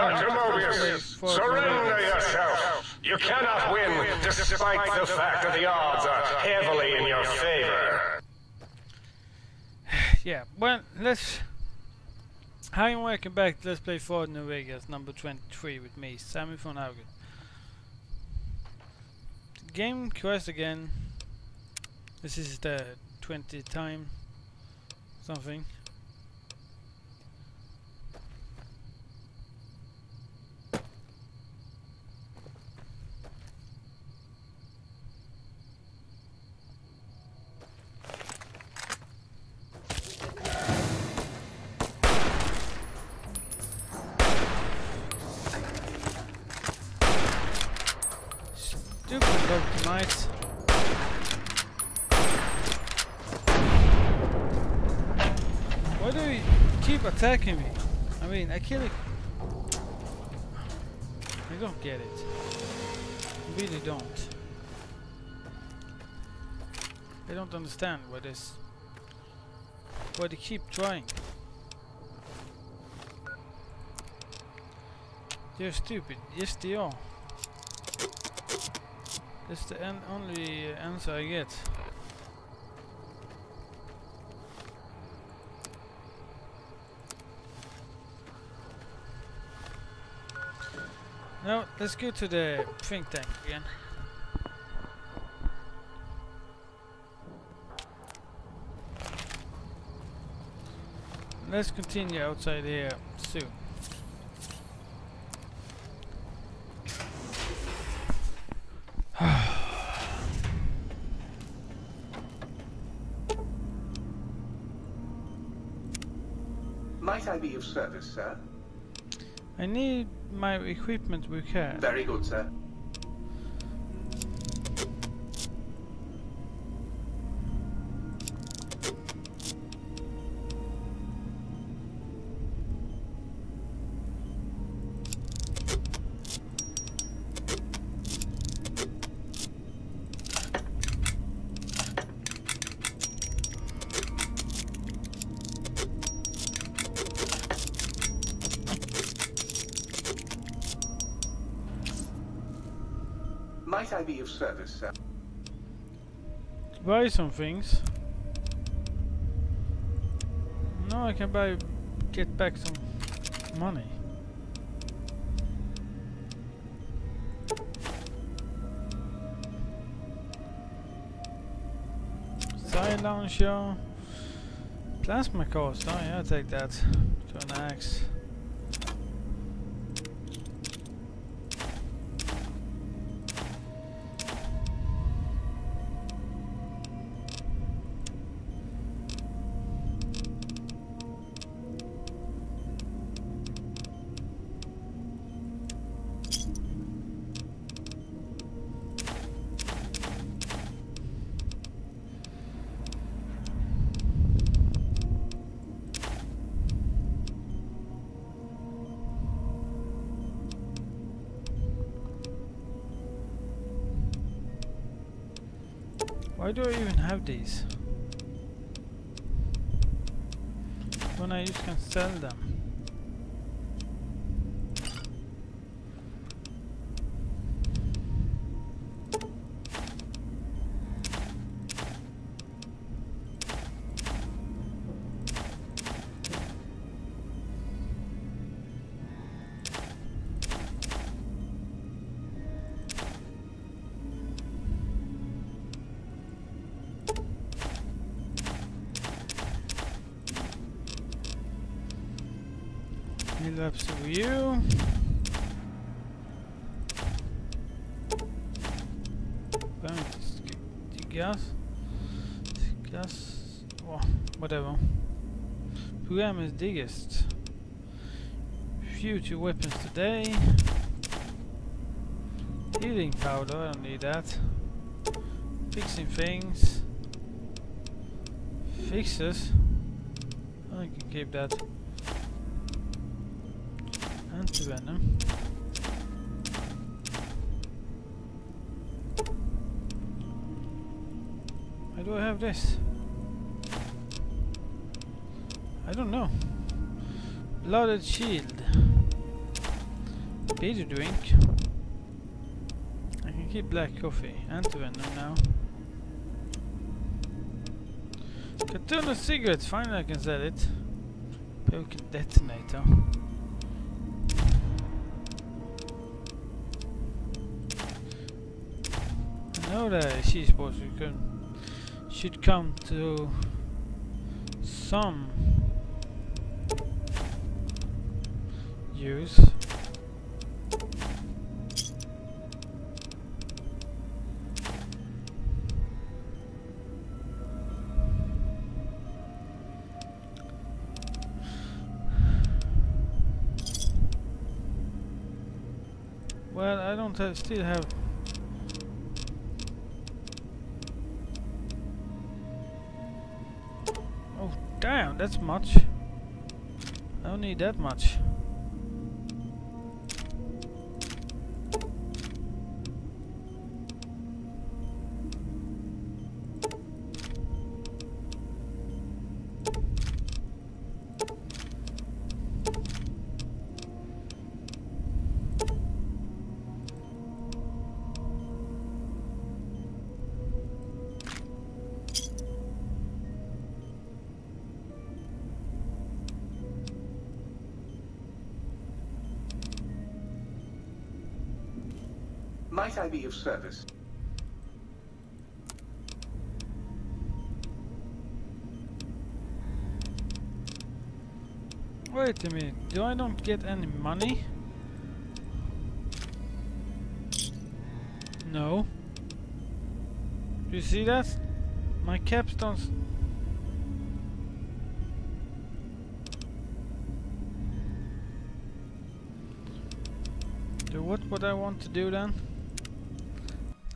Dr. Mobius, surrender yourself. You cannot win, despite the fact that the odds are heavily in your favor. Yeah, well, hi and welcome back to Let's Play Fallout New Vegas number 23 with me, SammyVonHauguth. Game quest again. This is the 20th time something. Stupid dog tonight. Why do you keep attacking me? I mean, I kill it. I don't get it. I really don't. I don't understand why this. Why they keep trying. They're stupid. Yes, they are. That's the only answer I get. Now let's go to the think tank again. Let's continue outside here soon. Might I be of service, sir? I need my equipment repaired. Very good, sir. Might I be of service, sir? Buy some things. No, I can get back some money. Side launcher. Plasma cost. Oh yeah, I'll take that. To an axe. Why do I even have these? When I just can sell them. Laps of you. Gas. Oh, whatever. Program is diggest. Future weapons today. Healing powder, I don't need that. Fixing things. Fixes. I can keep that. Anti-venom. Why do I have this? I don't know. Blooded shield. beer to drink. I can keep black coffee and to random now. Cartoon of cigarettes, finally I can sell it. Broken detonator. I know that she should come to some use. Well, I don't still have. Oh damn, that's much. I don't need that much. Might I be of service? Wait a minute, do I don't get any money? No. Do you see that? My capstones. Do what I want to do then?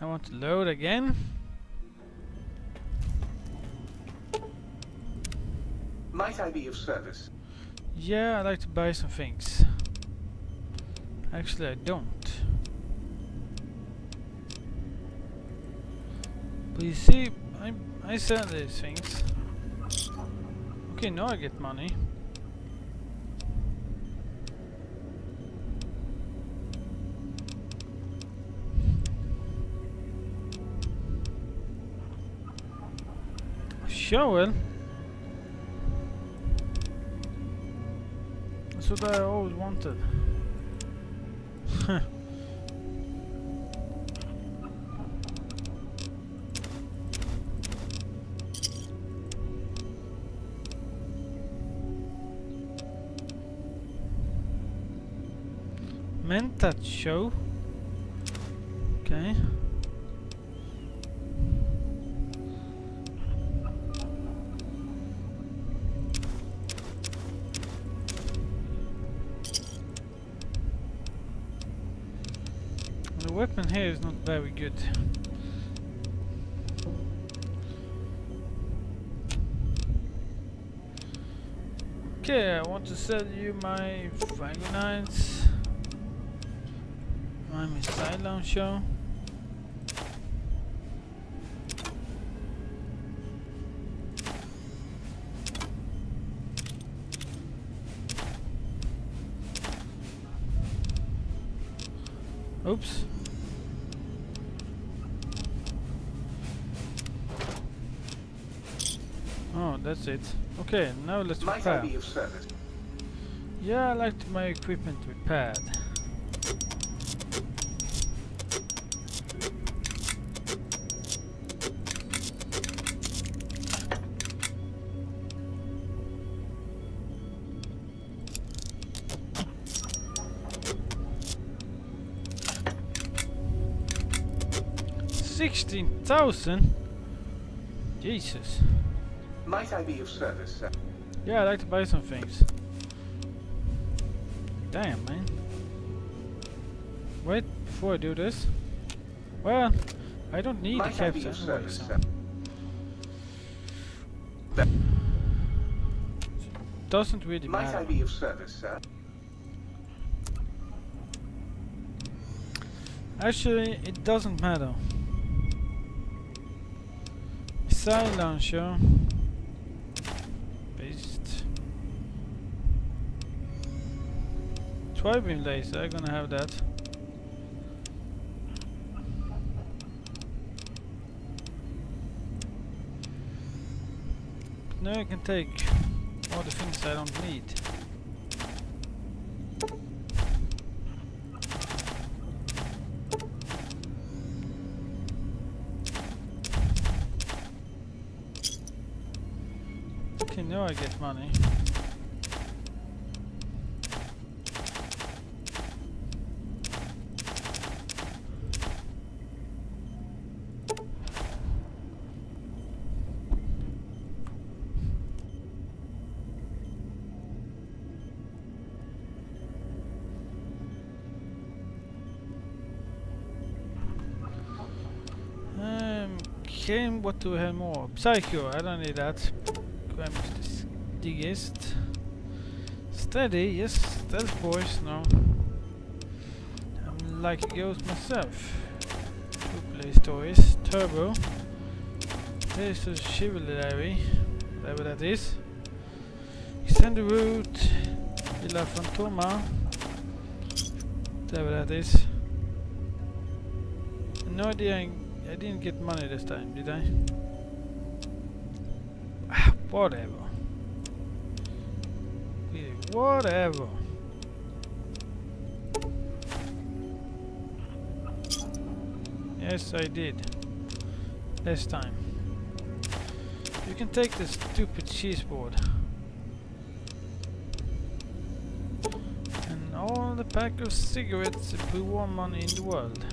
I want to load again. Might I be of service? Yeah, I'd like to buy some things. Actually, I don't. But you see, I sell these things. Okay, now I get money. Shovel? That's what I always wanted. Meant that show. Okay. The weapon here is not very good. Okay, I want to sell you my Fragonites, my missile launcher. Oops. Oh, that's it. Okay, now let's Might repair. I be of service? Yeah, I like my equipment repaired. $16,000? Jesus. Might I be of service, sir? Yeah, I'd like to buy some things. Damn, man. Wait, before I do this. Well, I don't need the Might I be caps of anyway, service, so. sir? Doesn't really Might matter. I be of service, sir? Actually, it doesn't matter. Missile launcher. Paste. tri-beam laser, I'm gonna have that. Now I can take all the things I don't need. Okay, now I get money. Okay, what do we have more? Psycho, I don't need that. Grams Digest. Steady, yes. Stealth boys, no. I'm like a ghost myself. Two play stories. Turbo. There's a chivalry, whatever that is. Extend the route. Villa Fantoma. Whatever that is. No idea. I didn't get money this time, did I? Whatever. Really, whatever. Yes, I did. This time. You can take this stupid cheese board. And all the pack of cigarettes and put more money in the world.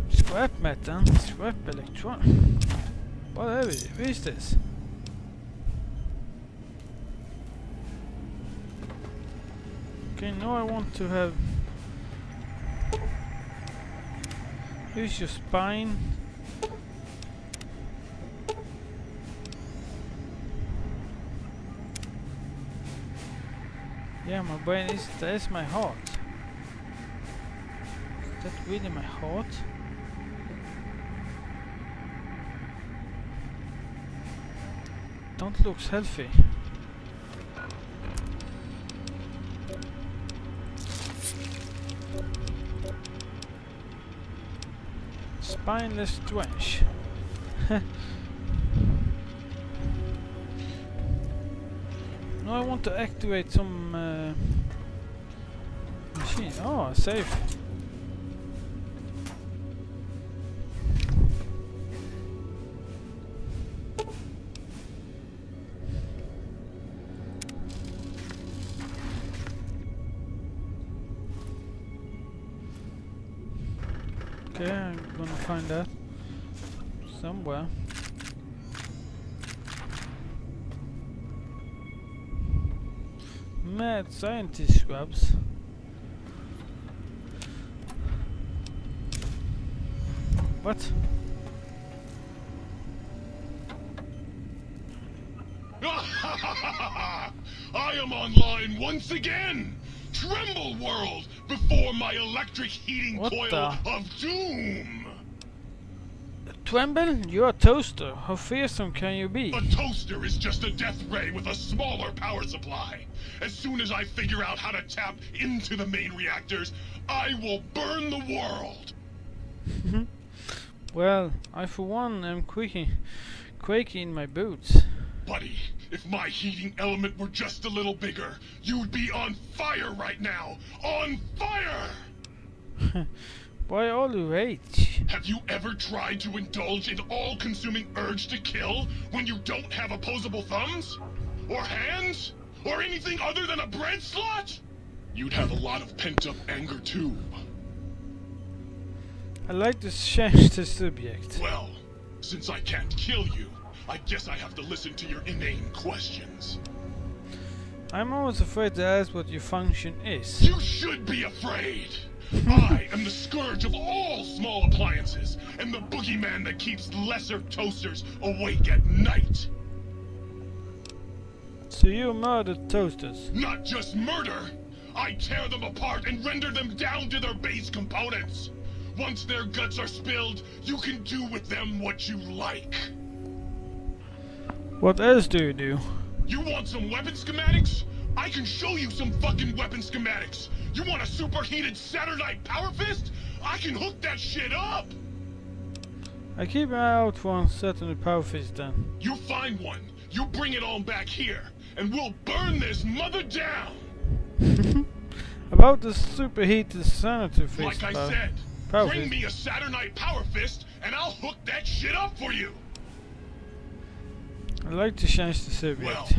Scrap metal, scrap electron. Whatever is this? Okay, now I want to have. Here's your spine. Yeah, my brain is. That's my heart. Is that really my heart? Don't look healthy. Spineless drench. Now I want to activate some machine. Oh, safe. Okay, I'm gonna find that somewhere. Mad scientist scrubs. What? I am online once again! Tremble, world, before my electric heating coil of doom! Tremble? You're a toaster. How fearsome can you be? A toaster is just a death ray with a smaller power supply. As soon as I figure out how to tap into the main reactors, I will burn the world! Well, I for one am quaking in my boots. Buddy, if my heating element were just a little bigger, you'd be on fire right now! On fire! Why all the rage? Have you ever tried to indulge in all-consuming urge to kill when you don't have opposable thumbs? Or hands? Or anything other than a bread slot? You'd have a lot of pent-up anger too. I like to change the subject. Well, since I can't kill you, I guess I have to listen to your inane questions. I'm always afraid to ask what your function is. You should be afraid! I am the scourge of all small appliances, and the boogeyman that keeps lesser toasters awake at night! So you murdered toasters? Not just murder! I tear them apart and render them down to their base components! Once their guts are spilled, you can do with them what you like. What else do you do? You want some weapon schematics? I can show you some fucking weapon schematics. You want a superheated Saturnite power fist? I can hook that shit up. I keep my eye out for one Saturn power fist then. You find one. You bring it on back here, and we'll burn this mother down. About the superheated sanity fist. Like I said, power bring fist. me a Saturnite power fist, and I'll hook that shit up for you. I'd like to change the subject. Well,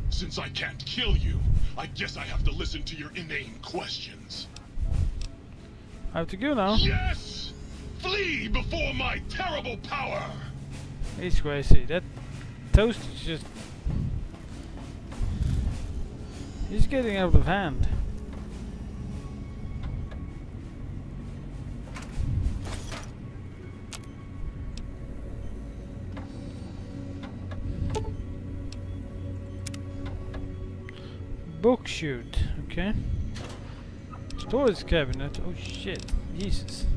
since I can't kill you, I guess I have to listen to your inane questions. I have to go now. Yes! Flee before my terrible power! He's crazy. That toast is just... He's getting out of hand. Book shoot, okay. Storage cabinet, oh shit, Jesus.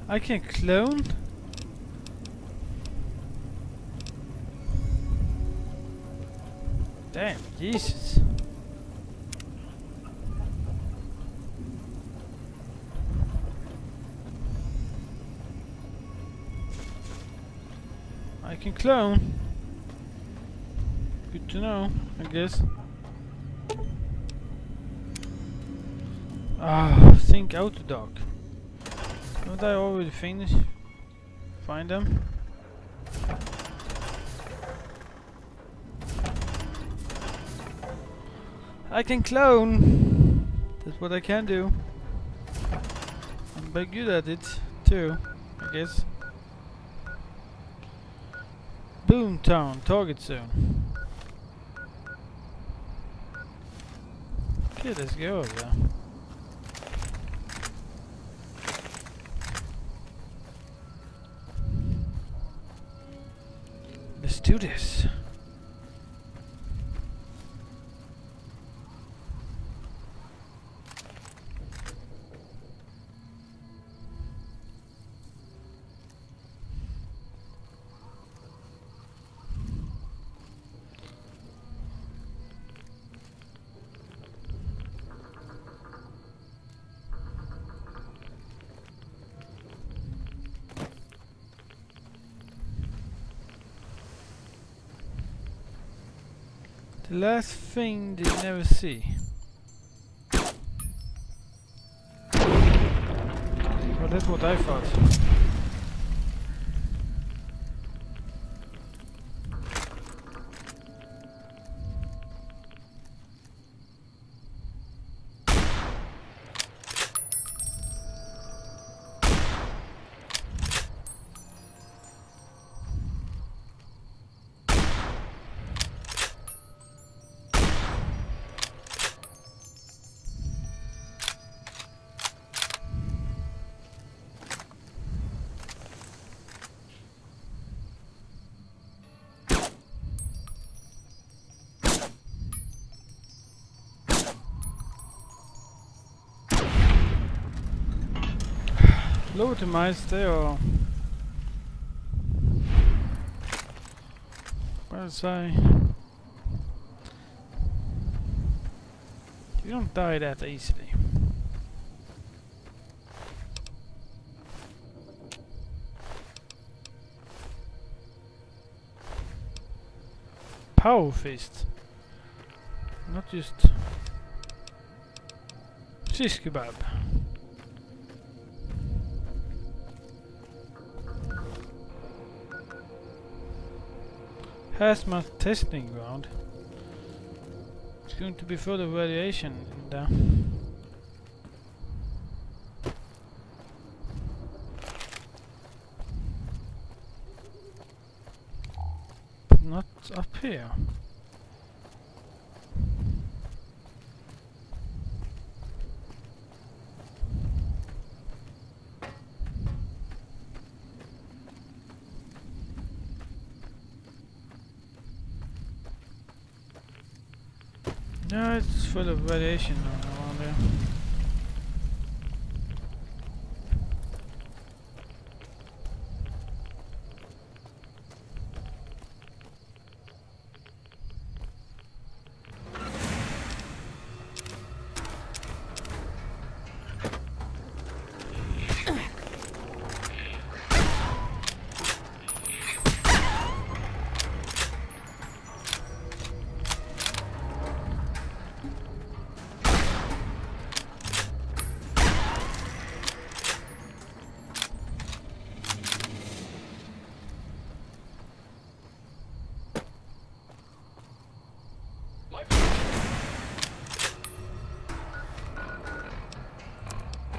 I can clone? Damn, Jesus. I can clone. Good to know, I guess. Ah, think out the dog. Don't I already find them? I can clone! That's what I can do. I'm very good at it too, I guess. Boomtown, target zone. Okay, let's go over there. Let's do this. The last thing they never see. Well, that's what I thought. Lower to mice, they are... Where's I? You don't die that easily. Power fist. Not just... Shish kebab. Hazmat testing ground. It's going to be further radiation in there. not up here. No, it's full of radiation around there.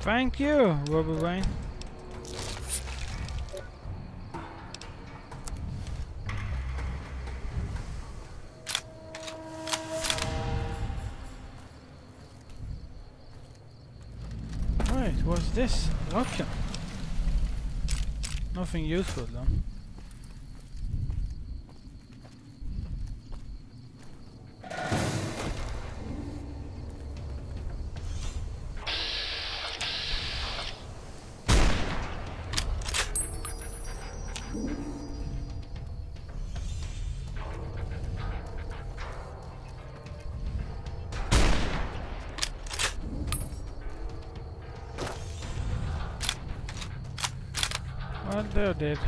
Thank you, Rubber Rain. Right, what's this? Rocket. Nothing useful though. Well, they're dead.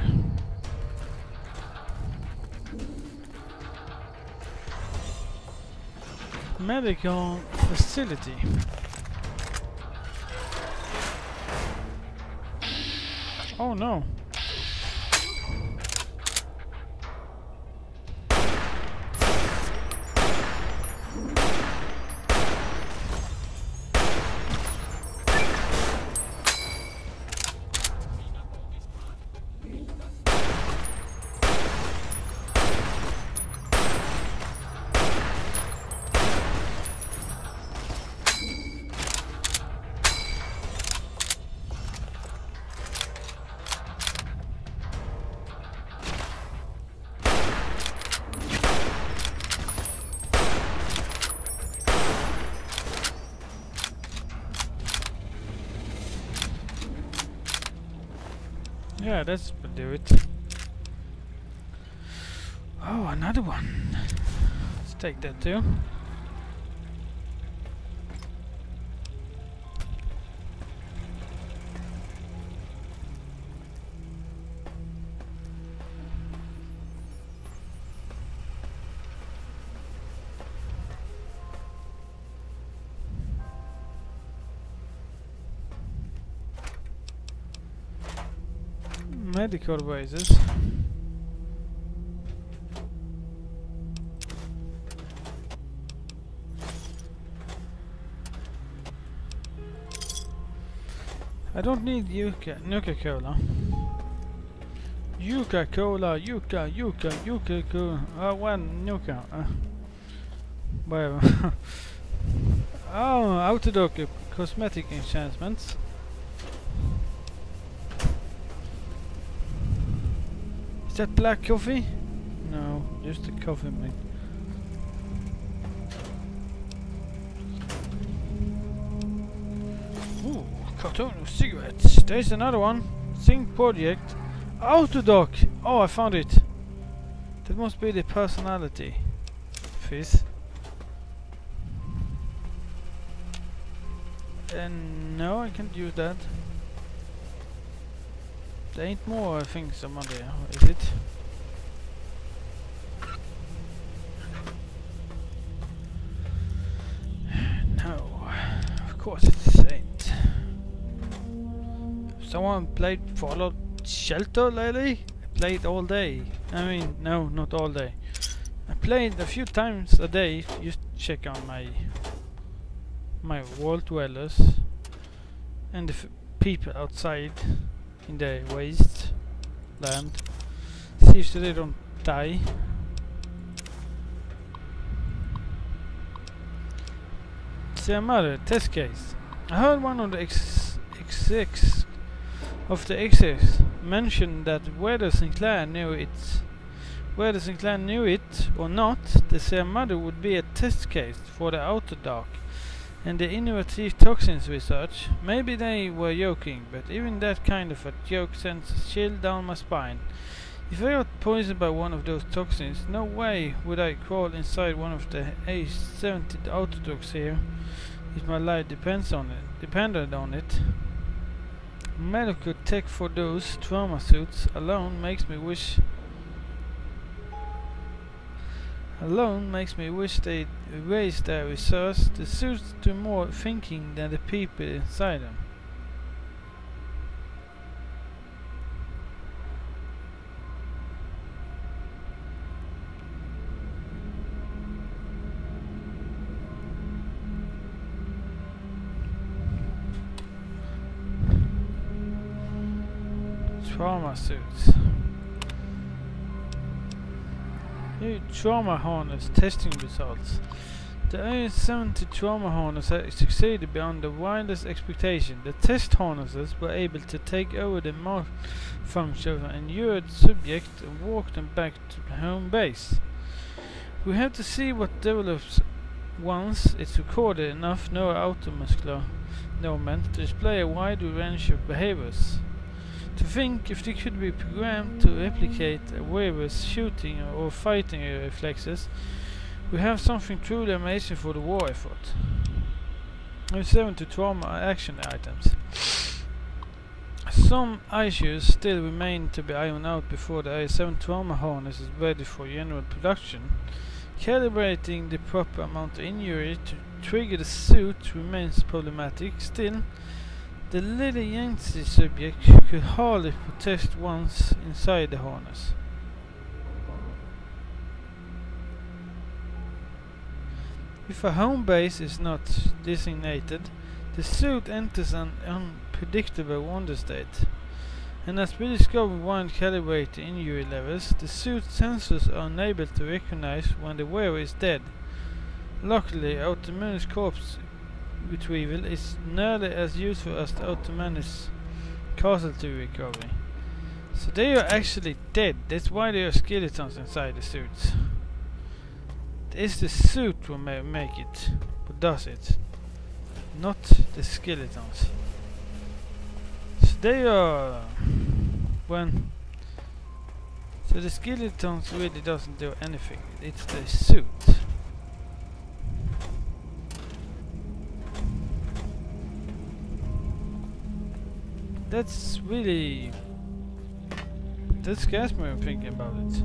Medical facility. Oh no. Yeah, that's would do it. Oh, another one. Let's take that too. Medical bases. I don't need Nuka Cola. Yuka Cola, Yuka Cola. One Nuka. Whatever. Oh, Autodoc cosmetic enhancements. Is that black coffee? No, just a coffee mate. Ooh, carton of cigarettes. There's another one. Sync project. Autodoc. Oh, I found it. That must be the personality. Fizz. And no, I can't use that. There ain't more things on there, is it? No, of course it ain't. Someone played Fallout Shelter lately? I played all day. I mean, no, not all day. I played a few times a day, just check on my world dwellers and the people outside in the waste land. See if they don't die. Is their mother? Test case. I heard one of the execs mention that whether Sinclair knew it or not, the their mother would be a test case for the Outer Dark and the innovative toxins research. Maybe they were joking, but even that kind of a joke sends a chill down my spine. If I got poisoned by one of those toxins, no way would I crawl inside one of the A-70 Autodocs here if my life depended on it. Medical tech for those trauma suits alone makes me wish they'd erase their research. The suits do more thinking than the people inside them. Trauma suits. New trauma harness testing results. The A-70 trauma harness has succeeded beyond the wildest expectation. The test harnesses were able to take over the malfunction of an injured subject and walk them back to home base. We have to see what develops once it's recorded enough neuromuscular movement to display a wide range of behaviors. To think if they could be programmed to replicate a wearer's shooting or fighting reflexes, we have something truly amazing for the war effort. A-70 trauma action items. Some issues still remain to be ironed out before the A-70 trauma harness is ready for general production. Calibrating the proper amount of injury to trigger the suit remains problematic. Still, the little Yankee subject could hardly protest once inside the harness. If a home base is not designated, the suit enters an unpredictable wonder state. And as we discover while calibrating injury levels, the suit's sensors are unable to recognize when the wearer is dead. Luckily, Ottoman's corpse retrieval is nearly as useful as the Ottoman's casualty recovery. So they are actually dead. That's why there are skeletons inside the suits. It's the suit will make it, but does it? Not the skeletons. So they are so the skeletons really doesn't do anything. It's the suit. That scares me when thinking about it.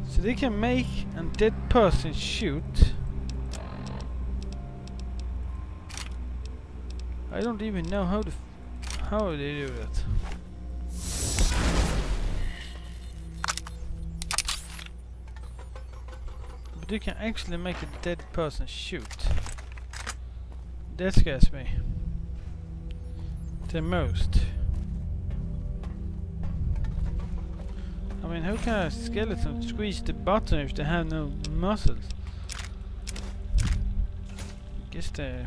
So they can make a dead person shoot. I don't even know how they do that. But you can actually make a dead person shoot. That scares me the most. I mean, how can a skeleton squeeze the button if they have no muscles? I guess they...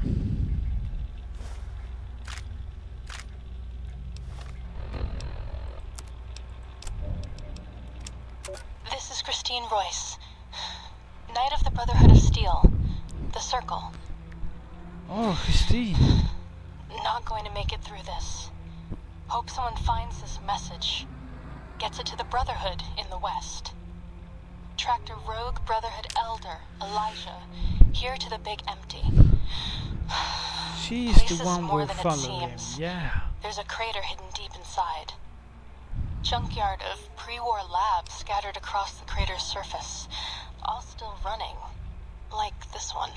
This is Christine Royce, Knight of the Brotherhood of Steel, the Circle. Oh, Christine. Not going to make it through this. Hope someone finds this message. Gets it to the Brotherhood in the West. Tracked a rogue Brotherhood elder, Elijah, here to the Big Empty. She's the Place one more we're than it following. seems. Yeah. There's a crater hidden deep inside. Junkyard of pre-war labs scattered across the crater's surface. All still running. Like this one.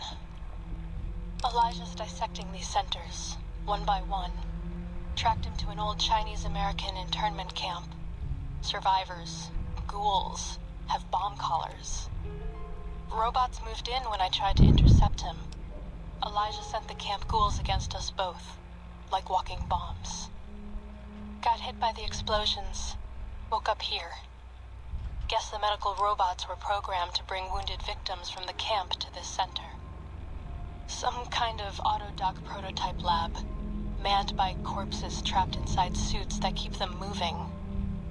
Elijah's dissecting these centers, one by one. Tracked him to an old Chinese-American internment camp. Survivors, ghouls, have bomb collars. Robots moved in when I tried to intercept him. Elijah sent the camp ghouls against us both, like walking bombs. Got hit by the explosions, woke up here. Guess the medical robots were programmed to bring wounded victims from the camp to this center. Some kind of autodoc prototype lab, manned by corpses trapped inside suits that keep them moving.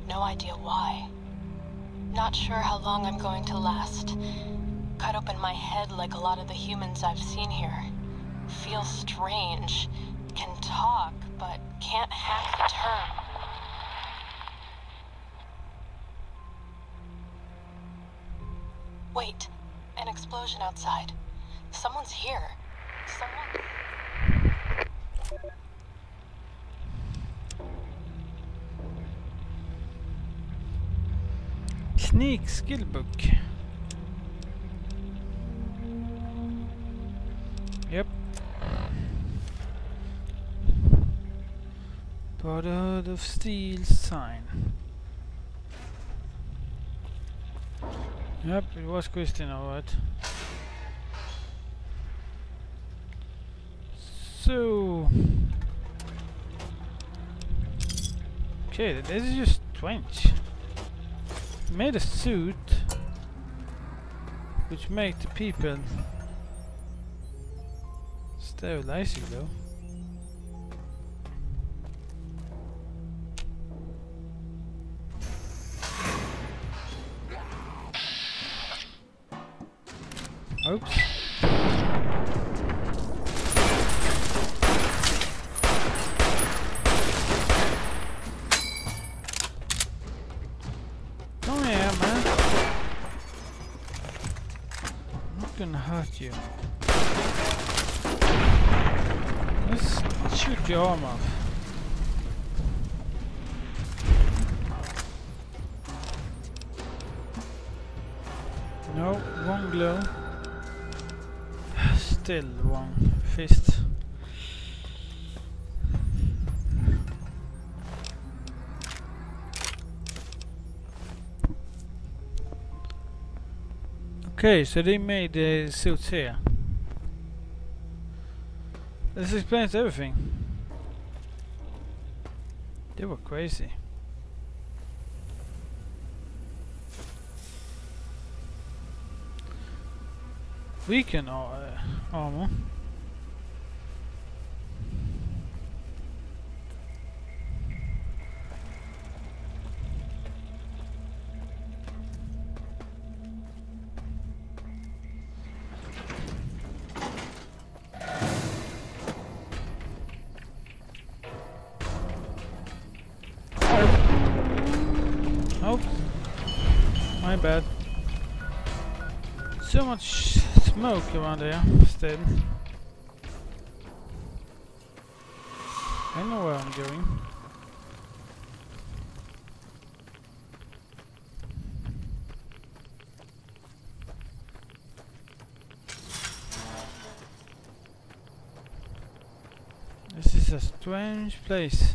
No idea why. Not sure how long I'm going to last. Cut open my head like a lot of the humans I've seen here. Feel strange. Can talk, but can't hack the term. Wait, an explosion outside. Someone's here. Someone... Sneak skill book. Yep. Brotherhood of Steel sign. Yep, it was Christian, alright. So... okay, this is just strange. Made a suit which make the people sterilize you though. Oops. Come here, man. I'm not gonna hurt you. Let's shoot your arm off. No, wrong glow. Still one fist. Okay, so they made the suits here. This explains everything. They were crazy. Weaken armor. Oh, my bad. So much smoke around here still. I know where I'm going. This is a strange place.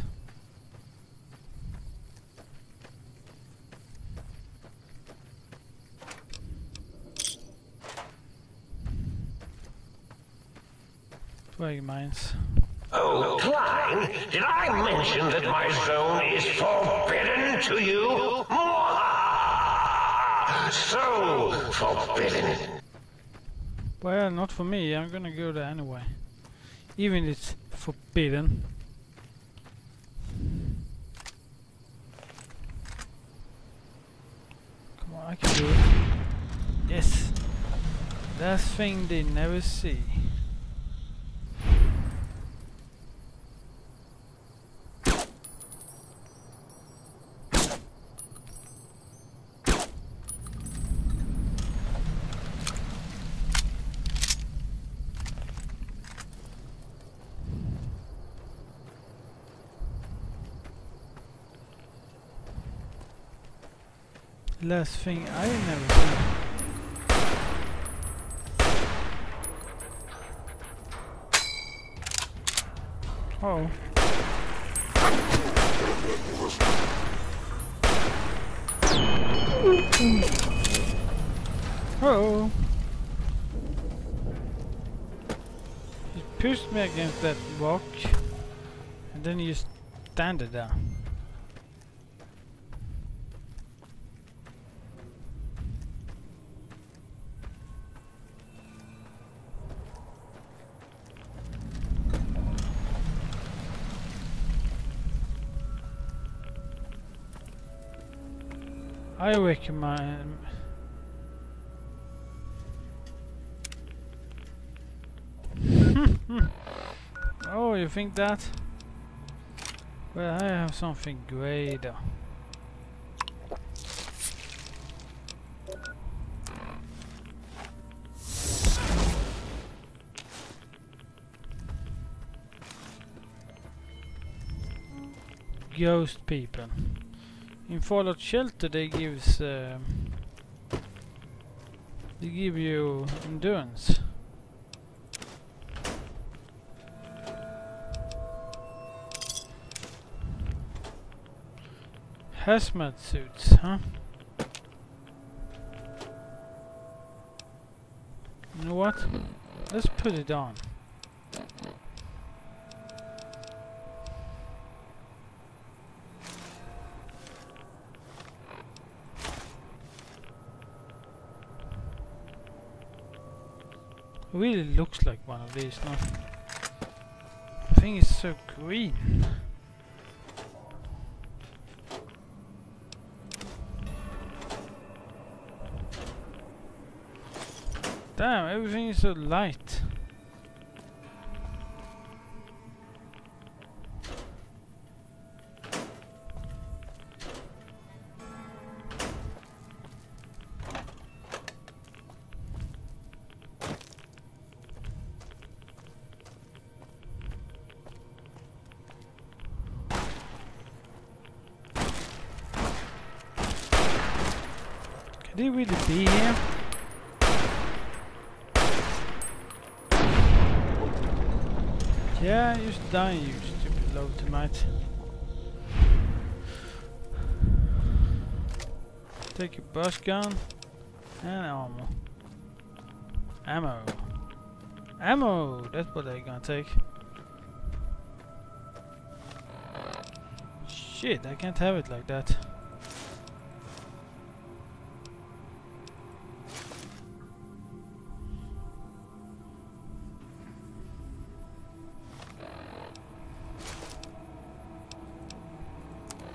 Mines. Oh, Klein, did I mention that my zone is forbidden to you? So forbidden. Well, not for me. I'm gonna go there anyway. Even if it's forbidden. Come on, I can do it. Yes. Last thing they never see. Last thing I never see. Oh. Oh. He pushed me against that rock, and then he just stand there. I recommend. Oh, you think that? Well, I have something greater. Ghost people. In Fallout Shelter they give you endurance. Hazmat suits, huh? You know what? Let's put it on. It really looks like one of these now. The thing is so green. Damn, everything is so light. Can they really be here? Yeah, just die, you stupid low tonight. Take your bus gun and ammo. Ammo! That's what they're gonna take. Shit, I can't have it like that.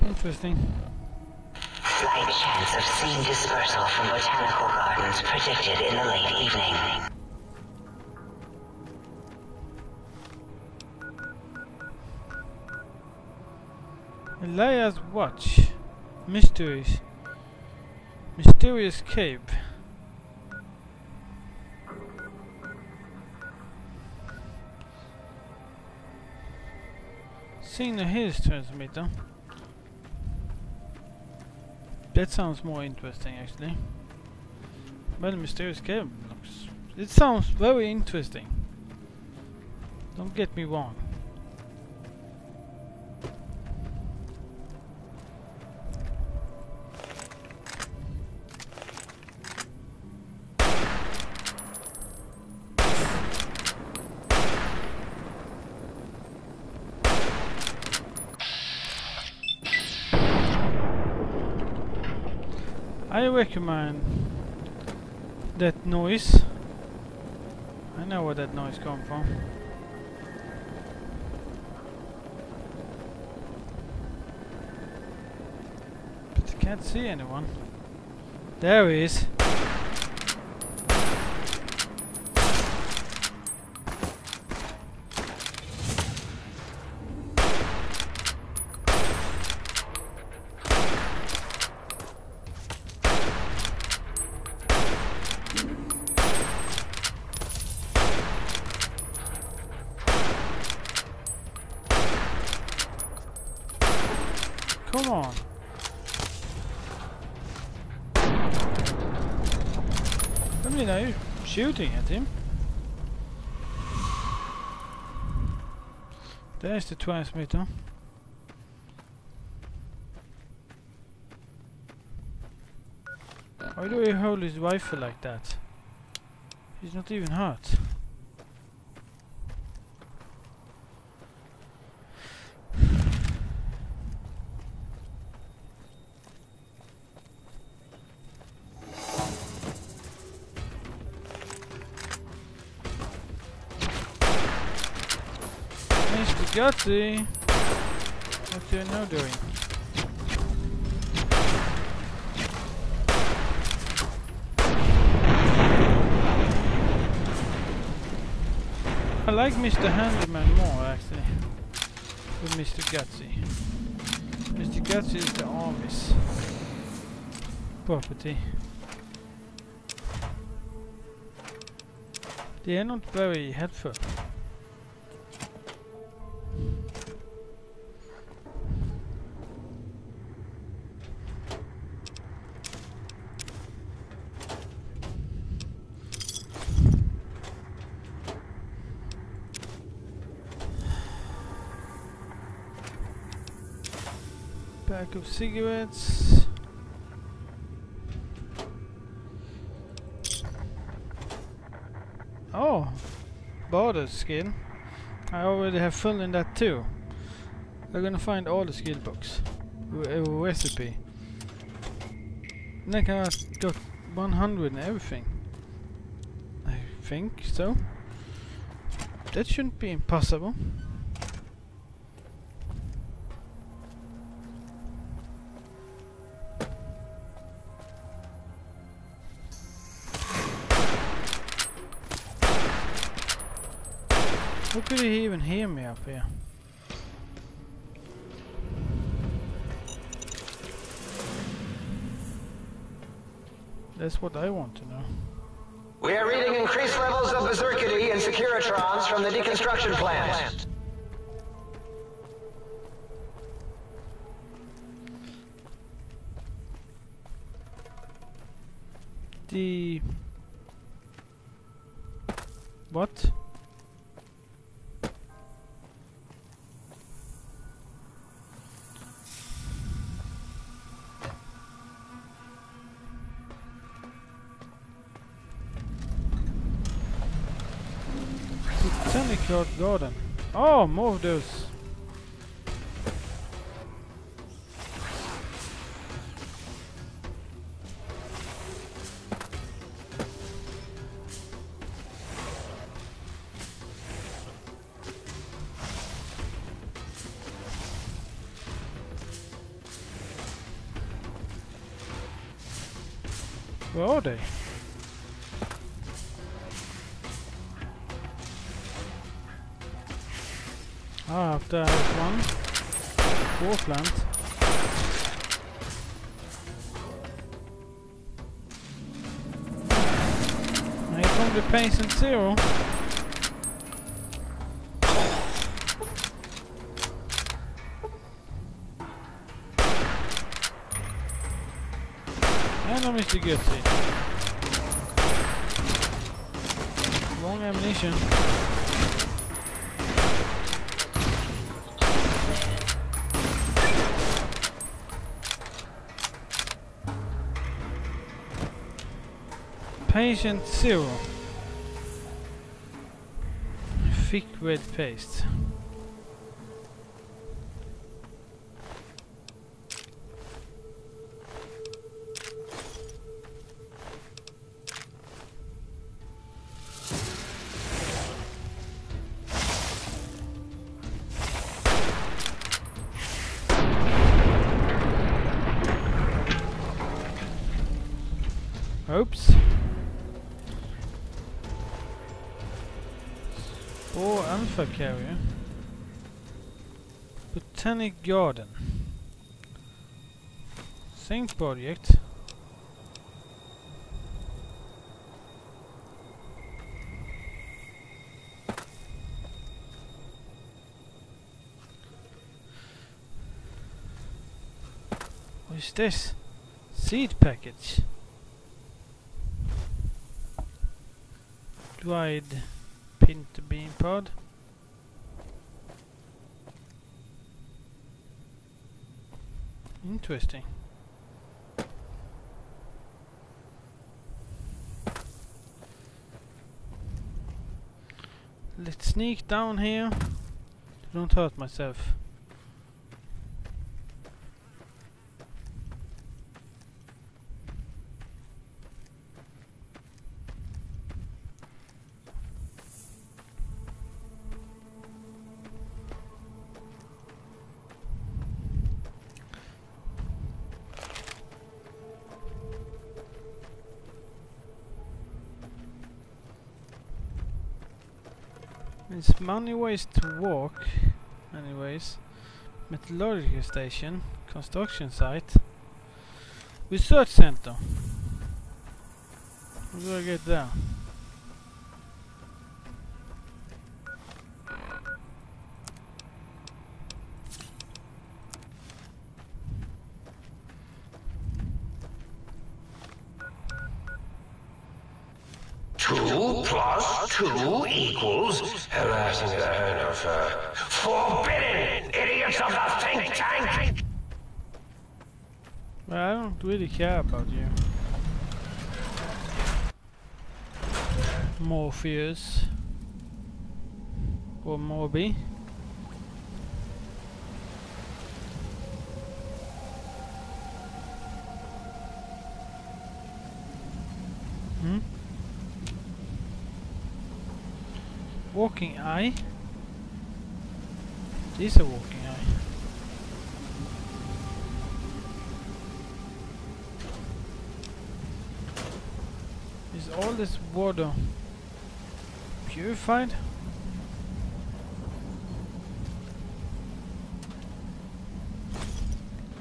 Interesting. Slight chance of seed dispersal from botanical gardens predicted in the late evening. Elias Watch. Mysteries. Mysterious cave. Signal Hills transmitter. That sounds more interesting actually. But the mysterious cave looks... It sounds very interesting. Don't get me wrong. I recommend that noise. I know where that noise comes from. But I can't see anyone. There he is. Come on. I mean, are you shooting at him? There's the transmitter. Why do he hold his rifle like that? He's not even hurt. Gutsy! What are you now doing? like Mr. Handyman more actually. With Mr. Gutsy. Mr. Gutsy is the army's property. They are not very helpful. Pack of cigarettes. Oh, border skill. I already have full in that too. We're gonna find all the skill books. A recipe. And I got 100 and everything. I think so. That shouldn't be impossible. How could he even hear me up here? That's what I want to know. We are reading increased levels of berserkity and securitrons from the deconstruction plant. The... What? Botanical garden. Oh, more of those. Where are they? Ah, after I have one. Fourth land. Here comes the patient zero. And I missed the guilty. Long ammunition. Patient zero. Thick red paste. Oops. Or alpha carrier. Botanic garden. Same project. What is this? Seed package. Dried pinto bean pod. Interesting. Let's sneak down here. Don't hurt myself. There's many ways to walk. Anyways, metallurgical station, construction site, research center. How do I get there? Two plus two equals harassing the hand of forbidden idiots of the think tank. Well, I don't really care about you. Morpheus. Or Morby. Hmm? Walking eye? This is a walking eye. Is all this water purified?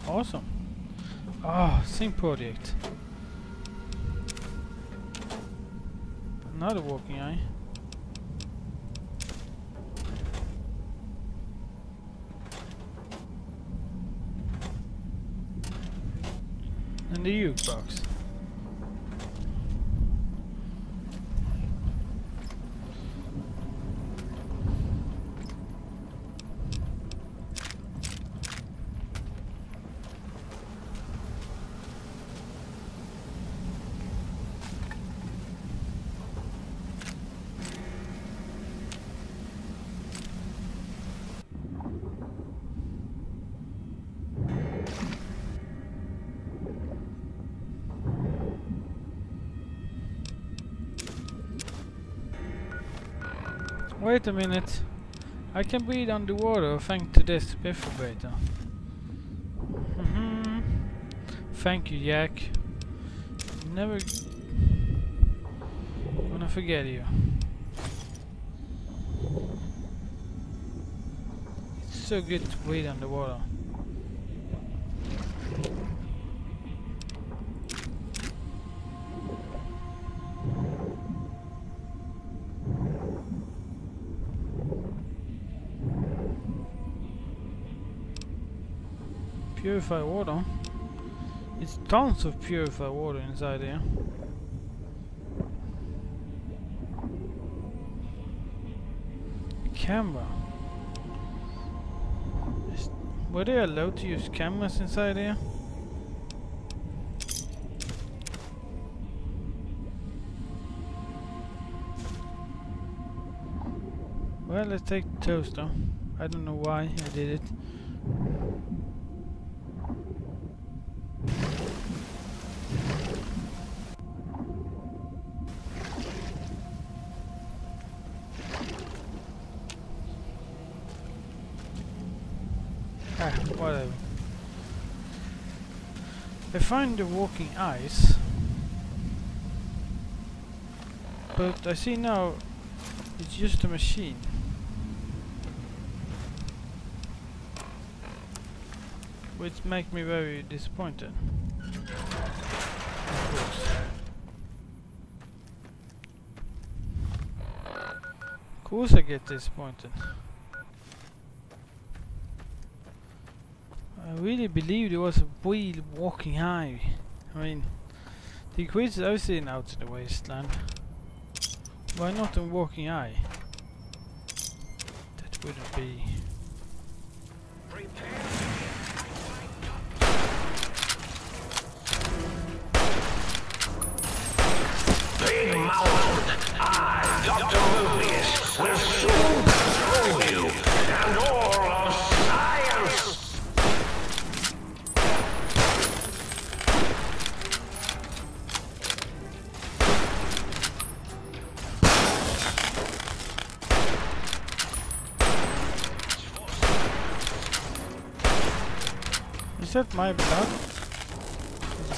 Awesome. Ah, same project. Another walking eye. And the jukebox. Wait a minute. I can breathe underwater thanks to this defibrillator. Thank you, Jack. Never gonna forget you. It's so good to breathe underwater. Purified water. It's tons of purified water inside here. Camera. Were they allowed to use cameras inside here? Well, let's take the toaster. I don't know why I did it. Whatever. I find the walking eyes, but I see now it's just a machine. Which makes me very disappointed. Of course I get disappointed. I really believe there was a real walking eye. I mean, the creatures I've seen out in the wasteland. Why not a walking eye? That wouldn't be. Big Mountain, I, Dr. Rubius, will soon control you and all of science. Is that my blood?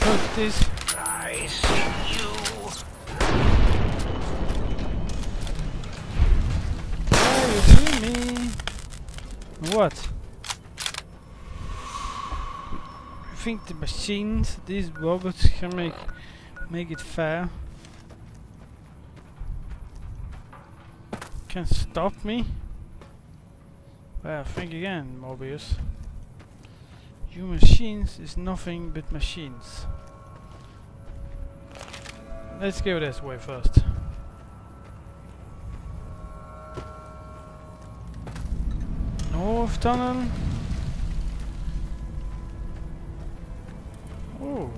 What's this? I see you. There you what? I think the machines, these robots, can make it fair. Can stop me? Well, think again, Mobius. You machines is nothing but machines. Let's go this way first. North tunnel. Oh.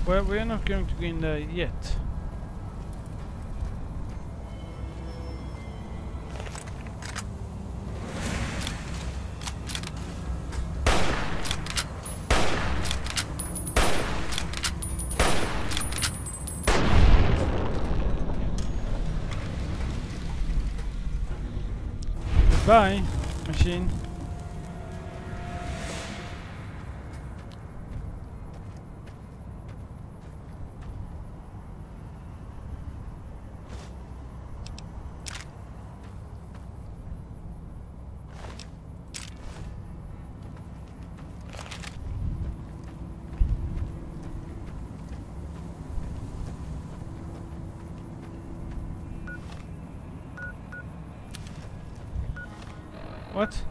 Well, we're not going to go in there yet. Bye, machine. What?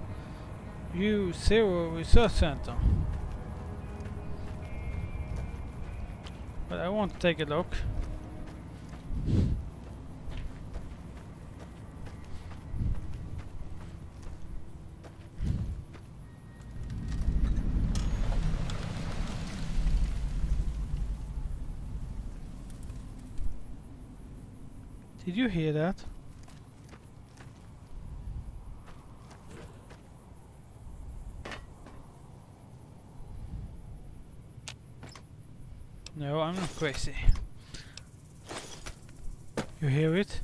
U0 Research Center. But I want to take a look. Did you hear that? No, I'm not crazy. You hear it?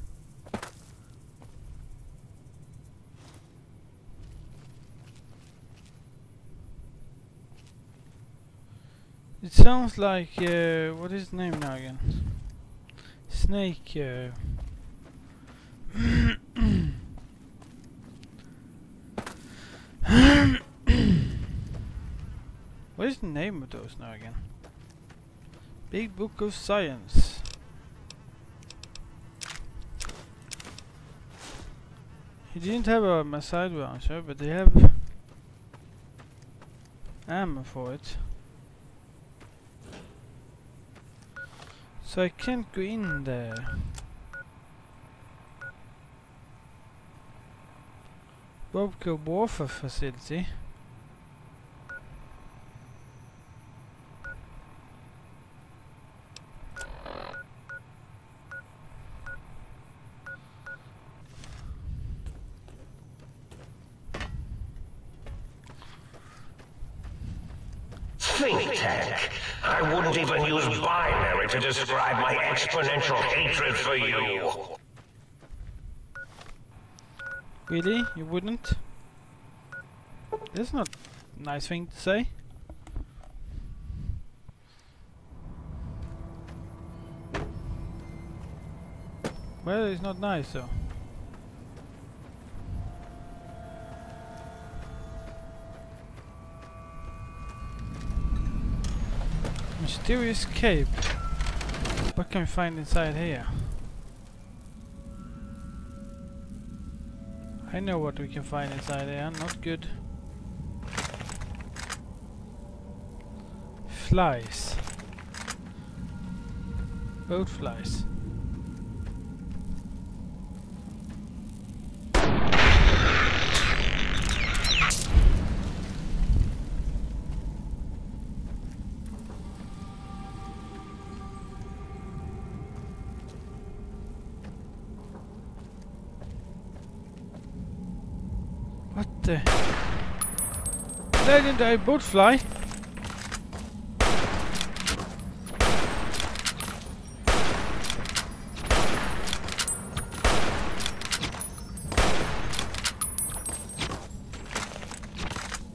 It sounds like, what is his name now again? Snake, what is the name of those now again? Big Book of Science. He didn't have a missile launcher, but they have ammo for it. So I can't go in there. Bobco Warfare Facility. Think tank. I wouldn't even use binary to describe my exponential hatred for you. Really? You wouldn't? That's not a nice thing to say. Well, it's not nice though. Mysterious cape. What can we find inside here? I know what we can find inside here. Not good. Flies. Boat flies. What the? Legendary boat fly?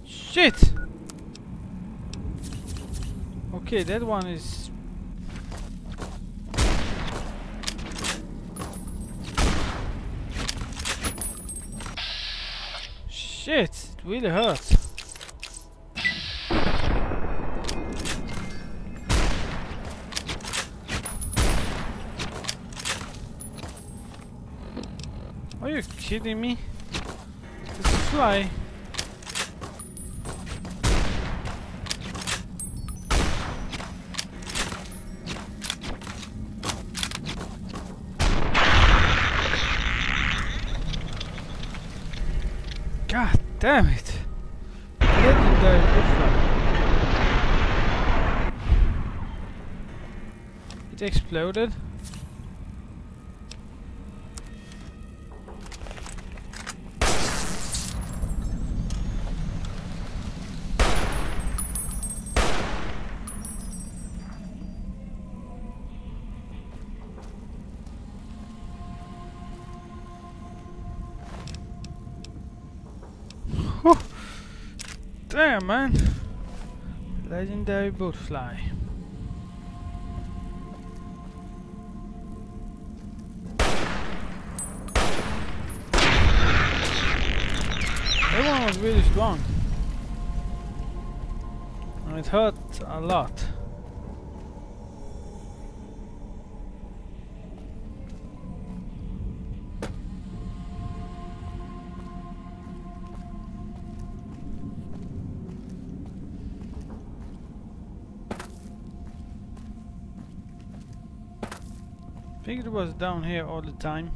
Shit! Okay, that one is Shit, it really hurts. Are you kidding me? This fly. God damn it! Legendary bushfly. It exploded. Damn, man! Legendary boatfly. That one was really strong. And it hurt a lot. I think it was down here all the time.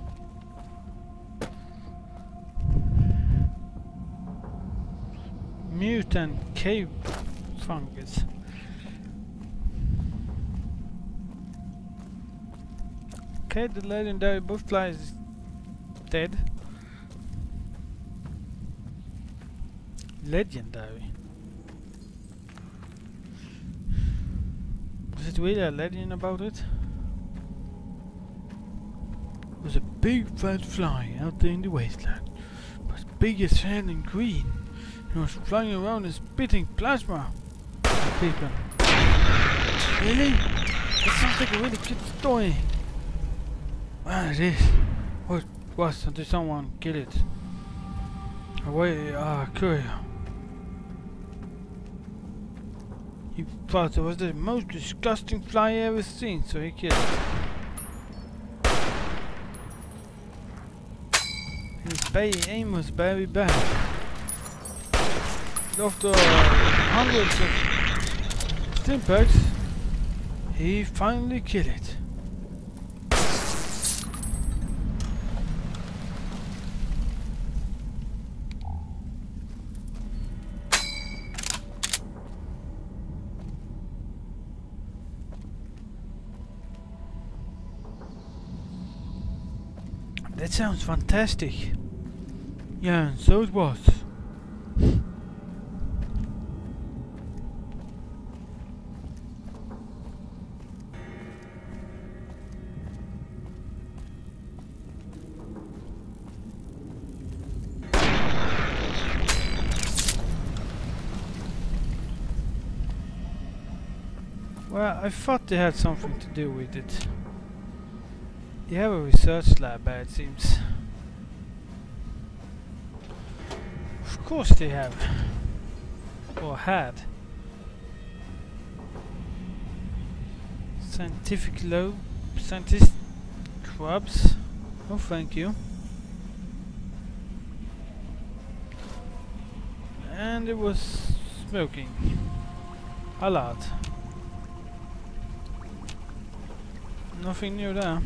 Mutant cave fungus. Okay, the legendary boatfly is dead. Legendary. Was it really a legend about it? It was a big fat fly out there in the wasteland. It was big as hell and green. It was flying around and spitting plasma at people. Really? That sounds like a really good story. Well, it is. Or it was until someone killed it. Courier. He thought it was the most disgusting fly I ever seen, so he killed it. His aim was very bad. But after hundreds of stimpaks, he finally killed it. That sounds fantastic. Yeah, and so it was. Well, I thought they had something to do with it. They have a research lab, it seems. Of course they have. Or had. Scientist clubs. Oh, thank you. And it was smoking. A lot. Nothing new there.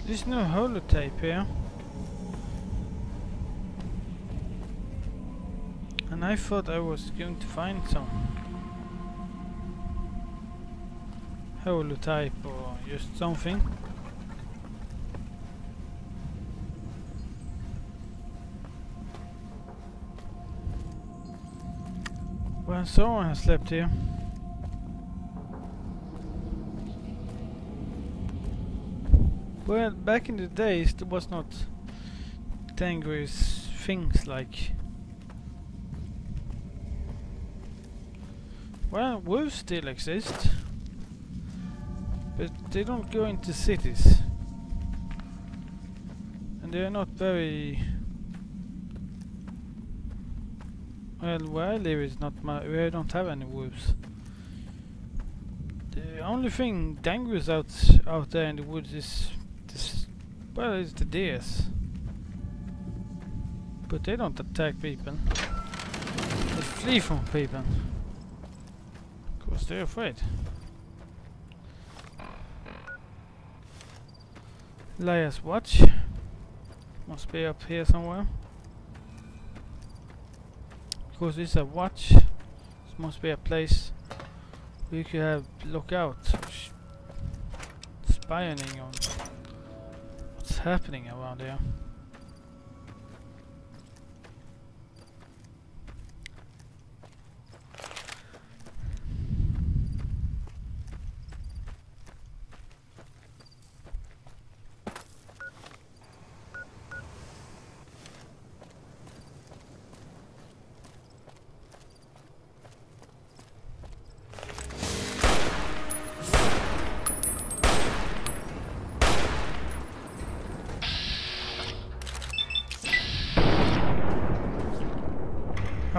There's no holotape here. And I thought I was going to find some holotape or just something. Well, someone has slept here. Well, back in the days there was not dangerous things like... Well, wolves still exist, but they don't go into cities, and they are not very... Well, where I live is not we don't have any wolves. The only thing dangerous out there in the woods is well, it's the deers, but they don't attack people. They flee from people. Because they're afraid. Liar's watch must be up here somewhere. Because it's a watch, it must be a place we could have lookout, spying on what's happening around here.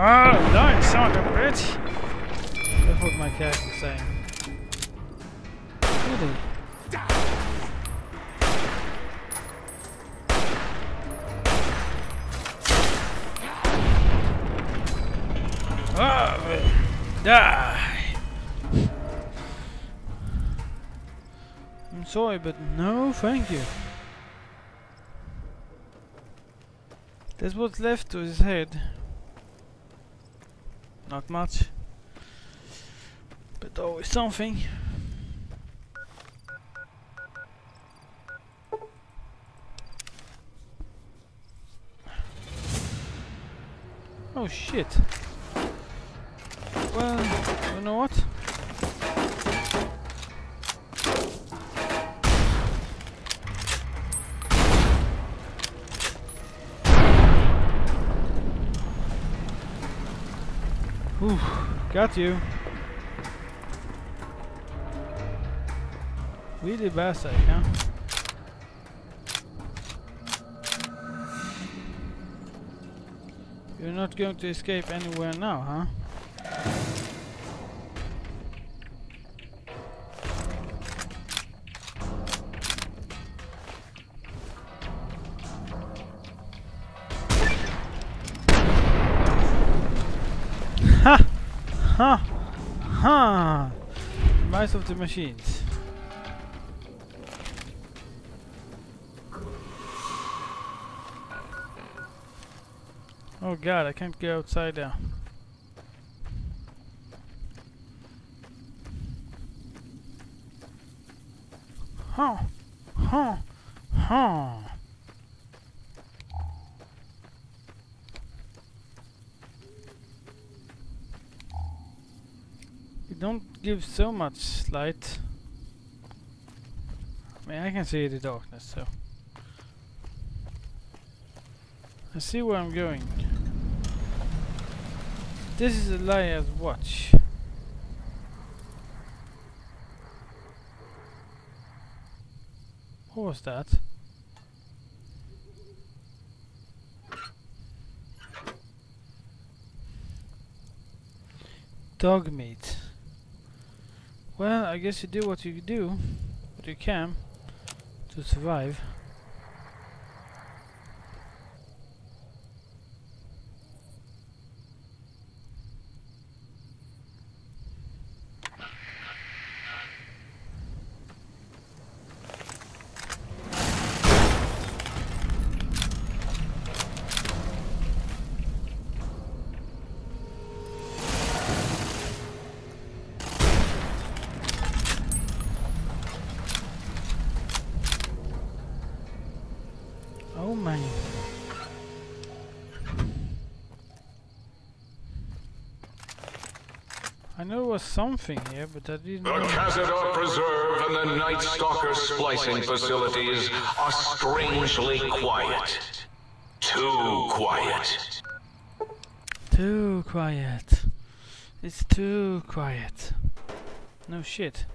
Oh, nice, son of a bitch! That's what my character's saying. Really? Oh, die! I'm sorry, but no, thank you. That's what's left of his head. Not much, but always something. Oh shit. Well, you know what? Ooh, got you. Really basic, huh? You're not going to escape anywhere now, huh? Ha! Ha! Ha! Mice of the machines. Oh god, I can't go outside there. Huh! Huh! Huh! Don't give so much light. I mean, I can see the darkness, so I see where I'm going. This is a liar's watch. What was that? Dog meat. Well, I guess you do what you can to survive. Oh man. I know there was something here, but I didn't know. The Cazador Preserve and the Night Stalker splicing facilities are strangely quiet. Too quiet. Too quiet. It's too quiet. No shit.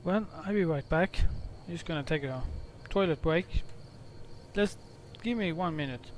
Well, I'll be right back. Just gonna take a toilet break. Just give me 1 minute.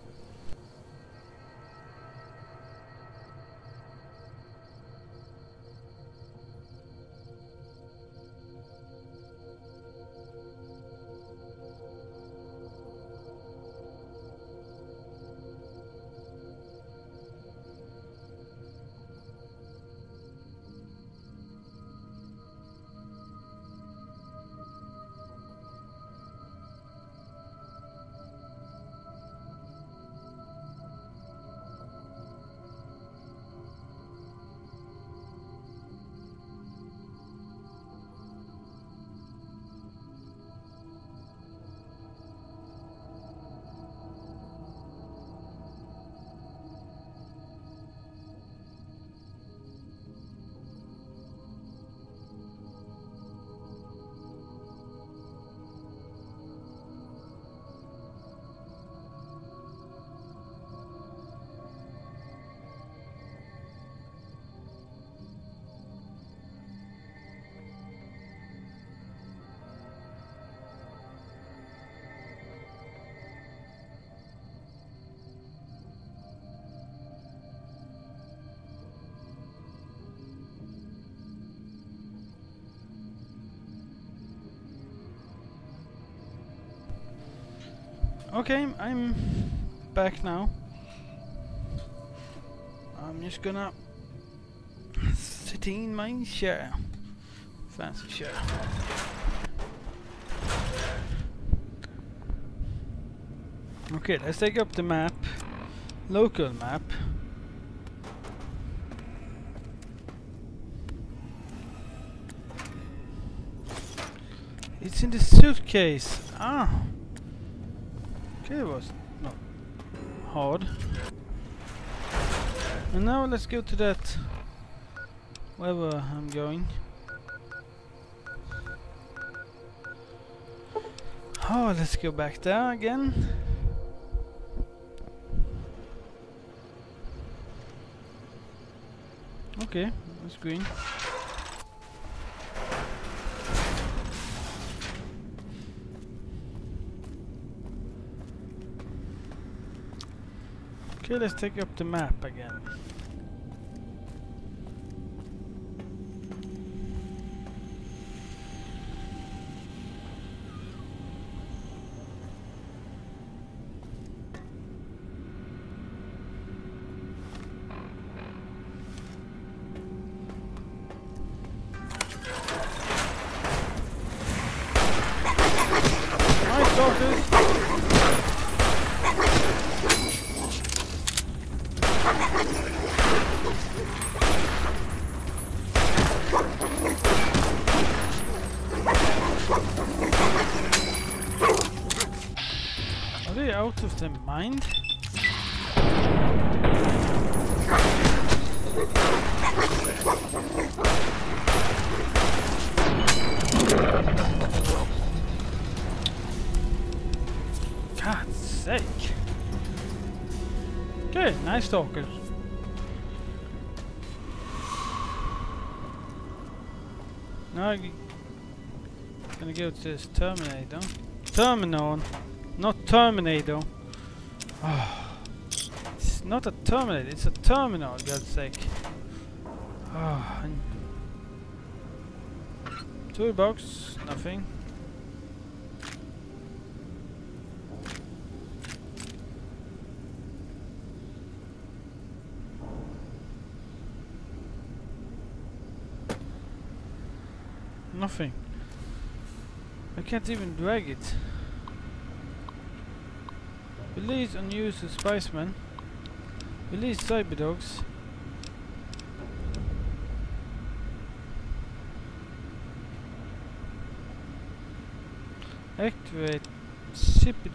Okay, I'm back now. I'm just gonna sit in my chair. Fancy chair. Okay, let's take up the map. Local map. It's in the suitcase. Ah. Okay, it was not hard. And now let's go to that wherever I'm going. Oh, let's go back there again. Okay, that's green. Okay, let's take up the map again. Nice doctors! Are they out of their mind? God's sake. Okay, nice talkers. Now I'm gonna go to this Terminator. Terminal, not Terminator. Oh, it's not a Terminator, it's a terminal, God's sake. Oh, toolbox, nothing. Nothing. I can't even drag it. Release unused Spiceman. Release Cyberdogs. Activate Sipid.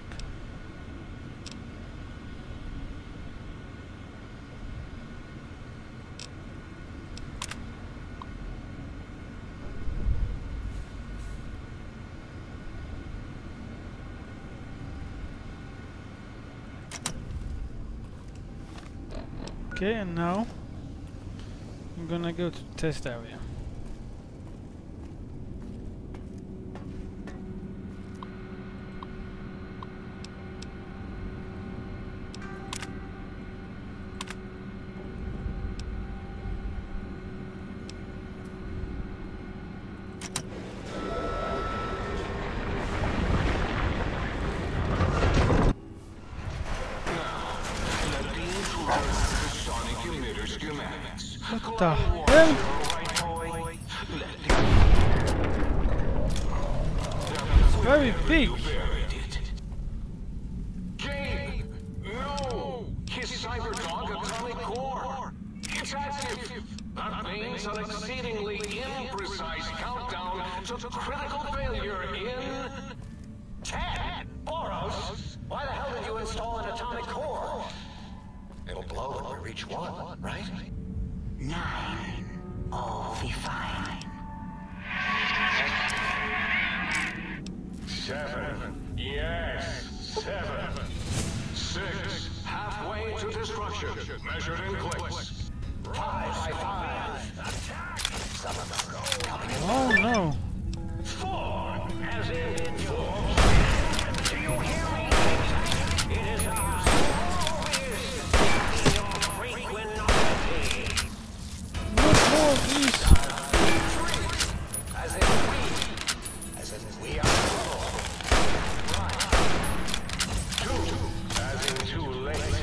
Okay, and now I'm gonna go to the test area. What the hell? It's very big. Gabe! No! His Cyberdog atomic core! It's active! That means an exceedingly imprecise countdown to critical failure in 10! Boros, why the hell did you install an atomic core? It'll blow when we reach 1, right? 9. All will be fine. 7. Yes, 7. 6. Halfway to destruction, measured in clicks. 5. Some of them go coming in. Oh no. 4. As in 4. Do you hear me? It is our your frequent novelty. What more, please? 3. As in we are right. 2. As in too late.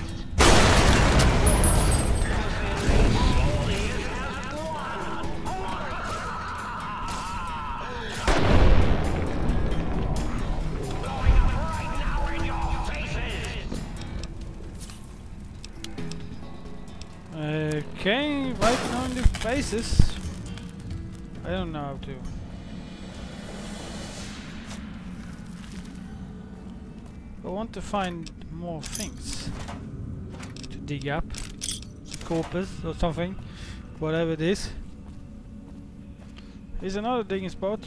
Okay, right now in the faces. I don't know how to. I want to find more things to dig up, corpus or something, whatever it is. Here's another digging spot.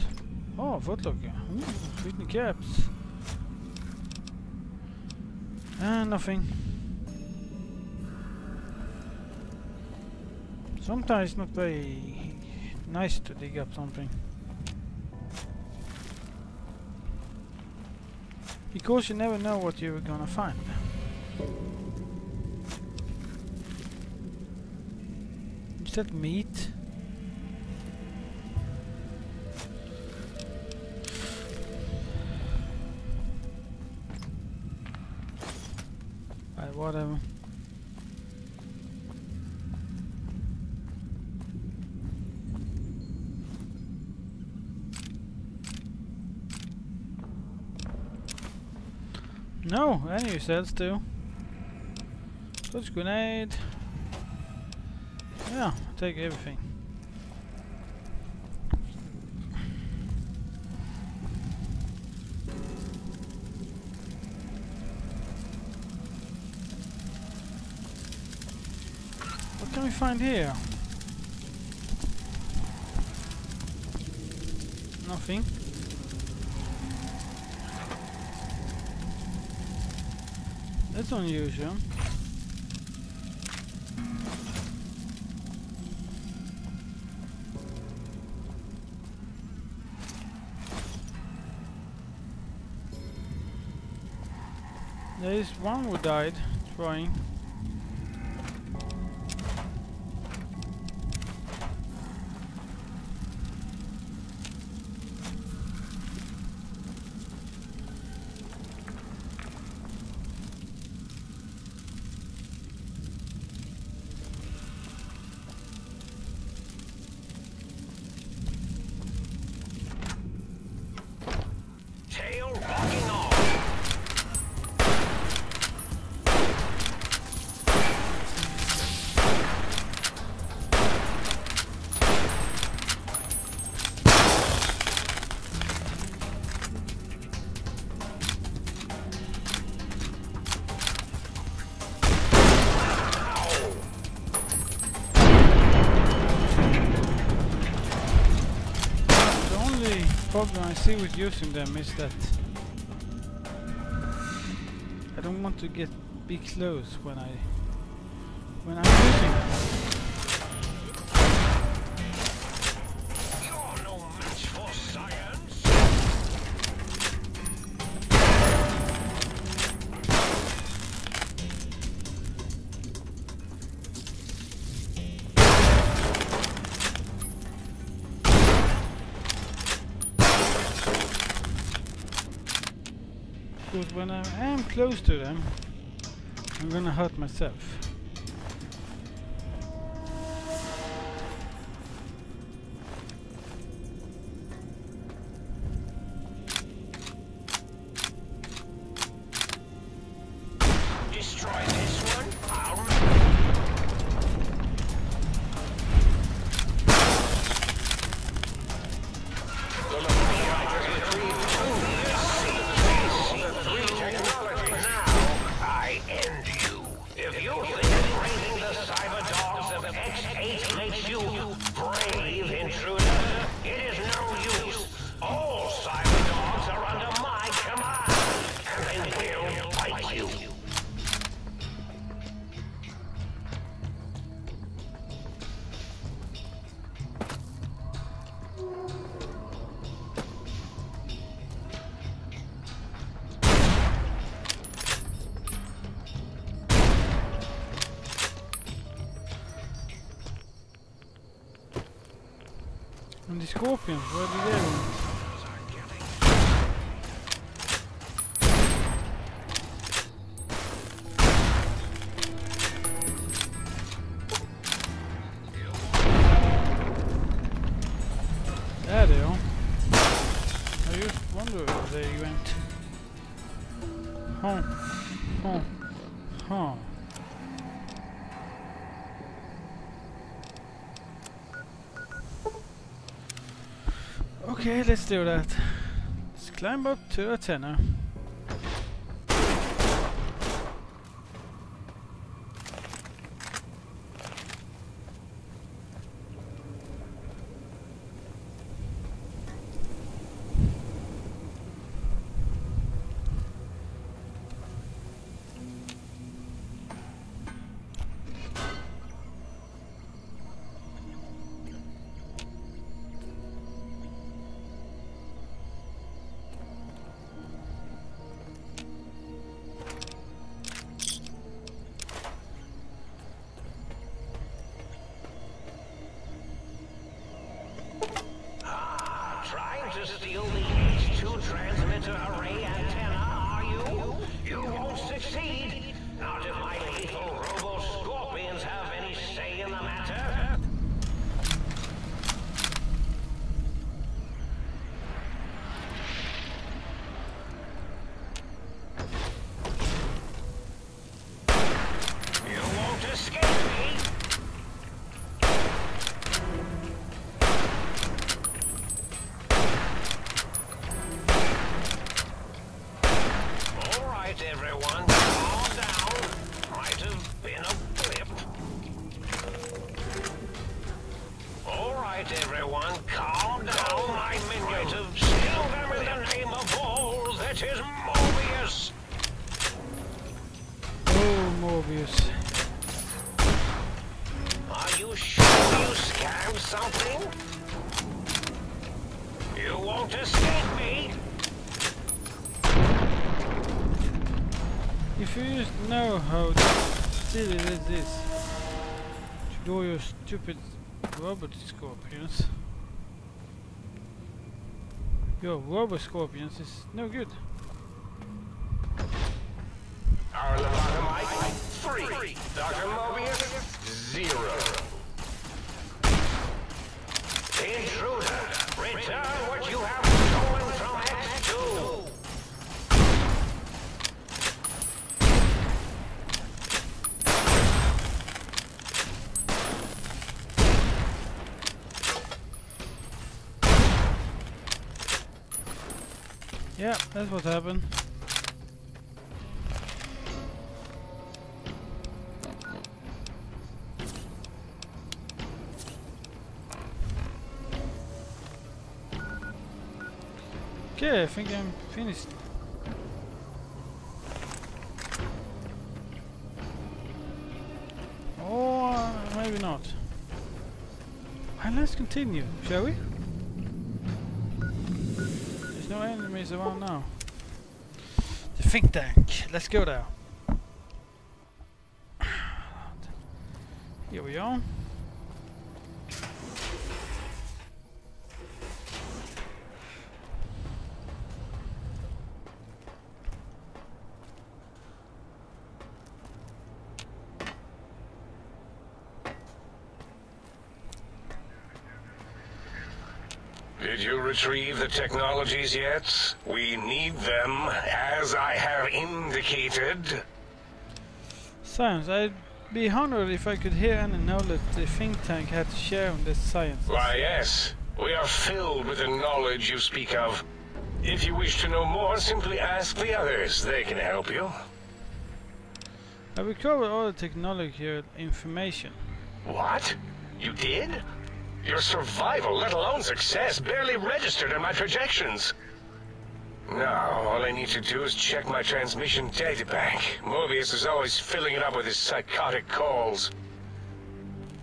Oh, footlocker. Ooh, shooting caps. Nothing. Sometimes it's not very nice to dig up something. Because you never know what you're gonna find. Is that meat? Whatever. No, any cells too. Touch grenade. Yeah, take everything. What can we find here? Nothing. That's unusual. There is one who died trying. Tail rocking off. The only problem I see with using them is that I don't want to be close when I when I'm using them. You're no match for science. Because when I am close to them, I'm gonna hurt myself. Destroy this one. I end you. If you think raising the cyber dogs of X8 makes you brave, intruder, it is no use. All cyber dogs are under my command, and they will bite you. And the scorpions, where do they go? There they are. I just wonder where they went. Huh. Okay, let's do that. Let's climb up to a tenor. Trying to steal the H2 transmitter array antenna, are you? You won't succeed. Not if my lethal robo-scorpions have any say in the matter. You won't escape me. Everyone, calm down. Might have been a blip. All right, everyone, calm down. My minions have still them in the name of balls. That is Morbius. Oh, Morbius. Are you sure you scanned something? You won't escape me. If you just know how silly this is, to do your stupid robot scorpions. Your robot scorpions is no good. Our lobotomite, 3. Dr. Mobius, 0. Intruder, return what you have stolen from X2. Yeah, that's what happened. Okay, I think I'm finished. Or maybe not. And let's continue, shall we? There's no enemies around now. The think tank. Let's go there. Here we are. Did you retrieve the technologies yet? We need them, as I have indicated. Science. I'd be honored if I could hear any knowledge the think tank had to share on this science. Why, yes. We are filled with the knowledge you speak of. If you wish to know more, simply ask the others. They can help you. I recovered all the technology information. What? You did? Your survival, let alone success, barely registered in my projections. Now, all I need to do is check my transmission databank. Mobius is always filling it up with his psychotic calls.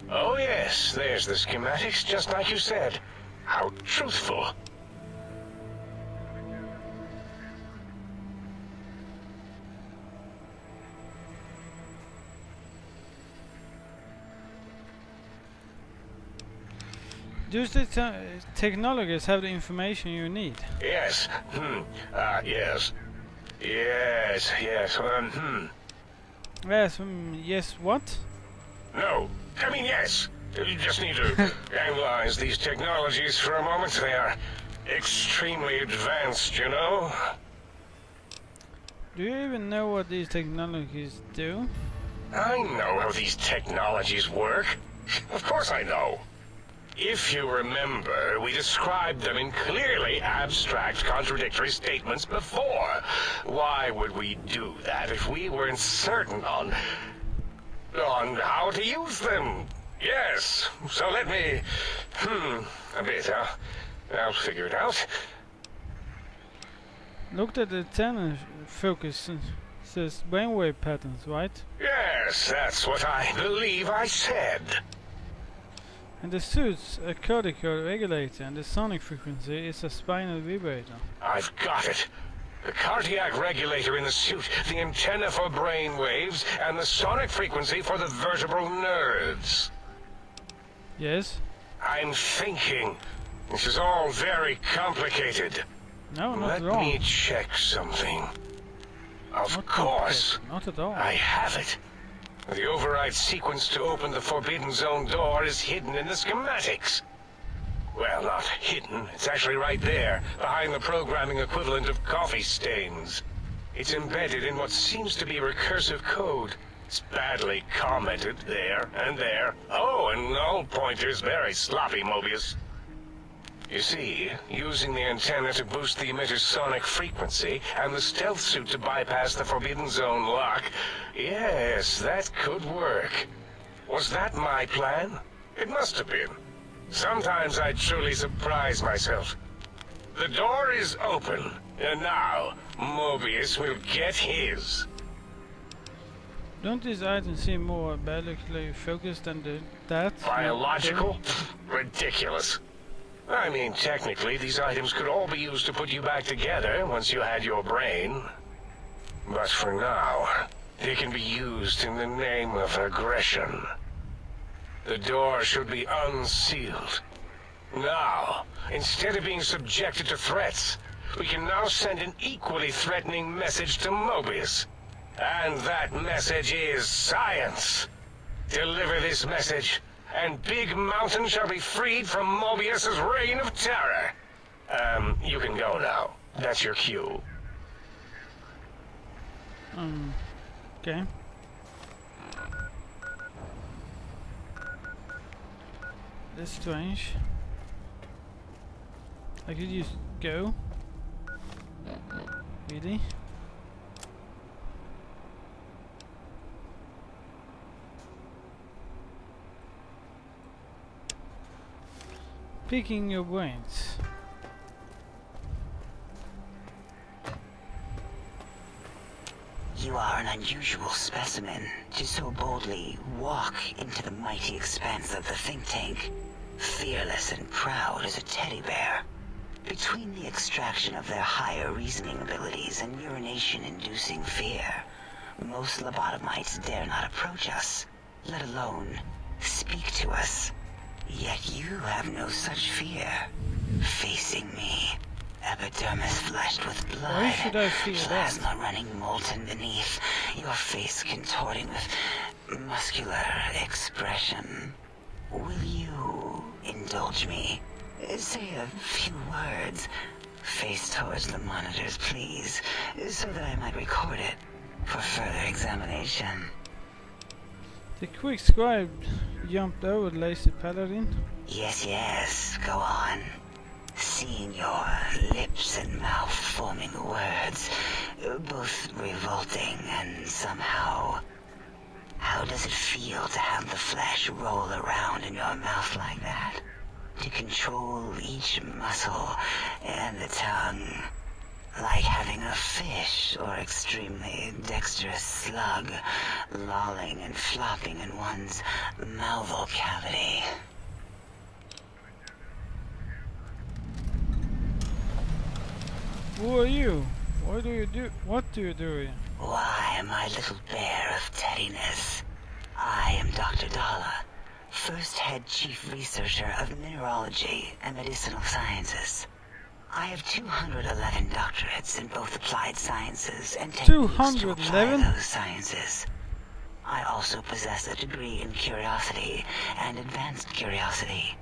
Oh yes, there's the schematics, just like you said. How truthful. Do the technologies have the information you need? Yes. Yes. Yes. Yes. Yes. Yes. What? No. I mean, yes. You just need to analyze these technologies for a moment. They are extremely advanced, you know. Do you even know what these technologies do? I know how these technologies work. Of course I know. If you remember, we described them in clearly abstract, contradictory statements before. Why would we do that if we weren't certain on how to use them? Yes, so let me... a bit, huh? I'll figure it out. Looked at the antenna focus and says brainwave patterns, right? Yes, that's what I believe I said. And the suit's a cortical regulator, and the sonic frequency is a spinal vibrator. I've got it. The cardiac regulator in the suit, the antenna for brain waves, and the sonic frequency for the vertebral nerves. Yes? I'm thinking. This is all very complicated. No, not Let at all. me check something. Of Not course. complicated, not at all. I have it. The override sequence to open the Forbidden Zone door is hidden in the schematics. Well, not hidden. It's actually right there, behind the programming equivalent of coffee stains. It's embedded in what seems to be recursive code. It's badly commented there and there. Oh, and null pointers very sloppy, Mobius. You see, using the antenna to boost the emitter's sonic frequency, and the stealth suit to bypass the Forbidden Zone lock, yes, that could work. Was that my plan? It must have been. Sometimes I truly surprise myself. The door is open, and now Mobius will get his. Don't these items seem more biologically focused than that? Biological? Ridiculous. I mean, technically, these items could all be used to put you back together once you had your brain. But for now, they can be used in the name of aggression. The door should be unsealed. Now, instead of being subjected to threats, we can now send an equally threatening message to Mobius. And that message is science. Deliver this message, and Big Mountain shall be freed from Mobius's reign of terror. You can go now. That's your cue. Okay. That's strange. I could use go. Really? Picking your brains. You are an unusual specimen to so boldly walk into the mighty expanse of the think tank, fearless and proud as a teddy bear. Between the extraction of their higher reasoning abilities and urination-inducing fear, most lobotomites dare not approach us, let alone speak to us. Yet you have no such fear. Facing me, epidermis fleshed with blood, Why should I fear that? plasma running molten beneath, your face contorting with muscular expression. Will you indulge me? Say a few words. Face towards the monitors, please, so that I might record it for further examination. The quick scribe jumped over Lazy Paladin. Yes, go on. Seeing your lips and mouth forming words, both revolting and somehow... How does it feel to have the flesh roll around in your mouth like that? To control each muscle and the tongue, like having a fish or extremely dexterous slug lolling and flopping in one's mouthal cavity. Who are you? What do you do? What do you do here? Why, my little bear of teddiness, I am Dr. Dalla, first head chief researcher of mineralogy and medicinal sciences. I have 211 doctorates in both applied sciences and techniques to apply 211? those sciences. I also possess a degree in curiosity and advanced curiosity.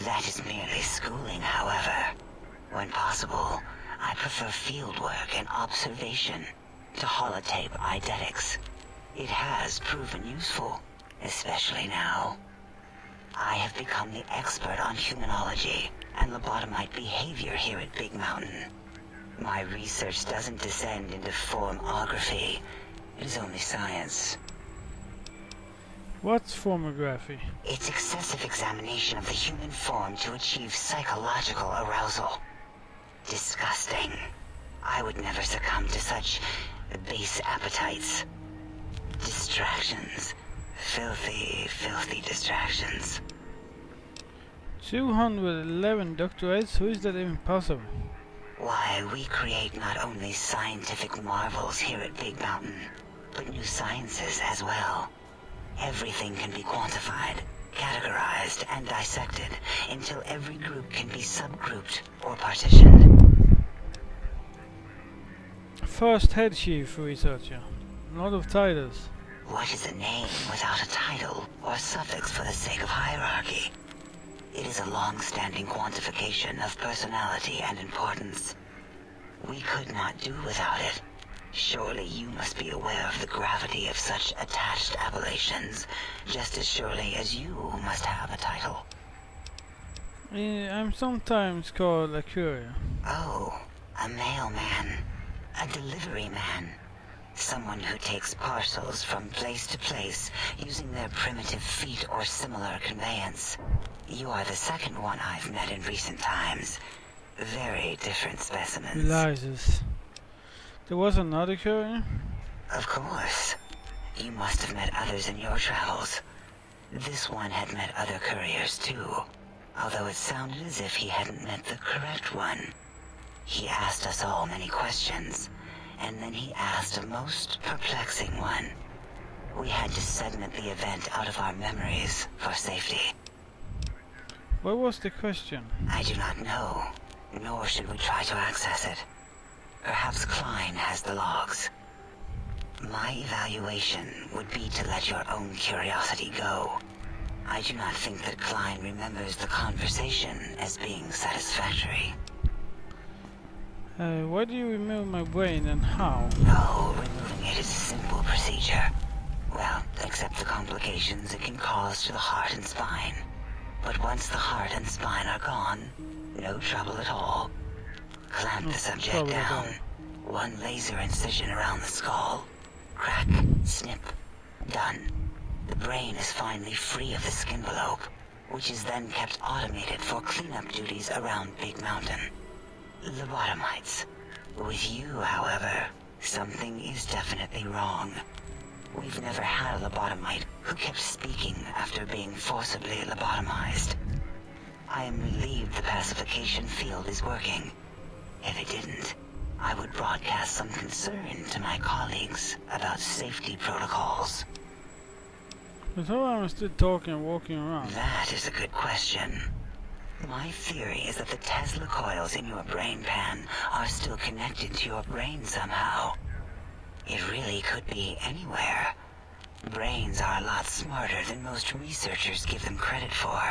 That is merely schooling, however. When possible, I prefer fieldwork and observation to holotape eidetics. It has proven useful, especially now. I have become the expert on humanology and lobotomite behavior here at Big Mountain. My research doesn't descend into formography. It is only science. What's formography? It's excessive examination of the human form to achieve psychological arousal. Disgusting. I would never succumb to such base appetites. Distractions. Filthy, filthy distractions. 211 doctorates? Who is that even possible? Why, we create not only scientific marvels here at Big Mountain, but new sciences as well. Everything can be quantified, categorized, and dissected until every group can be subgrouped or partitioned. First head chief researcher. A lot of titles. What is a name without a title or suffix for the sake of hierarchy? It is a long-standing quantification of personality and importance. We could not do without it. Surely you must be aware of the gravity of such attached appellations, just as surely as you must have a title. I'm sometimes called a courier. Oh, a mailman. A delivery man. Someone who takes parcels from place to place using their primitive feet or similar conveyance. You are the second one I've met in recent times. Very different specimens. Realizes. There was another courier? Of course. You must have met others in your travels. This one had met other couriers too, although it sounded as if he hadn't met the correct one. He asked us all many questions, and then he asked a most perplexing one. We had to segment the event out of our memories for safety. What was the question? I do not know, nor should we try to access it. Perhaps Klein has the logs. My evaluation would be to let your own curiosity go. I do not think that Klein remembers the conversation as being satisfactory. Why do you remove my brain and how? No, removing it is a simple procedure. Well, except the complications it can cause to the heart and spine. But once the heart and spine are gone, no trouble at all. Clamp the subject down. One laser incision around the skull. Crack, snip, done. The brain is finally free of the skin envelope, which is then kept automated for cleanup duties around Big Mountain. Lobotomites. With you, however, Something is definitely wrong. We've never had a lobotomite who kept speaking after being forcibly lobotomized. I am relieved the pacification field is working. If it didn't, I would broadcast some concern to my colleagues about safety protocols. But how am I still talking and walking around? That is a good question. My theory is that the Tesla coils in your brain pan are still connected to your brain somehow. It really could be anywhere. Brains are a lot smarter than most researchers give them credit for.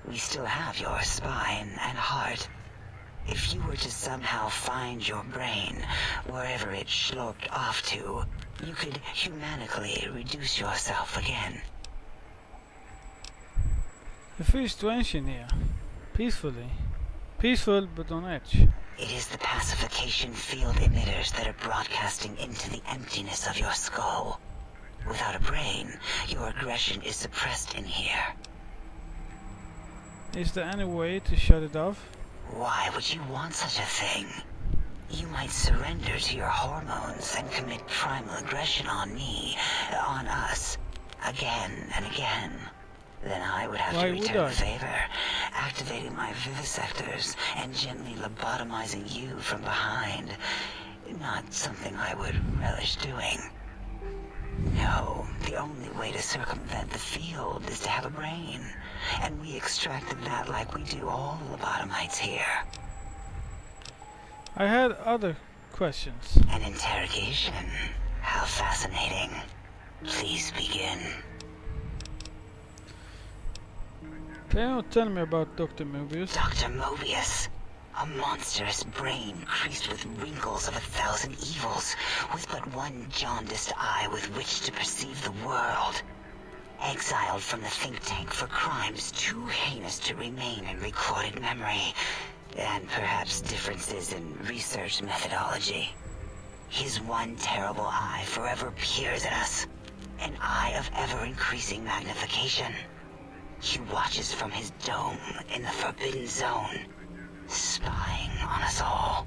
We still have your spine and heart. If you were to somehow find your brain, wherever it sloped off to, you could humanically reduce yourself again. It feels strange in here. Peacefully. Peaceful but on edge. It is the pacification field emitters that are broadcasting into the emptiness of your skull. Without a brain, your aggression is suppressed in here. Is there any way to shut it off? Why would you want such a thing? You might surrender to your hormones and commit primal aggression on me, on us, again and again. Then I would have to return the favor, activating my vivisectors and gently lobotomizing you from behind. Not something I would relish doing. No, the only way to circumvent the field is to have a brain, and we extracted that like we do all lobotomites here. I had other questions. An interrogation? How fascinating. Please begin. Can you tell me about Dr. Mobius? Dr. Mobius. A monstrous brain creased with wrinkles of 1,000 evils, with but one jaundiced eye with which to perceive the world. Exiled from the think tank for crimes too heinous to remain in recorded memory, and perhaps differences in research methodology. His one terrible eye forever peers at us, an eye of ever-increasing magnification. He watches from his dome in the Forbidden Zone, spying on us all.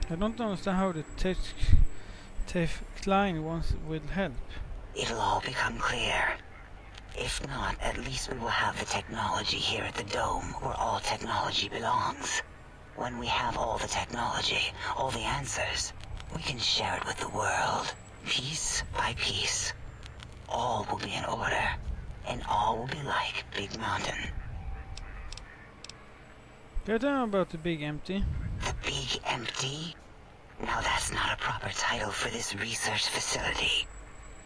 I don't understand how the TAFE Klein will help. It'll all become clear. If not, at least we will have the technology here at the dome where all technology belongs. When we have all the technology, all the answers, we can share it with the world, piece by piece. All will be in order, and all will be like Big Mountain. Can you tell me about the Big Empty? The Big Empty? Now that's not a proper title for this research facility.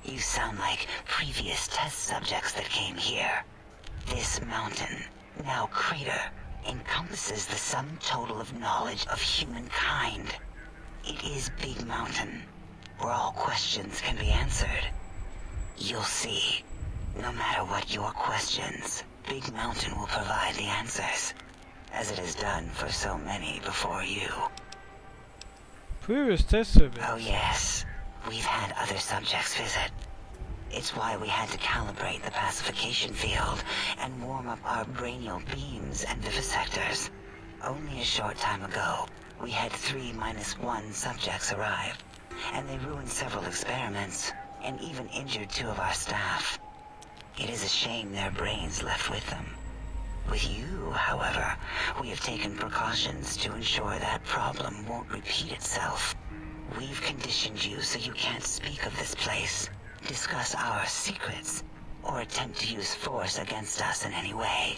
You sound like previous test subjects that came here. This mountain, now crater, encompasses the sum total of knowledge of humankind. It is Big Mountain, where all questions can be answered. You'll see. No matter what your questions, Big Mountain will provide the answers, as it has done for so many before you. Previous test surveys? Oh yes, we've had other subjects visit. It's why we had to calibrate the pacification field and warm up our brainial beams and vivisectors. Only a short time ago, we had 3-1 subjects arrive, and they ruined several experiments, and even injured 2 of our staff. It is a shame their brains left with them. With you, however, we have taken precautions to ensure that problem won't repeat itself. We've conditioned you so you can't speak of this place, discuss our secrets, or attempt to use force against us in any way.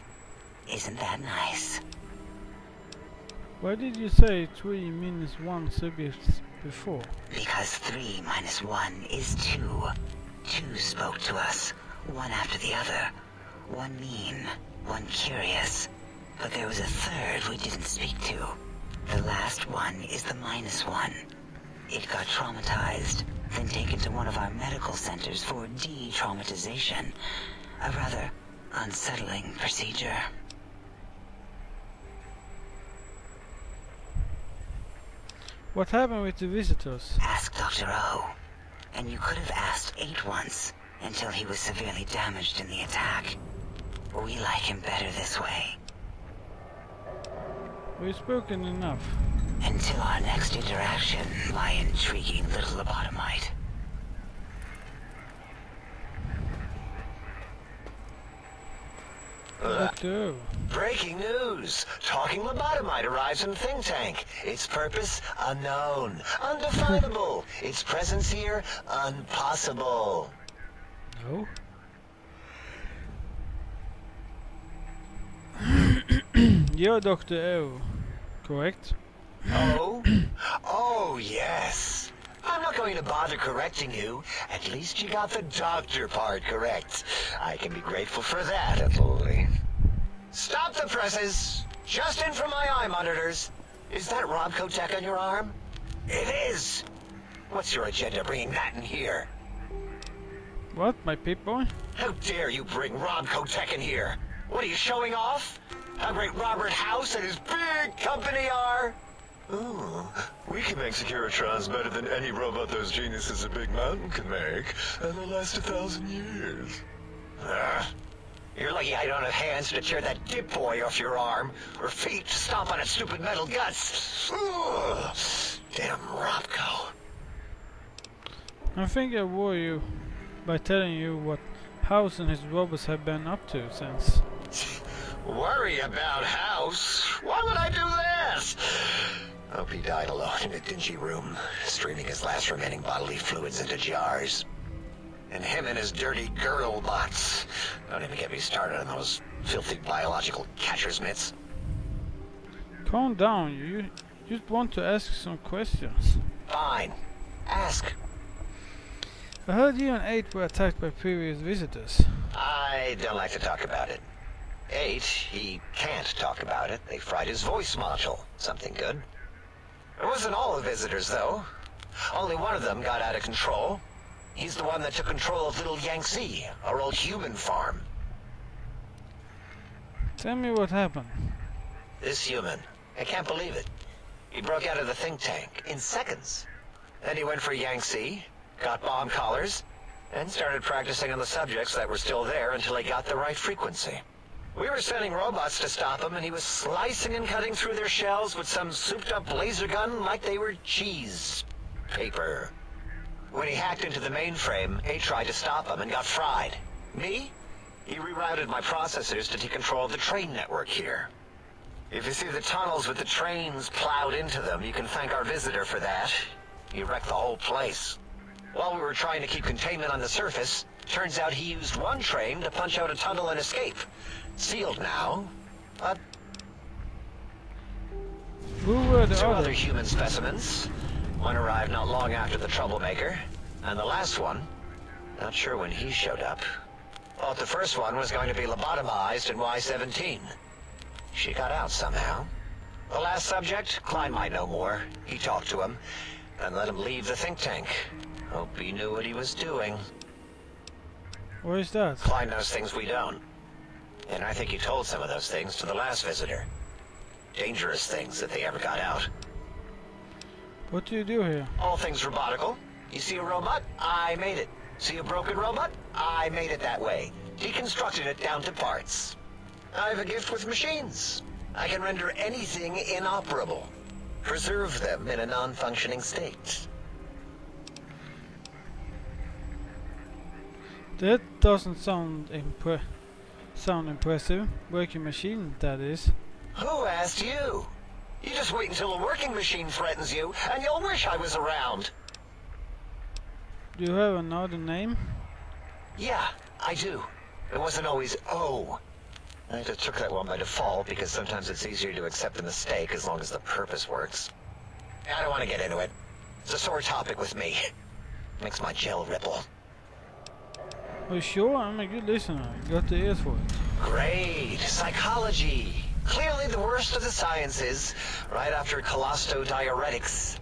Isn't that nice? Why did you say 3-1 subjects before? Because 3-1 is 2. 2 spoke to us, one after the other. One mean, one curious. But there was a third we didn't speak to. The last one is the -1. It got traumatized, then taken to one of our medical centers for de-traumatization. A rather unsettling procedure. What happened with the visitors? Ask Dr. O. And you could have asked 8 once, until he was severely damaged in the attack. We like him better this way. We've spoken enough. Until our next interaction, my intriguing little lobotomite. Doctor. Breaking news! Talking lobotomite arrives in think tank. Its purpose, unknown. Undefinable. Its presence here, impossible. No. You're Dr. O, correct? Oh? Oh, yes. I'm not going to bother correcting you. At least you got the doctor part correct. I can be grateful for that, employee. Stop the presses! Just in from my eye monitors. Is that Robco tech on your arm? It is! What's your agenda bringing that in here? What, my pip boy? How dare you bring Robco tech in here? What are you showing off? How great Robert House and his big company are? Ooh, we can make Securitrons better than any robot those geniuses at Big Mountain can make, and they'll last 1,000 years. You're lucky I don't have hands to tear that dip boy off your arm, or feet to stomp on its stupid metal guts. Ugh. Damn Robco. I think I wore you by telling you what House and his robots have been up to since. Worry about House? Why would I do this? Hope he died alone in a dingy room, streaming his last remaining bodily fluids into jars. And him and his dirty girdle bots. Don't even get me started on those filthy biological catcher's mitts. Calm down, you just want to ask some questions. Fine. Ask. I heard you and 8 were attacked by previous visitors. I don't like to talk about it. 8, he can't talk about it. They fried his voice module. Something good. It wasn't all the visitors, though. Only one of them got out of control. He's the one that took control of Little Yangtze, our old human farm. Tell me what happened. This human, I can't believe it. He broke out of the think tank in seconds. Then he went for Yangtze, got bomb collars, and started practicing on the subjects that were still there until he got the right frequency. We were sending robots to stop him, and he was slicing and cutting through their shells with some souped-up laser gun like they were cheese paper. When he hacked into the mainframe, 8 tried to stop him and got fried. Me? He rerouted my processors to take control of the train network here. If you see the tunnels with the trains plowed into them, you can thank our visitor for that. He wrecked the whole place. While we were trying to keep containment on the surface, turns out he used one train to punch out a tunnel and escape. Sealed now, but... Who were the 2 other others? human specimens. One arrived not long after the troublemaker, and the last one, not sure when he showed up. Thought the first one was going to be lobotomized in Y-17. She got out somehow. The last subject, Klein might know more. He talked to him, and let him leave the think tank. Hope he knew what he was doing. What is that? Klein knows things we don't. And I think he told some of those things to the last visitor. Dangerous things if they ever got out. What do you do here? All things robotical. You see a robot? I made it. See a broken robot? I made it that way. Deconstructed it down to parts. I have a gift with machines. I can render anything inoperable. Preserve them in a non-functioning state. That doesn't sound impressive. Working machine, that is. Who asked you? You just wait until a working machine threatens you, and you'll wish I was around. Do you have another name? Yeah, I do. It wasn't always O. I just took that one by default because sometimes it's easier to accept the mistake as long as the purpose works. I don't want to get into it. It's a sore topic with me. Makes my gel ripple. Are you sure? I'm a good listener. Got the ears for it. Great. Psychology. Clearly the worst of the sciences, right after collostodiuretics.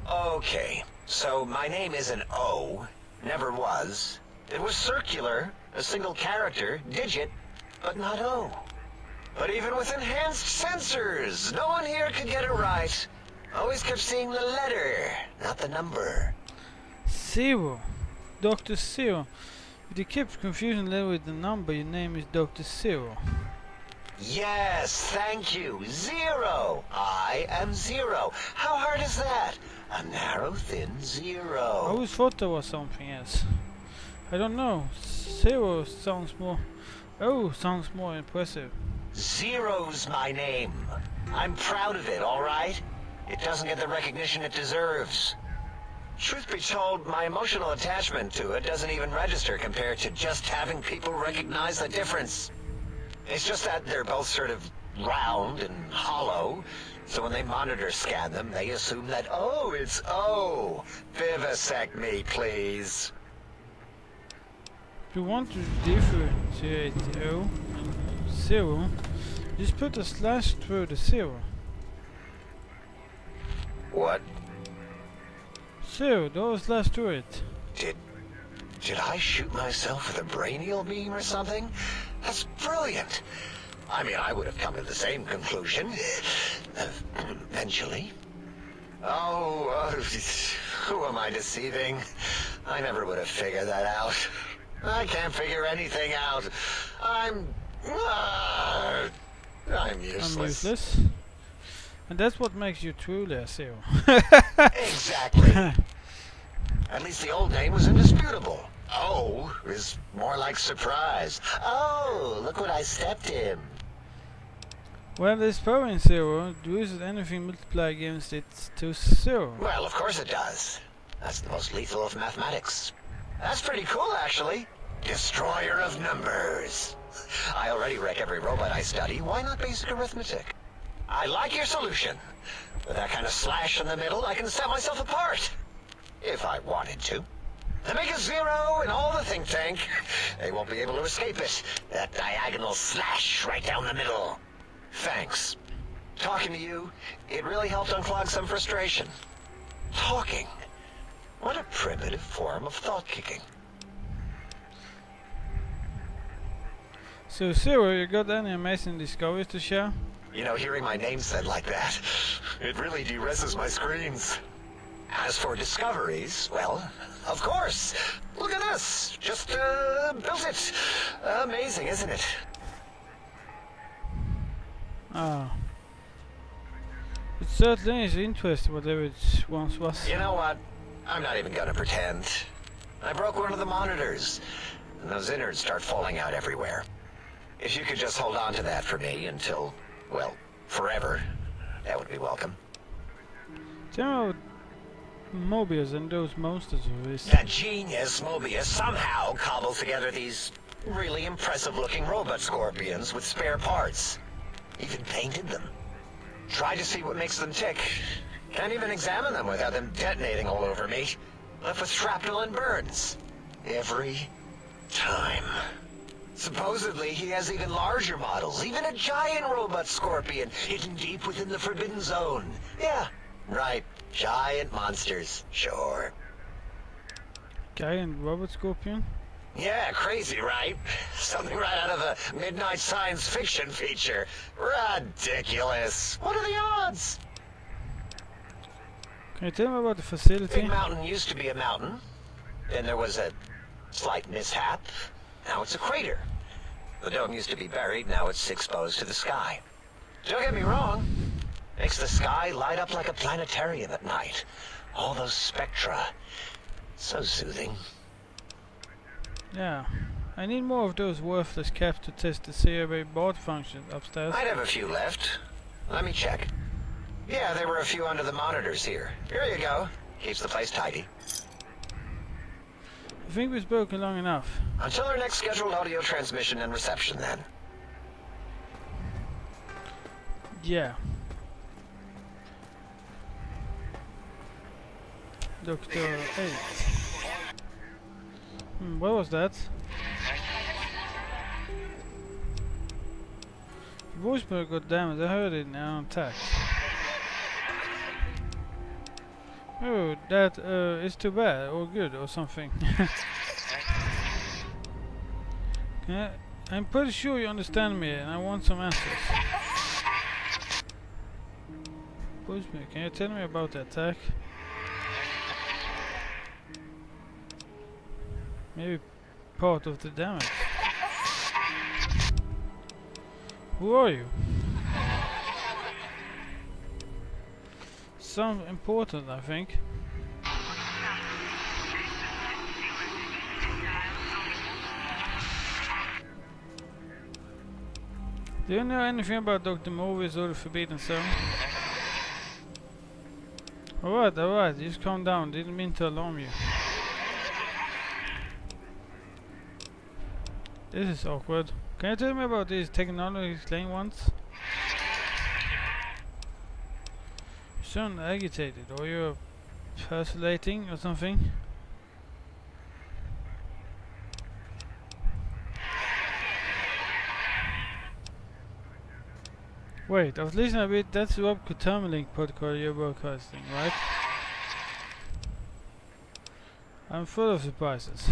Okay, so my name isn't O. Never was. It was circular, a single character, digit, but not O. But even with enhanced sensors, no one here could get it right. Always kept seeing the letter, not the number. 0. Dr. 0. If you keep confusing a little with the number, your name is Dr. 0. Yes, thank you. 0. I am 0. How hard is that? A narrow, thin 0. I always thought there was something else. I don't know. 0 sounds more... Oh, sounds more impressive. 0's my name. I'm proud of it, alright? It doesn't get the recognition it deserves. Truth be told, my emotional attachment to it doesn't even register compared to just having people recognize the difference. It's just that they're both sort of round and hollow, so when they monitor scan them, they assume that, oh, it's O. Vivisect me, please. If you want to differentiate O and 0, just put a slash through the 0. What? 0, don't slash through it. Did I shoot myself with a brainial beam or something? That's brilliant. I mean, I would have come to the same conclusion. Eventually. Oh, who am I deceiving? I never would have figured that out. I can't figure anything out. I'm useless. I'm useless. And that's what makes you truly a 0. Exactly. At least the old name was indisputable. O is more like surprise. Oh, look what I stepped in. Well, there's power in 0. Does anything multiply against it to 0? Well, of course it does. That's the most lethal of mathematics. That's pretty cool, actually. Destroyer of numbers. I already wreck every robot I study. Why not basic arithmetic? I like your solution. With that kind of slash in the middle, I can set myself apart. If I wanted to. To make a 0 in all the think tank, they won't be able to escape it. That diagonal slash right down the middle. Thanks. Talking to you, it really helped unclog some frustration. Talking. What a primitive form of thought kicking. So 0, you got any amazing discoveries to share? You know, hearing my name said like that, it really de-reses my screens. As for discoveries, well, of course. Look at this. Just built it. Amazing, isn't it? Ah. It certainly is interesting, whatever it once was. You know what? I'm not even gonna pretend. I broke one of the monitors, and those innards start falling out everywhere. If you could just hold on to that for me until, well, forever, that would be welcome. Tell me about Mobius and those monsters of his. That genius Mobius somehow cobbled together these really impressive-looking robot scorpions with spare parts. Even painted them. Tried to see what makes them tick. Can't even examine them without them detonating all over me. Left with shrapnel and burns. Every time. Supposedly, he has even larger models, even a giant robot scorpion hidden deep within the Forbidden Zone. Yeah, right. Giant monsters, sure. Giant robot scorpion? Yeah, crazy, right? Something right out of a midnight science fiction feature. Ridiculous. What are the odds? Can you tell me about the facility? Big Mountain used to be a mountain. Then there was a slight mishap. Now it's a crater. The dome used to be buried, now it's exposed to the sky. Don't get me wrong. Makes the sky light up like a planetarium at night. All those spectra. So soothing. Yeah. I need more of those worthless caps to test the CRA board function upstairs. I'd have a few left. Let me check. Yeah, there were a few under the monitors here. Here you go. Keeps the place tidy. I think we've spoken long enough. Until our next scheduled audio transmission and reception, then. Yeah. Dr. 8. What was that? Voicemail got damaged. I heard it now on attack. Oh, that is too bad or good or something. I'm pretty sure you understand me and I want some answers. Voicemail, can you tell me about the attack? Maybe part of the damage. Who are you? Some important, I think. Do you know anything about Dr. Movies or the Forbidden Zone? Alright, just calm down, didn't mean to alarm you. This is awkward. Can you tell me about these technology explained ones? You sound agitated, or you're percolating or something? Wait, I was listening a bit. That's the Rob Termalink podcast you're broadcasting, right? I'm full of surprises.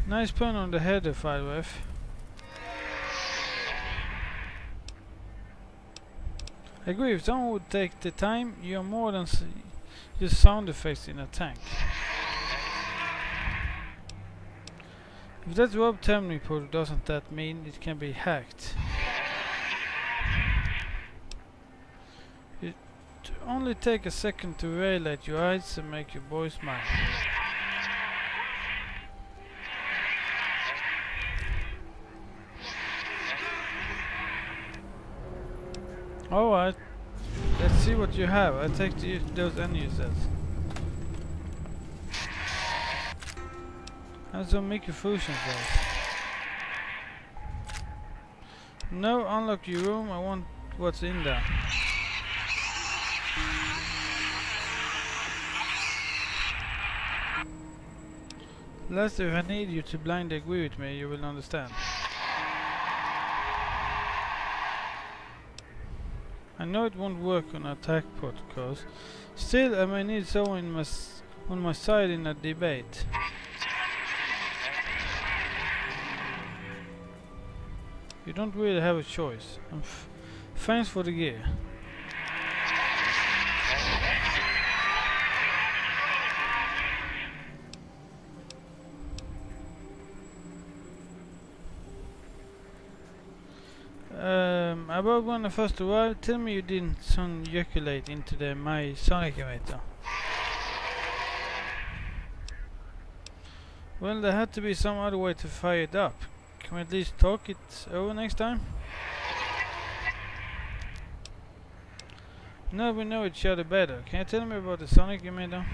Nice pun on the header, Firewolf. I agree, if someone would take the time, you're more than just sound effects in a tank. If that's Rob Termalink report, doesn't that mean it can be hacked? It only take a second to relate your eyes and make your boy smile. Alright, let's see what you have. I'll take those end users. And some microfusion cells. No, unlock your room, I want what's in there. Last, if I need you to blindly agree with me, you will understand. I know it won't work on attack protocols. Still, I may need someone on my side in a debate. You don't really have a choice. Thanks for the gear. About when I first arrived, tell me you didn't circulate into my sonic emitter. Well, there had to be some other way to fire it up. Can we at least talk it over next time? Now we know each other better. Can you tell me about the sonic emitter?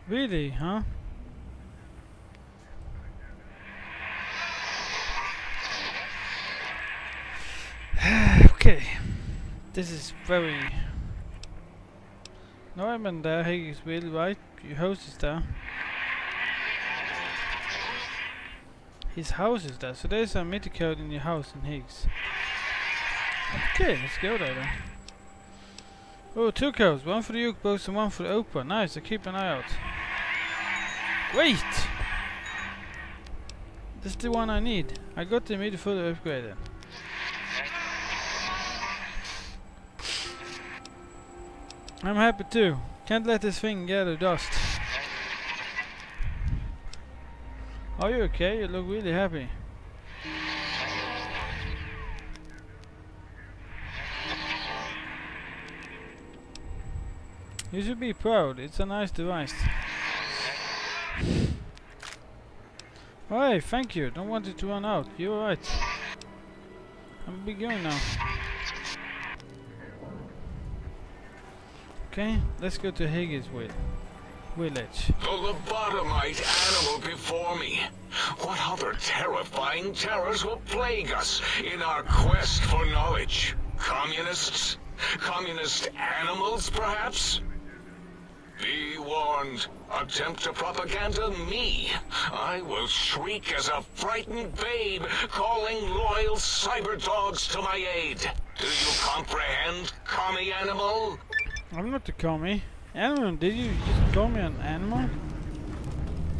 Really, huh? Okay, this is very... No, I'm in there, Hauguth will, right? Your house is there. His house is there, so there's a meter code in your house in Hauguth. Okay, let's go there then. Oh, 2 codes, one for the Hauguth box and one for the Opa. Nice, I'll keep an eye out. Wait! This is the one I need. I got the meter fully upgraded. I'm happy too. Can't let this thing gather dust. Are you okay? You look really happy. You should be proud. It's a nice device. Alright, thank you. Don't want it to run out. You're right. I'm be going now. Okay, let's go to Hauguth's village. The lobotomite animal before me. What other terrifying terrors will plague us in our quest for knowledge? Communists? Communist animals, perhaps? Be warned. Attempt to propaganda me. I will shriek as a frightened babe, calling loyal cyber dogs to my aid. Do you comprehend, commie animal? I'm not a commie. Animal, did you just call me an animal?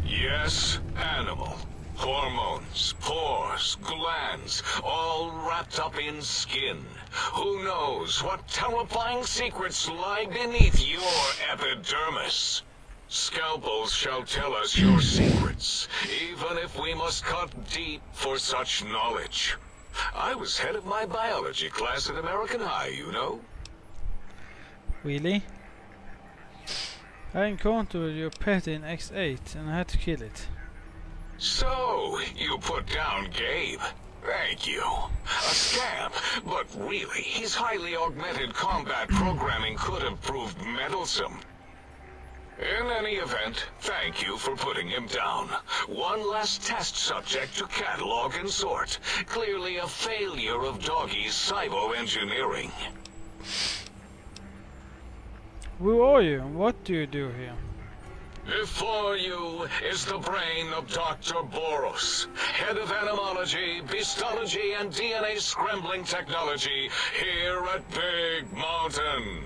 Yes, animal. Hormones, pores, glands, all wrapped up in skin. Who knows what terrifying secrets lie beneath your epidermis? Scalpels shall tell us your secrets, even if we must cut deep for such knowledge. I was head of my biology class at American High, you know. Really? I encountered your pet in X8 and I had to kill it. So, you put down Gabe. Thank you. A scamp, but really, his highly augmented combat programming could have proved meddlesome. In any event, thank you for putting him down. One last test subject to catalog and sort. Clearly a failure of Doggy's cybo-engineering. Who are you and what do you do here? Before you is the brain of Dr. Boros, head of animology, beastology, and DNA scrambling technology here at Big Mountain.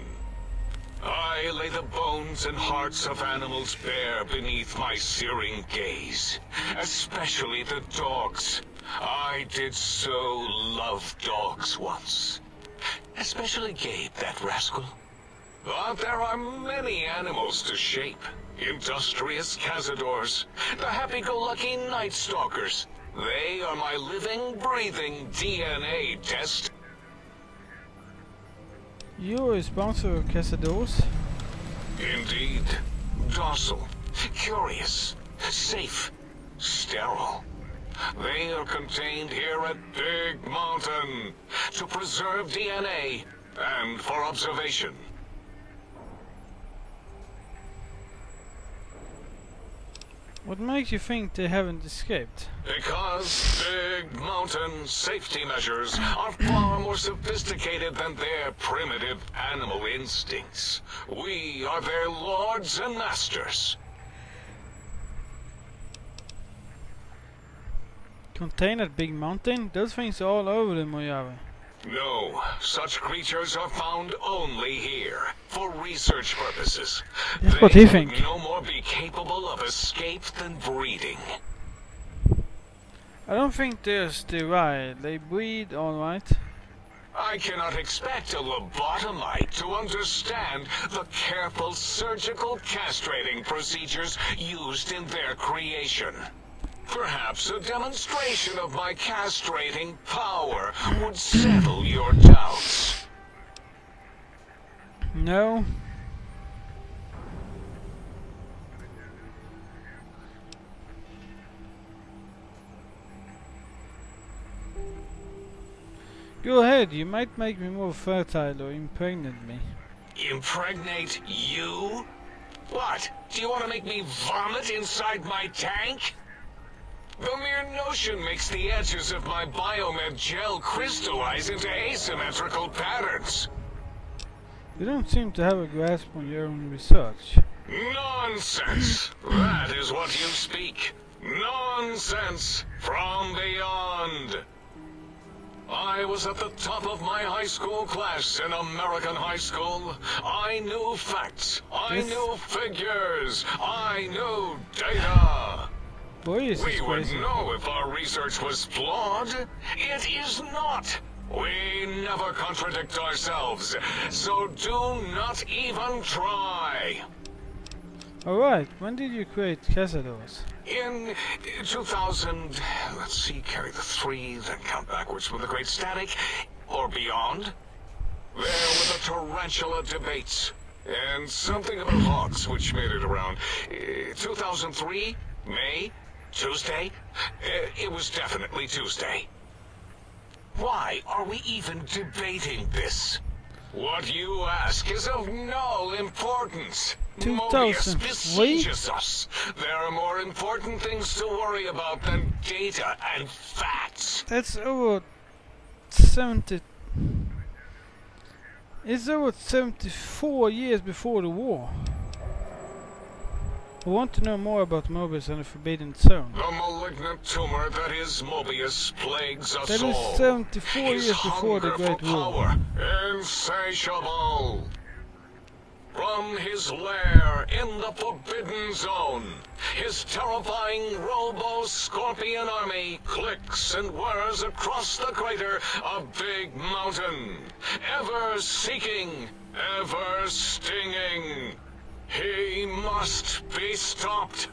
I lay the bones and hearts of animals bare beneath my searing gaze, especially the dogs. I did so love dogs once. Especially Gabe, that rascal. But there are many animals to shape. Industrious cazadors, the happy-go-lucky night stalkers. They are my living, breathing DNA test. You're a sponsor of Cazadors? Indeed. Docile, curious, safe, sterile. They are contained here at Big Mountain to preserve DNA and for observation. What makes you think they haven't escaped? Because Big Mountain safety measures are far more sophisticated than their primitive animal instincts. We are their lords and masters. Contained at Big Mountain? Those things are all over the Mojave. No, such creatures are found only here, for research purposes. That's what he think. They would no more be capable of escape than breeding. I don't think there's the right. They breed alright. I cannot expect a lobotomite to understand the careful surgical castrating procedures used in their creation. Perhaps a demonstration of my castrating power would settle your doubts. No. Go ahead, you might make me more fertile or impregnate me. Impregnate you? What? Do you want to make me vomit inside my tank? The mere notion makes the edges of my biomed gel crystallize into asymmetrical patterns. You don't seem to have a grasp on your own research. Nonsense! That is what you speak. Nonsense from beyond. I was at the top of my high school class in American high school. I knew facts. I knew figures. I knew data. Boy, We would know if our research was flawed. It is not. We never contradict ourselves, so do not even try. Alright, when did you create Cazadors? In 2000, let's see, carry the 3, then count backwards from the Great Static, or beyond. There were the tarantula debates, and something about hogs, which made it around 2003, May, Tuesday. It was definitely Tuesday. Why are we even debating this? What you ask is of no importance. Mobius 2003? besieges us. There are more important things to worry about than data and facts. That's over 70... It's over 74 years before the war. I want to know more about Mobius and the Forbidden Zone. The malignant tumor that is Mobius plagues us all. That is 74 His years before the hunger Great for War. power, insatiable. From his lair in the Forbidden Zone, his terrifying robo-scorpion army clicks and whirs across the crater of Big Mountain, ever seeking, ever stinging. He must be stopped,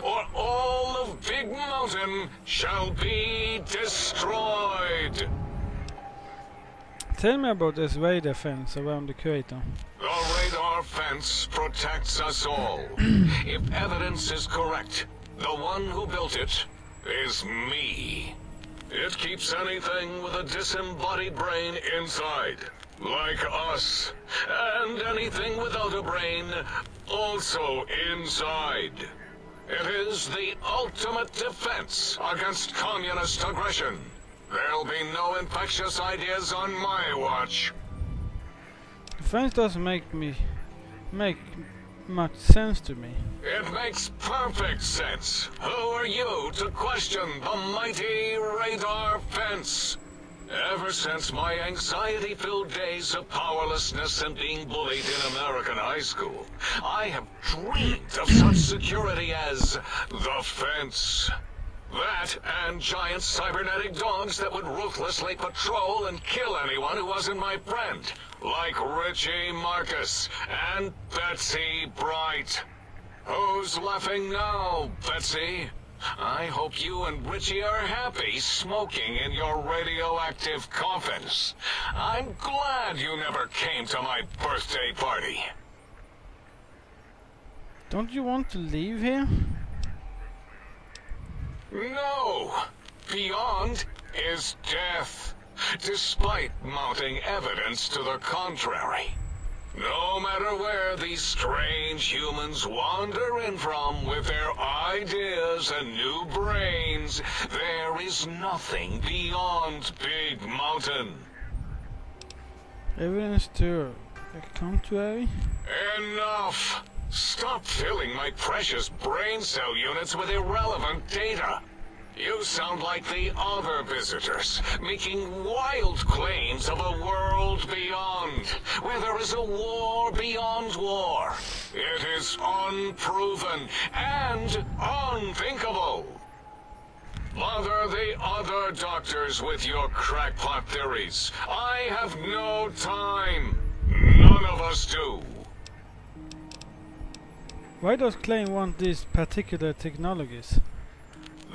or all of Big Mountain shall be destroyed. Tell me about this radar fence around the crater. The radar fence protects us all. If evidence is correct, the one who built it is me. It keeps anything with a disembodied brain inside, like us, and anything without a brain also inside. It is the ultimate defense against communist aggression. There'll be no infectious ideas on my watch. The fence doesn't make much sense to me. It makes perfect sense. Who are you to question the mighty radar fence? Ever since my anxiety-filled days of powerlessness and being bullied in American high school, I have dreamed of such security as the fence. That and giant cybernetic dogs that would ruthlessly patrol and kill anyone who wasn't my friend, like Richie Marcus and Betsy Bright. Who's laughing now, Betsy? I hope you and Richie are happy smoking in your radioactive coffins. I'm glad you never came to my birthday party. Don't you want to leave here? No! Beyond is death, despite mounting evidence to the contrary. No matter where these strange humans wander in from with their ideas and new brains, there is nothing beyond Big Mountain. Evidence to the contrary? Enough! Stop filling my precious brain cell units with irrelevant data. You sound like the other visitors, making wild claims of a world beyond, where there is a war beyond war. It is unproven and unthinkable. Bother the other doctors with your crackpot theories. I have no time. None of us do. Why does Klein want these particular technologies?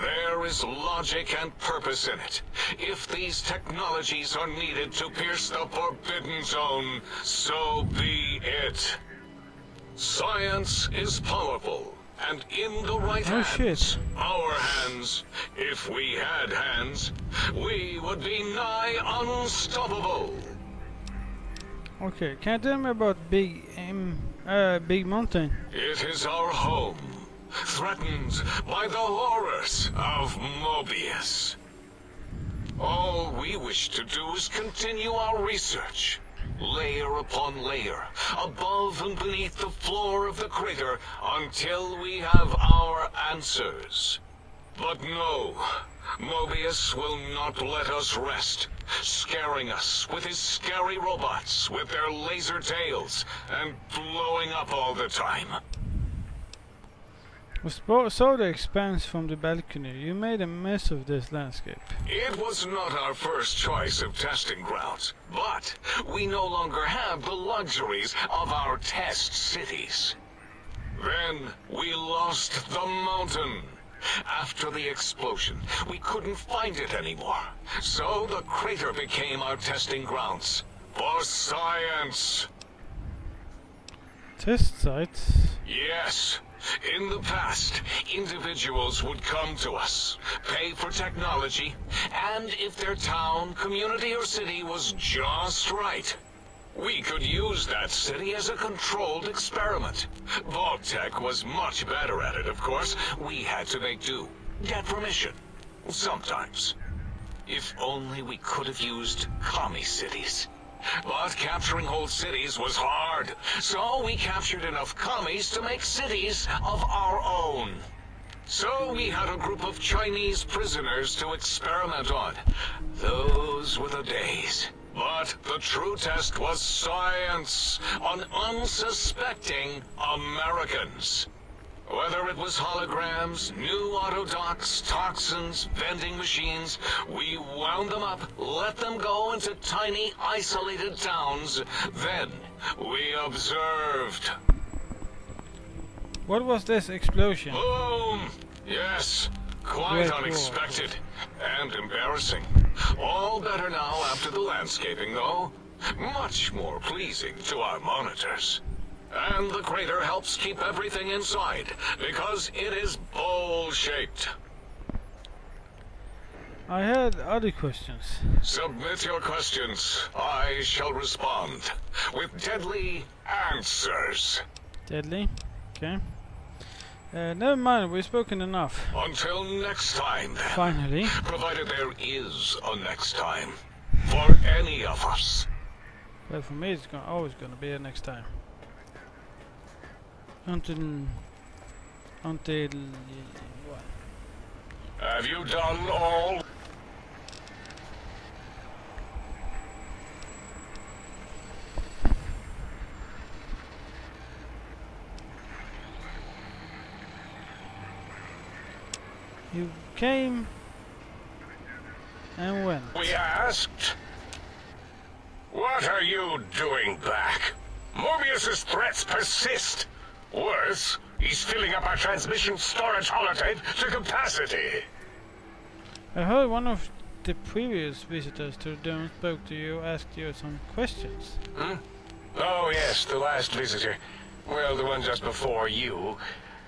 There is logic and purpose in it. If these technologies are needed to pierce the Forbidden Zone, so be it. Science is powerful, and in the right hands, our hands, if we had hands, we would be nigh unstoppable. Okay, can you tell me about Big Mountain? It is our home, threatened by the horrors of Mobius. All we wish to do is continue our research, layer upon layer, above and beneath the floor of the crater, until we have our answers. But no, Mobius will not let us rest, scaring us with his scary robots with their laser tails and blowing up all the time. We saw the expanse from the balcony. You made a mess of this landscape. It was not our first choice of testing grounds, but we no longer have the luxuries of our test cities. Then we lost the mountain. After the explosion, we couldn't find it anymore. So the crater became our testing grounds for science. Test sites? Yes. In the past, individuals would come to us, pay for technology, and if their town, community, or city was just right, we could use that city as a controlled experiment. Vault-Tec was much better at it, of course. We had to make do. Get permission. Sometimes. If only we could have used commie cities. But capturing whole cities was hard, so we captured enough commies to make cities of our own. So we had a group of Chinese prisoners to experiment on. Those were the days. But the true test was science on unsuspecting Americans. Whether it was holograms, new autodocs, toxins, vending machines, we wound them up, let them go into tiny, isolated towns. Then we observed. What was this explosion? Boom! Yes, quite unexpected and embarrassing. All better now after the landscaping, though. Much more pleasing to our monitors. And the crater helps keep everything inside, because it is bowl-shaped. I had other questions. Submit your questions. I shall respond with deadly answers. Deadly? Okay. Never mind, we've spoken enough. Until next time, then. Finally. Provided there is a next time. For any of us. Well, for me it's always gonna be a next time. Until what? Have you done all? You came and went. We asked. What are you doing back? Mobius's threats persist. Worse, he's filling up our transmission storage holotape to capacity. I heard one of the previous visitors to the dome spoke to you, asked you some questions. Hmm? Oh yes, the last visitor. Well, the one just before you.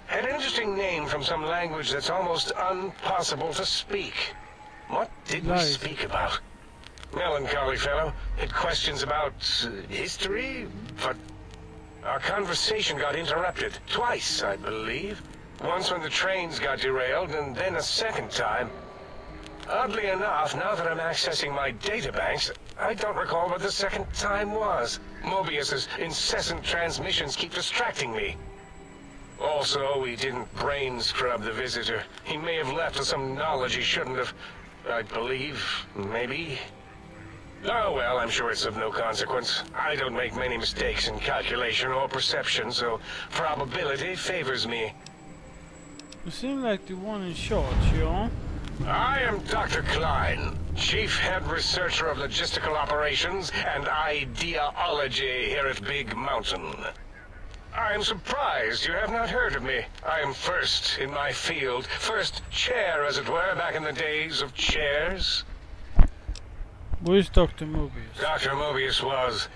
Had an interesting name from some language that's almost impossible to speak. What did we speak about? Melancholy fellow. Had questions about history, but our conversation got interrupted twice, I believe. Once when the trains got derailed, and then a second time. Oddly enough, now that I'm accessing my databanks, I don't recall what the second time was. Mobius's incessant transmissions keep distracting me. Also, we didn't brain scrub the visitor. He may have left us some knowledge he shouldn't have. I believe, maybe. Oh well, I'm sure it's of no consequence. I don't make many mistakes in calculation or perception, so probability favors me. You seem like the one in charge, you know? I am Dr. Klein, Chief Head Researcher of Logistical Operations and Ideology here at Big Mountain. I am surprised you have not heard of me. I am first in my field, first chair, as it were, back in the days of chairs. Where's Dr. Mobius? Dr. Mobius was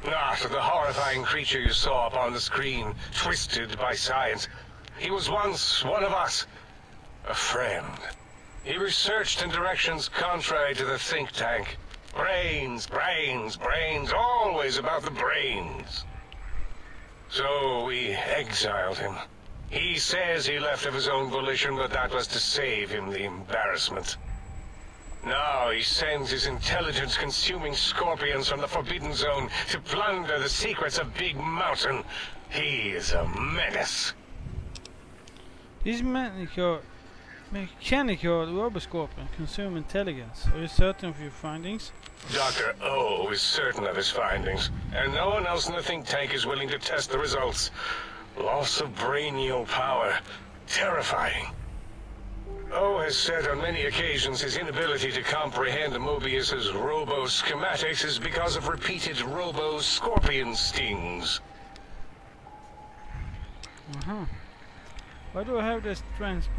not the horrifying creature you saw upon the screen, twisted by science. He was once one of us, a friend. He researched in directions contrary to the think tank. Brains, brains, brains, always about the brains. So we exiled him. He says he left of his own volition, but that was to save him the embarrassment. Now he sends his intelligence-consuming scorpions from the Forbidden Zone to plunder the secrets of Big Mountain. He is a menace. These mechanical roboscorpions consume intelligence. Are you certain of your findings? Dr. O is certain of his findings, and no one else in the think tank is willing to test the results. Loss of brainial power. Terrifying. O has said on many occasions his inability to comprehend Mobius's robo-schematics is because of repeated robo-scorpion stings. Why do I have this passive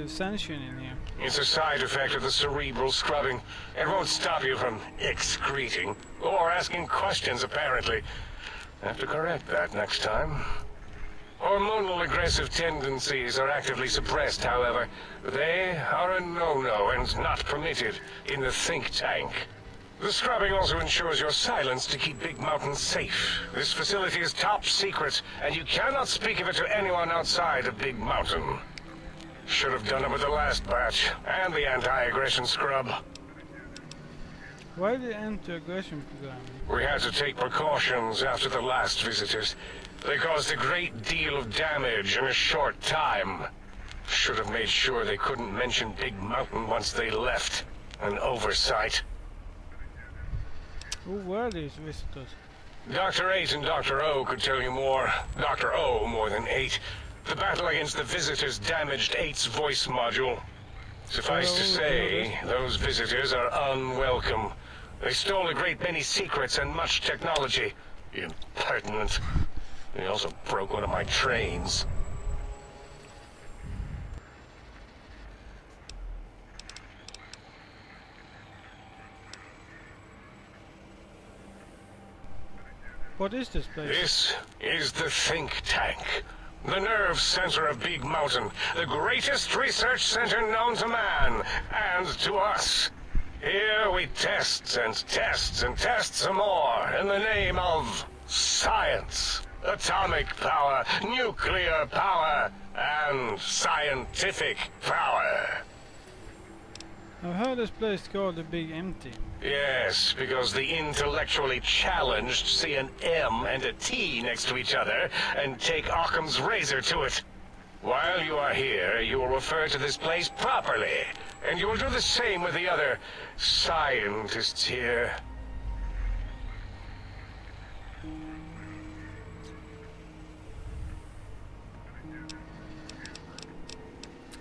sensation in here? It's a side effect of the cerebral scrubbing. It won't stop you from excreting, or asking questions, apparently. Have to correct that next time. Hormonal aggressive tendencies are actively suppressed, however. They are a no-no and not permitted in the think tank. The scrubbing also ensures your silence to keep Big Mountain safe. This facility is top secret, and you cannot speak of it to anyone outside of Big Mountain. Should have done it with the last batch, and the anti-aggression scrub. Why the anti-aggression program? We had to take precautions after the last visitors. They caused a great deal of damage in a short time. Should have made sure they couldn't mention Big Mountain once they left. An oversight. Who were these visitors? Dr. 8 and Dr. O could tell you more. Dr. O more than 8. The battle against the visitors damaged 8's voice module. Suffice to say, those visitors are unwelcome. They stole a great many secrets and much technology. Impertinent. They also broke one of my trains. What is this place? This is the think tank. The nerve center of Big Mountain. The greatest research center known to man, and to us. Here we test and test and test some more in the name of science. Atomic power, nuclear power, and scientific power. I've heard this place called the Big Empty. Yes, because the intellectually challenged see an M and a T next to each other and take Occam's razor to it. While you are here, you will refer to this place properly, and you will do the same with the other scientists here.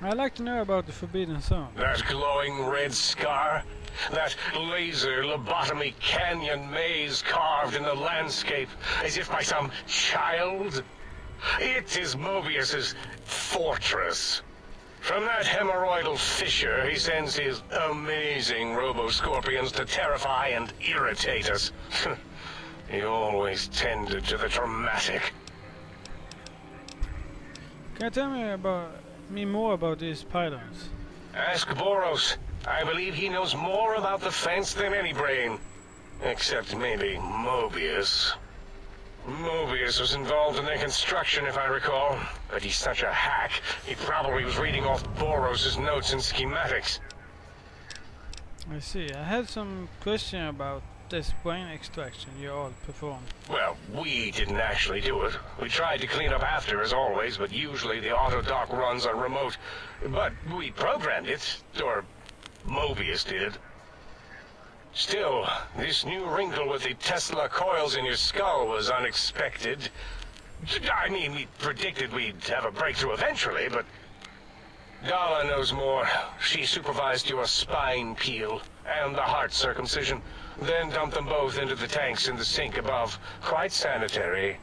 I'd like to know about the Forbidden Zone. That glowing red scar? That laser lobotomy canyon maze carved in the landscape as if by some child? It is Mobius's fortress. From that hemorrhoidal fissure, he sends his amazing robo-scorpions to terrify and irritate us. He always tended to the dramatic. Can you tell me more about these pylons? Ask Boros. I believe he knows more about the fence than any brain. Except maybe Mobius. Mobius was involved in their construction, if I recall. But he's such a hack, he probably was reading off Boros' notes and schematics. I see. I had some question about this brain extraction you all performed. Well, we didn't actually do it. We tried to clean up after, as always, but usually the auto-dock runs are remote. But we programmed it, or Mobius did. Still, this new wrinkle with the Tesla coils in your skull was unexpected. I mean, we predicted we'd have a breakthrough eventually, but Dala knows more. She supervised your spine peel and the heart circumcision, then dumped them both into the tanks in the sink above. Quite sanitary.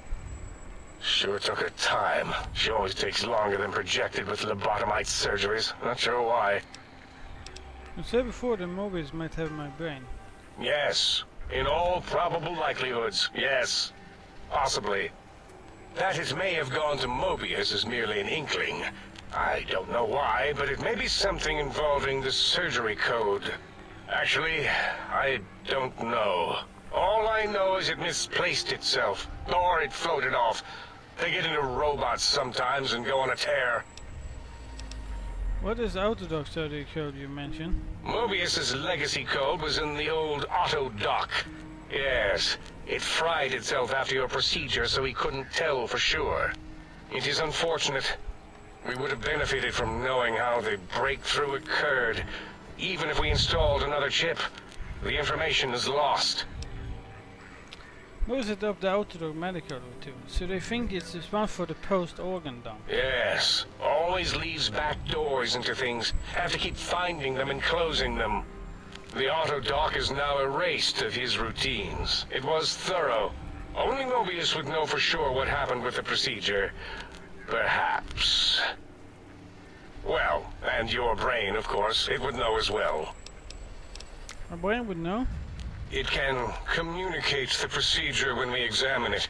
Sure took her time. She always takes longer than projected with lobotomite surgeries. Not sure why. You said before that Mobius might have my brain. Yes. In all probable likelihoods, yes. Possibly. That it may have gone to Mobius is merely an inkling. I don't know why, but it may be something involving the surgery code. Actually, I don't know. All I know is it misplaced itself, or it floated off. They get into robots sometimes and go on a tear. What is Autodoc surgery code you mentioned? Mobius's legacy code was in the old auto-dock. Yes, it fried itself after your procedure, so he couldn't tell for sure. It is unfortunate. We would have benefited from knowing how the breakthrough occurred. Even if we installed another chip, the information is lost. Who set up the Autodoc medical routine? So they think it's this one for the post-organ dump. Yes, always leaves back doors into things. Have to keep finding them and closing them. The auto-dock is now erased of his routines. It was thorough. Only Mobius would know for sure what happened with the procedure. Perhaps. Well, and your brain, of course, it would know as well. My brain would know? It can communicate the procedure when we examine it.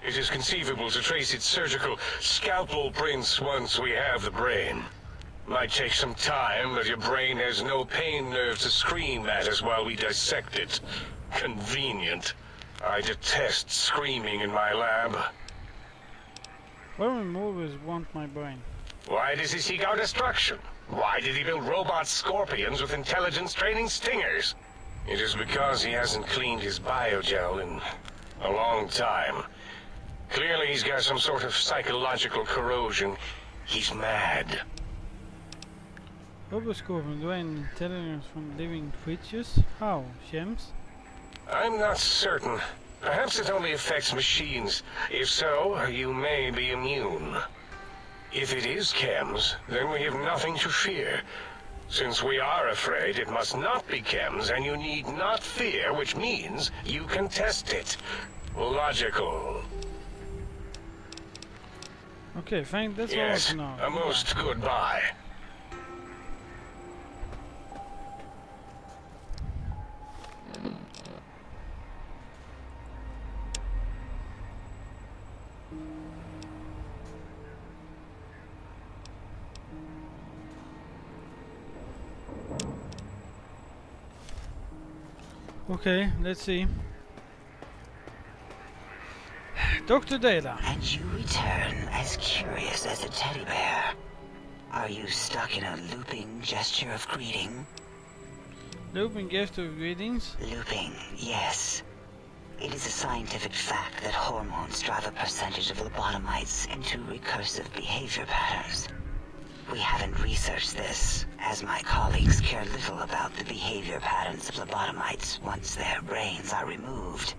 It is conceivable to trace its surgical scalpel prints once we have the brain. Might take some time, but your brain has no pain nerves to scream at us while we dissect it. Convenient. I detest screaming in my lab. Why would Mobius want my brain? Why does he seek our destruction? Why did he build robot scorpions with intelligence training stingers? It is because he hasn't cleaned his biogel in a long time. Clearly he's got some sort of psychological corrosion. He's mad. Roboscorpion drain intelligence from living creatures? How, James? I'm not certain. Perhaps it only affects machines. If so, you may be immune. If it is chems, then we have nothing to fear. Since we are afraid, it must not be chems, and you need not fear, which means you can test it. Logical. Okay, thank. That's Yes, all I know. a most goodbye. Okay, let's see. Dr. Data. And you return as curious as a teddy bear. Are you stuck in a looping gesture of greeting? Looping gesture of greetings. Looping, yes. It is a scientific fact that hormones drive a percentage of lobotomites into recursive behavior patterns. We haven't researched this, as my colleagues care little about the behavior patterns of lobotomites once their brains are removed.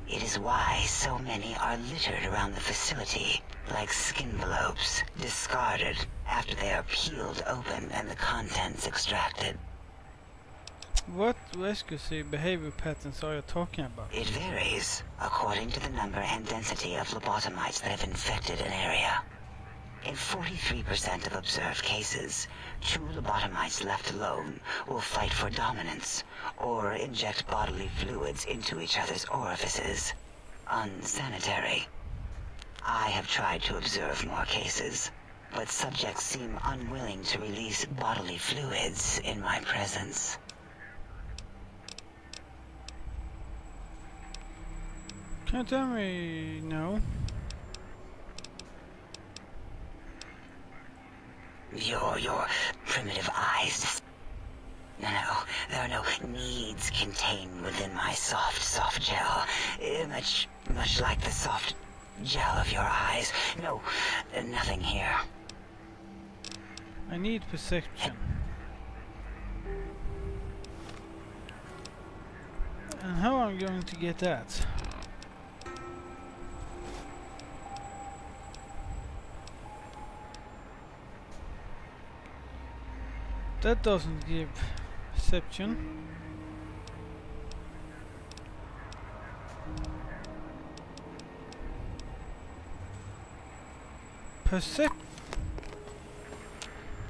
It is why so many are littered around the facility, like skinvelopes, discarded after they are peeled open and the contents extracted. What recursive behavior patterns are you talking about? It varies according to the number and density of lobotomites that have infected an area. In 43% of observed cases, two lobotomites left alone will fight for dominance or inject bodily fluids into each other's orifices. Unsanitary. I have tried to observe more cases, but subjects seem unwilling to release bodily fluids in my presence. Can you tell me no? Your primitive eyes. No, there are no needs contained within my soft gel. Much like the soft gel of your eyes. No, nothing here. I need perception. And how am I going to get that? That doesn't give perception.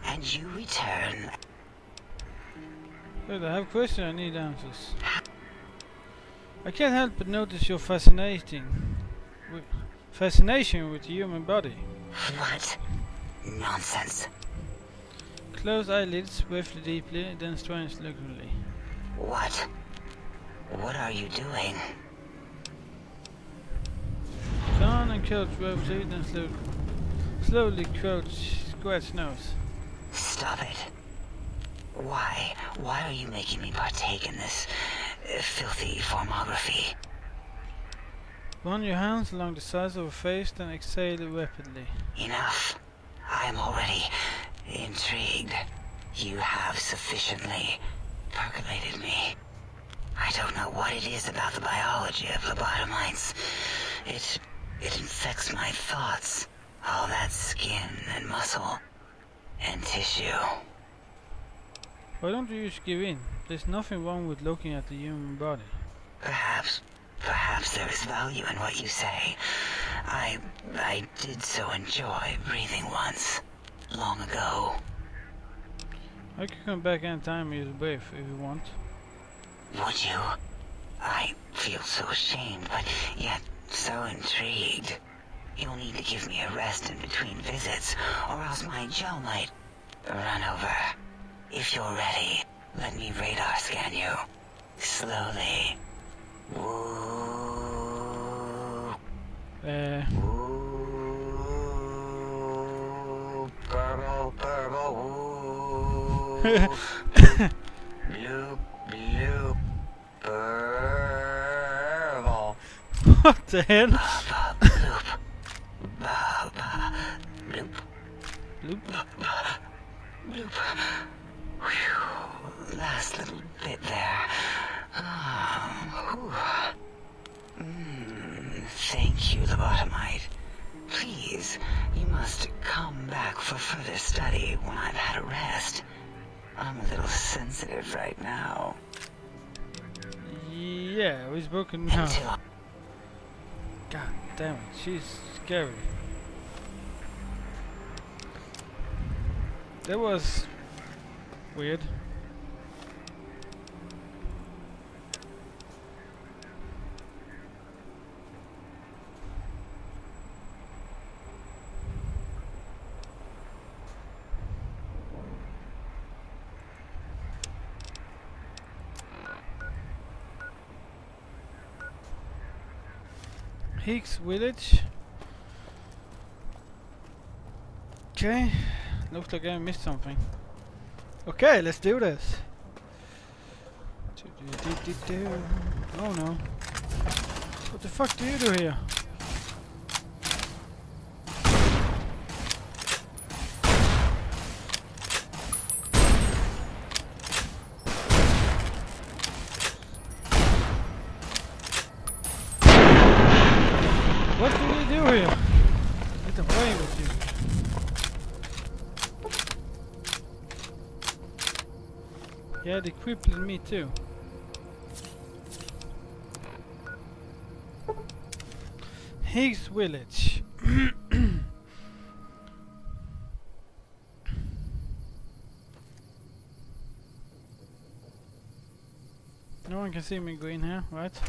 And you return. Good, I have questions, I need answers. I can't help but notice your fascination with the human body. What? Nonsense. Close eyelids, swiftly, deeply, then strange looking. What? What are you doing? Turn and crouch roughly, then slowly crouch, scratch nose. Stop it. Why? Why are you making me partake in this filthy formography? Run your hands along the sides of her face, then exhale rapidly. Enough. I am already intrigued. You have sufficiently percolated me. I don't know what it is about the biology of lobotomites. It infects my thoughts. All that skin and muscle and tissue. Why don't you just give in? There's nothing wrong with looking at the human body. Perhaps there is value in what you say. I did so enjoy breathing once, long ago. I could come back anytime and use a breath if you want. Would you? I feel so ashamed, but yet so intrigued. You'll need to give me a rest in between visits, or else my gel might run over. If you're ready, let me radar scan you. Slowly. Woo. Woo. Purple, woo. Bloop, bloop. Purple. What the hell? Bloop. Bloop. Bloop. Bloop. Whew. Last little bit there. Thank you, lobotomite. Please, you must come back for further study when I've had a rest. I'm a little sensitive right now. Yeah, he's broken now. God damn it, she's scary. That was weird. Hauguth village. Okay, looks like I missed something. Okay, let's do this. Oh no. What the fuck do you do here? What do we do here? Get away with you. Yeah, they crippled me too. Hauguth village. No one can see me go in here, right?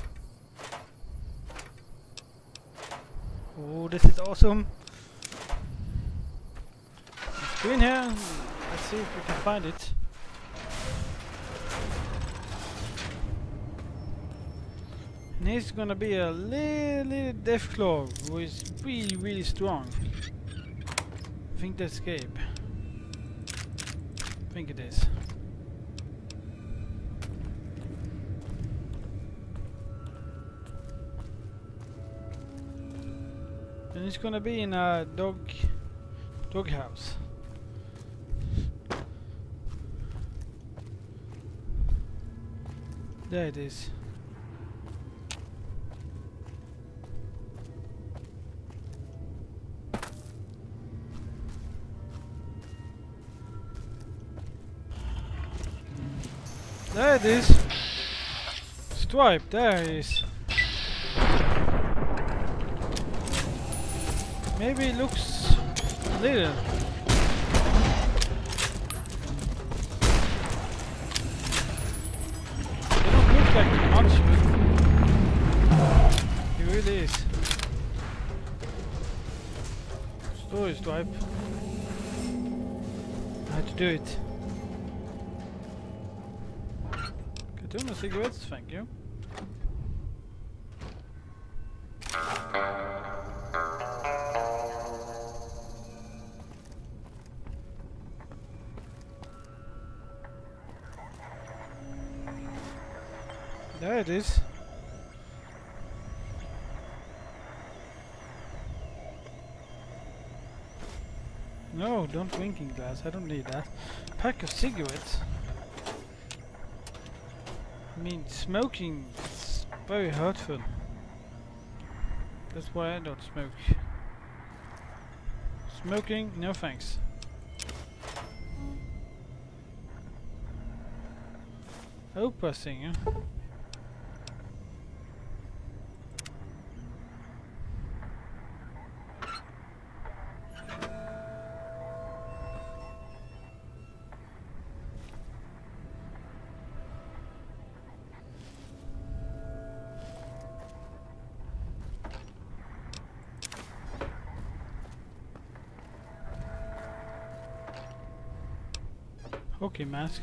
Oh, this is awesome. Let's go in here and let's see if we can find it. And he's gonna be a little Deathclaw who is really strong. I think that's Gabe. I think it is. And it's gonna be in a dog house. There it is. There it is. Stripe, there it is. Maybe it looks little. They don't look like much, but it really is. Story Stripe. I had to do it. Cartoon cigarettes, thank you. There it is. No, don't drinking glass. I don't need that. Pack of cigarettes. I mean, smoking is very hurtful. That's why I don't smoke. Smoking, no thanks. Opera singer. Okay, mask.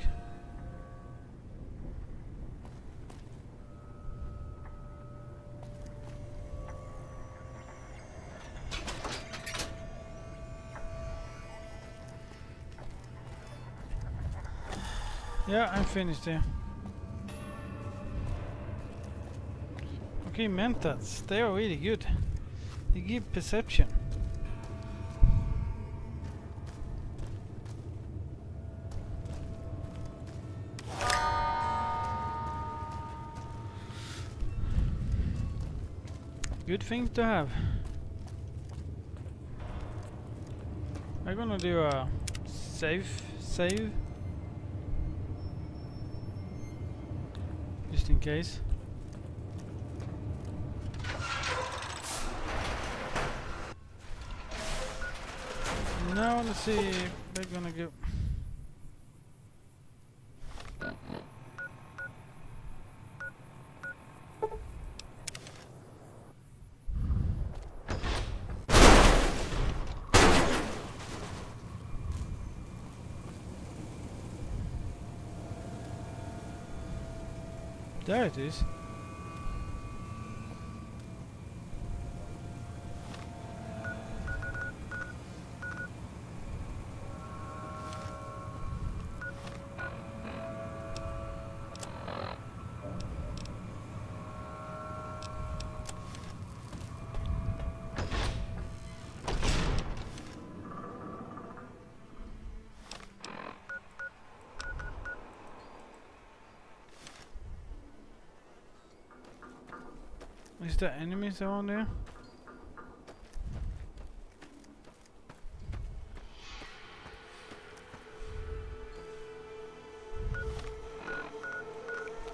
Yeah, I'm finished there. Okay, mentats, they are really good. They give perception. Good thing to have. I'm gonna do a save. Just in case. Now let's see if they're gonna go. There it is. Is there enemies around there?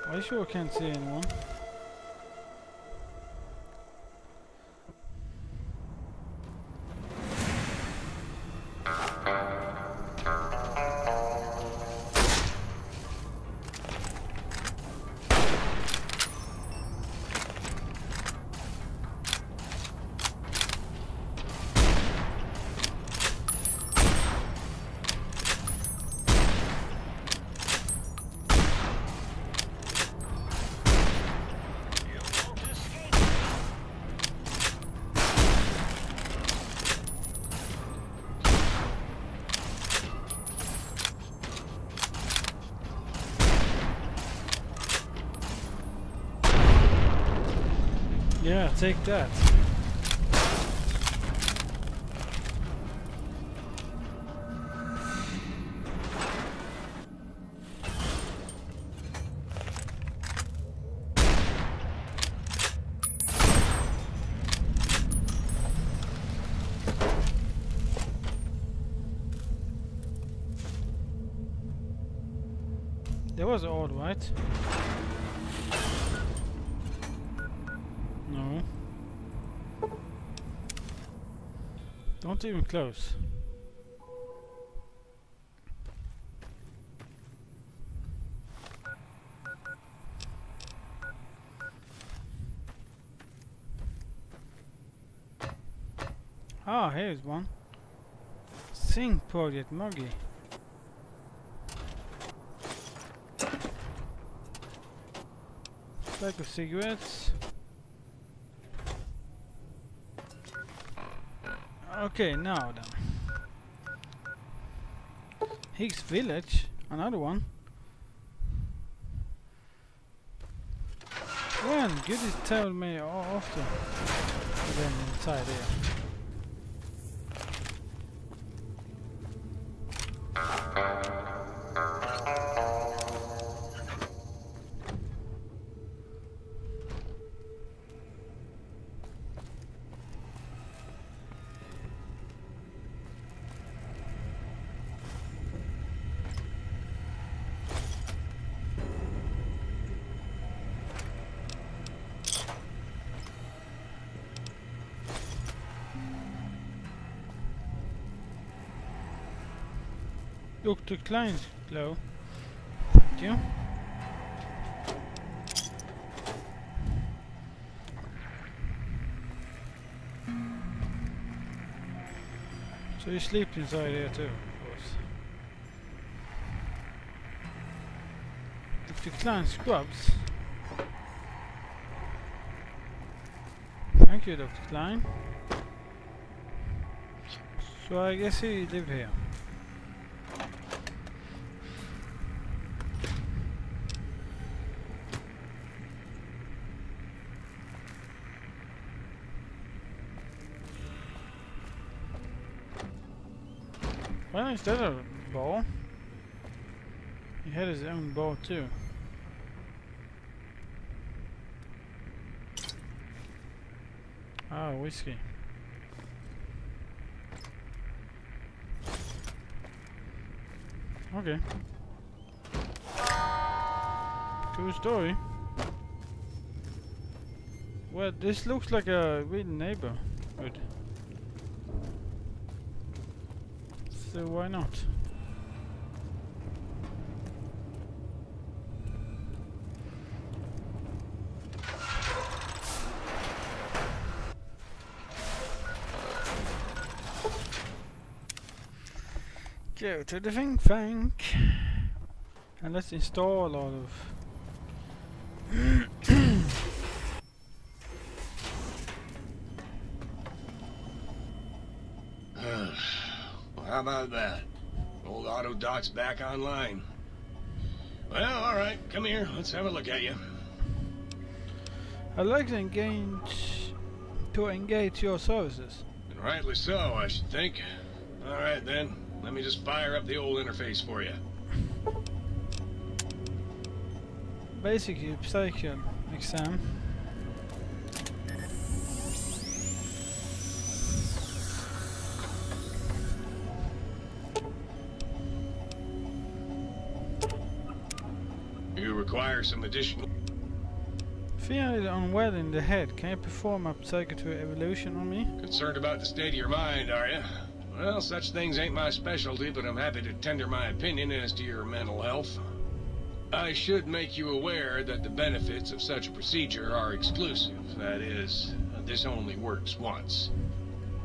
I sure can't see anyone. Yeah, take that. That was odd, right? No. Don't even close. Ah, here's one. Sing Project Muggy. Pack of cigarettes. Okay, now then. Higgs Village, another one. When goodies tell me often. And then inside here. Dr. Klein's glow. Thank you. So you sleep inside here too, of course. Dr. Klein scrubs. Thank you, Dr. Klein. So I guess he live here. Well, instead of a bow, he had his own bow too. Ah, whiskey. Okay. Cool story. Well, this looks like a real neighborhood. So why not? Go to the think tank and let's install all of Well, how about that? Old auto dock's back online. Well, alright, come here, let's have a look at you. I'd like to engage your services. And rightly so, I should think. Alright then, let me just fire up the old interface for you. Basically, psychic exam. You require some additional... Feeling unwell in the head, can you perform a psychiatry evolution on me? Concerned about the state of your mind, are you? Well, such things ain't my specialty, but I'm happy to tender my opinion as to your mental health. I should make you aware that the benefits of such a procedure are exclusive. That is, this only works once.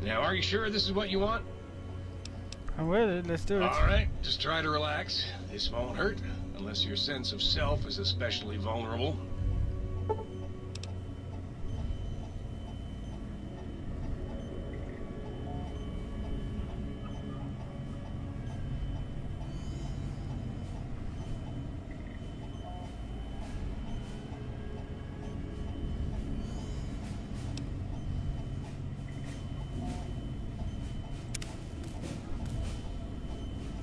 Now, are you sure this is what you want? I'm ready, let's do it. Alright, just try to relax. This won't hurt, unless your sense of self is especially vulnerable.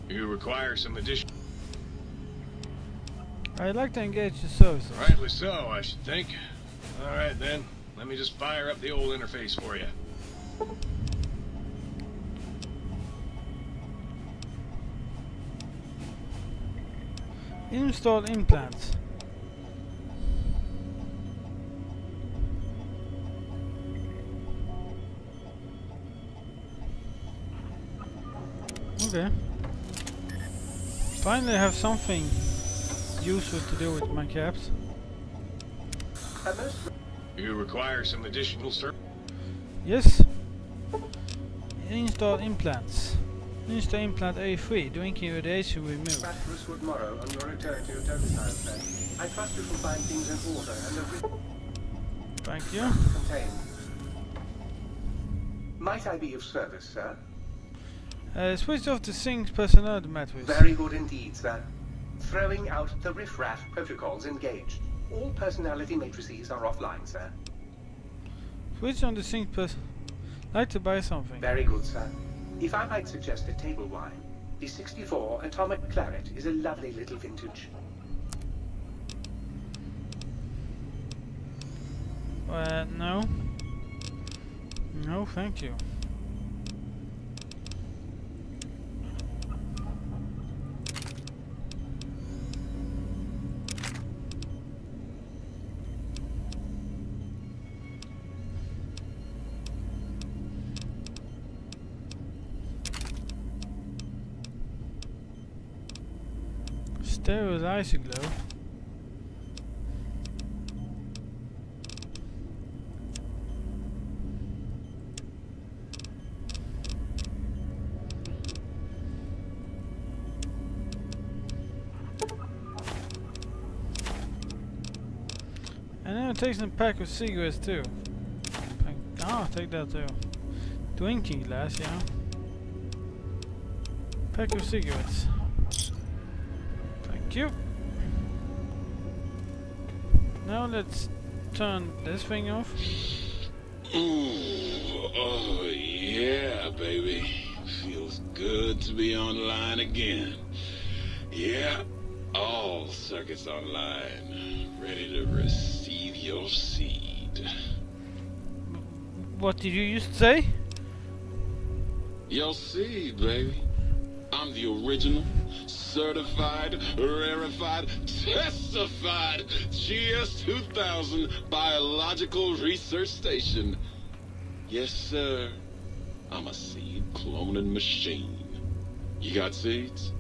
You require some additional... I'd like to engage the services. Rightly so, I should think. Alright then, let me just fire up the old interface for you. Install implants. Okay. Finally, I have something useful to do with my caps. You require some additional service. Yes. Install implants. Install implant A3. Drinking radiation removed. Prosperous good morrow on your return to your domicile, sir. I trust you will find things in order and Thank you. contained. Might I be of service, sir? Switch off the sync personality matrix. Very good indeed, sir. Throwing out the riff-raff protocols engaged. All personality matrices are offline, sir. Switch on the sync like to buy something. Very good, sir. If I might suggest a table wine, the 64 Atomic Claret is a lovely little vintage. No. No, thank you. Sterilize glow. And then it takes a pack of cigarettes too. I'll take that too. Drinking glass, yeah. Pack of cigarettes. Thank you. Now let's turn this thing off. Ooh, oh yeah, baby. Feels good to be online again. Yeah, all circuits online. Ready to receive your seed. What did you just say? You'll see, baby. I'm the original, certified, rarefied, testified GS-2000 Biological Research Station. Yes, sir. I'm a seed cloning machine. You got seeds?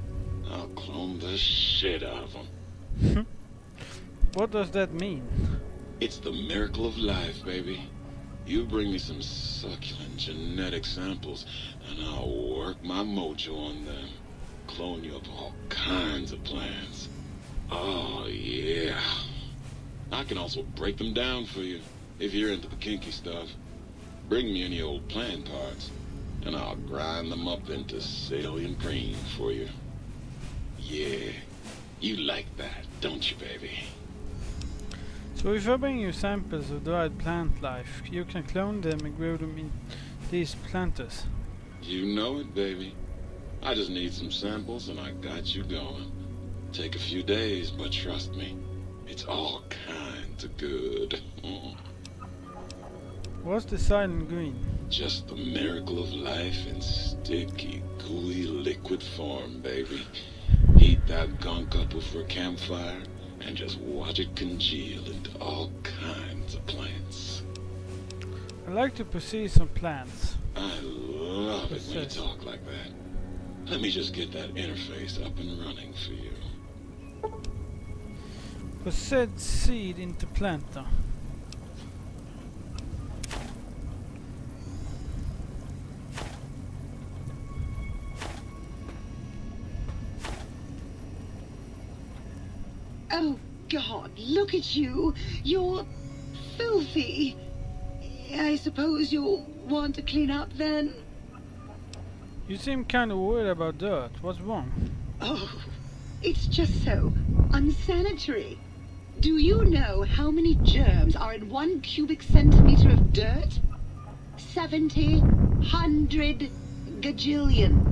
I'll clone the shit out of them. What does that mean? It's the miracle of life, baby. You bring me some succulent genetic samples, and I'll work my mojo on them. Clone you up all kinds of plants. Oh, yeah. I can also break them down for you, if you're into the kinky stuff. Bring me any old plant parts, and I'll grind them up into salient green for you. Yeah, you like that, don't you, baby? So if I bring you samples of dried plant life, you can clone them and grow them in these planters. You know it, baby. I just need some samples and I got you going. Take a few days, but trust me, it's all kinds of good. What's the silent green? Just the miracle of life in sticky, gooey liquid form, baby. Heat that gunk up over a campfire and just watch it congeal into all kinds of plants. I like to possess some plants. I love it when you talk like that. Let me just get that interface up and running for you. Possess seed into planter. Oh, God, look at you. You're filthy. I suppose you'll want to clean up then? You seem kind of worried about dirt. What's wrong? Oh, it's just so unsanitary. Do you know how many germs are in 1 cubic centimeter of dirt? 70, 100, gajillion.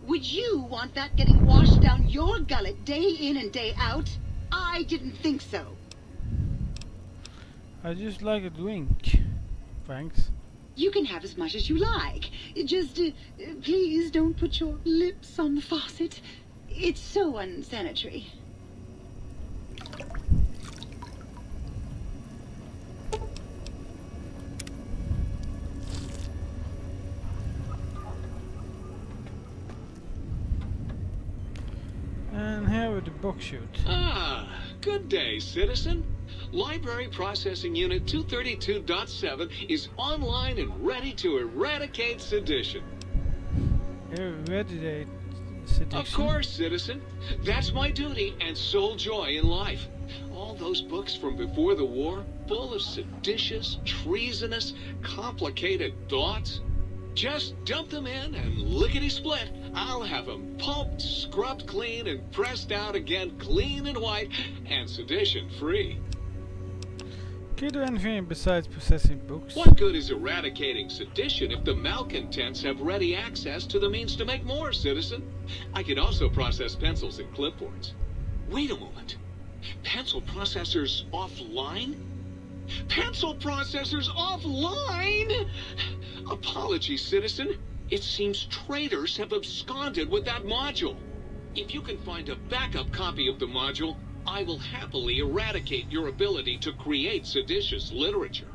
Would you want that getting washed down your gullet day in and day out? I didn't think so. I just like a drink. Thanks. You can have as much as you like. Just, please don't put your lips on the faucet. It's so unsanitary. And here with the book shoot. Ah, good day, citizen. Library Processing Unit 232.7 is online and ready to eradicate sedition. Eradicate sedition? Of course, citizen. That's my duty and sole joy in life. All those books from before the war, full of seditious, treasonous, complicated thoughts. Just dump them in and lickety-split. I'll have them pulped, scrubbed clean, and pressed out again clean and white and sedition-free. Can you do anything besides possessing books? What good is eradicating sedition if the malcontents have ready access to the means to make more, citizen? I can also process pencils and clipboards. Wait a moment. Pencil processors offline? Pencil processors offline? Apologies, citizen. It seems traitors have absconded with that module. If you can find a backup copy of the module, I will happily eradicate your ability to create seditious literature.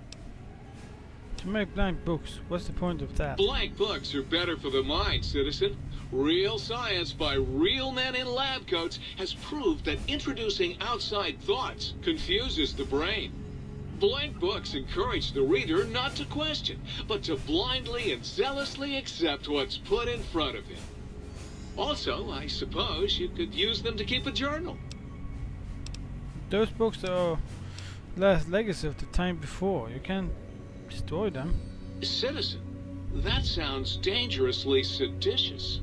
To make blank books, what's the point of that? Blank books are better for the mind, citizen. Real science by real men in lab coats has proved that introducing outside thoughts confuses the brain. Blank books encourage the reader not to question, but to blindly and zealously accept what's put in front of him. Also, I suppose you could use them to keep a journal. Those books are last legacy of the time before. You can't destroy them. Citizen, that sounds dangerously seditious.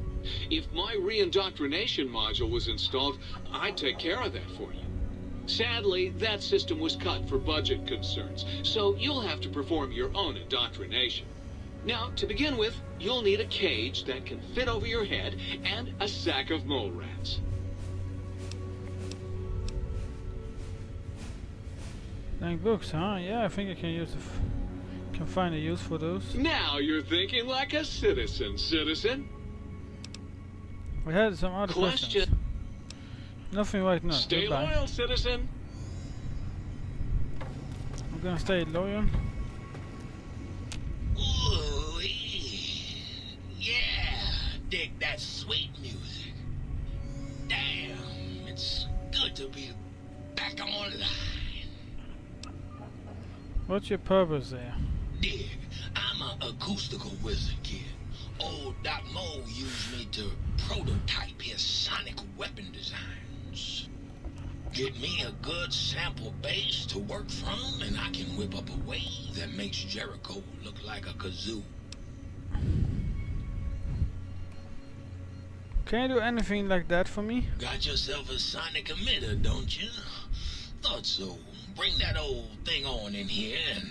If my re-indoctrination module was installed, I'd take care of that for you. Sadly, that system was cut for budget concerns, so you'll have to perform your own indoctrination. Now, to begin with, you'll need a cage that can fit over your head and a sack of mole rats. Blank books, huh? Yeah, I think I can use Can find a use for those. Now you're thinking like a citizen, citizen. We had some other questions. Nothing right now. Stay Goodbye. loyal, citizen. I'm gonna stay loyal. Ooh, yeah, dig that sweet music. Damn, it's good to be back online. What's your purpose there? Dig, I'm an acoustical wizard kid. Old Doc Mo used me to prototype his sonic weapon designs. Get me a good sample base to work from, and I can whip up a wave that makes Jericho look like a kazoo. Can you do anything like that for me? Got yourself a sonic emitter, don't you? Thought so. Bring that old thing on in here and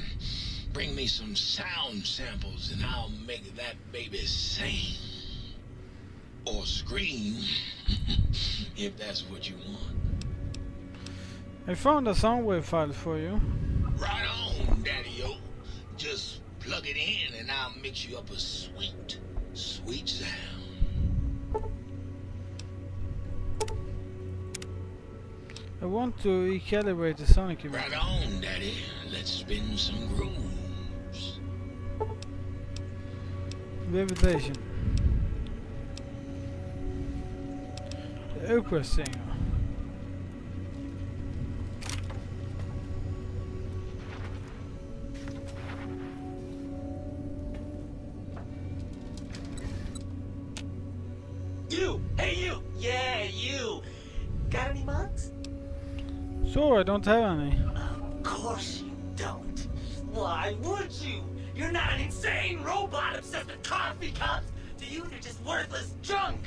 bring me some sound samples and I'll make that baby sing. Or scream, if that's what you want. I found a soundwave file for you. Right on, Daddy-o. Just plug it in and I'll mix you up a sweet, sweet sound. I want to recalibrate the sonic emitter. Right on, Daddy. Let's spin some grooves. Levitation. The opera singer. You! Hey you! Yeah, you! Got any mugs? So I don't have any. Of course you don't. Why would you? You're not an insane robot obsessed with coffee cups. To you, they're just worthless junk.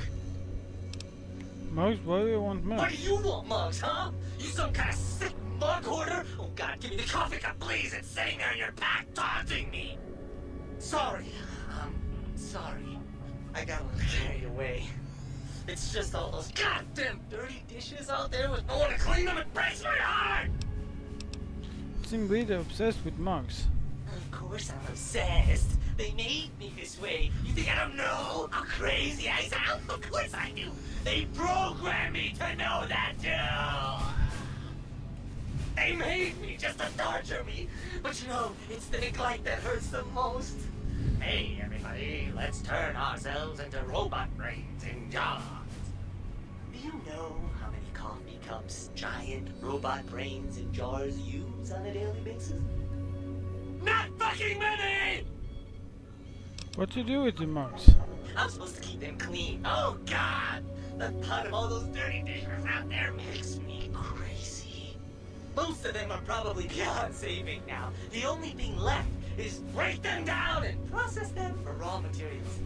Mugs? Why do you want mugs? What do you want, mugs, huh? You some kind of sick mug hoarder? Oh God, give me the coffee cup, please. It's sitting there in your pack, taunting me. Sorry. Sorry. I got a little carried away. It's just all those goddamn dirty dishes out there with no one to clean them. It breaks my heart! You seem really obsessed with mugs. Of course I'm obsessed. They made me this way. You think I don't know how crazy I sound? Of course I do. They programmed me to know that too. They made me just to torture me. But you know, it's the neglect that hurts the most. Hey everybody, let's turn ourselves into robot brains in jars. Do you know how many coffee cups giant robot brains in jars use on a daily basis? Not fucking many! What do you do with the mugs? I'm supposed to keep them clean. Oh God! The thought of all those dirty dishes out there makes me crazy. Most of them are probably beyond saving now. The only thing left is break them down and process them for raw materials.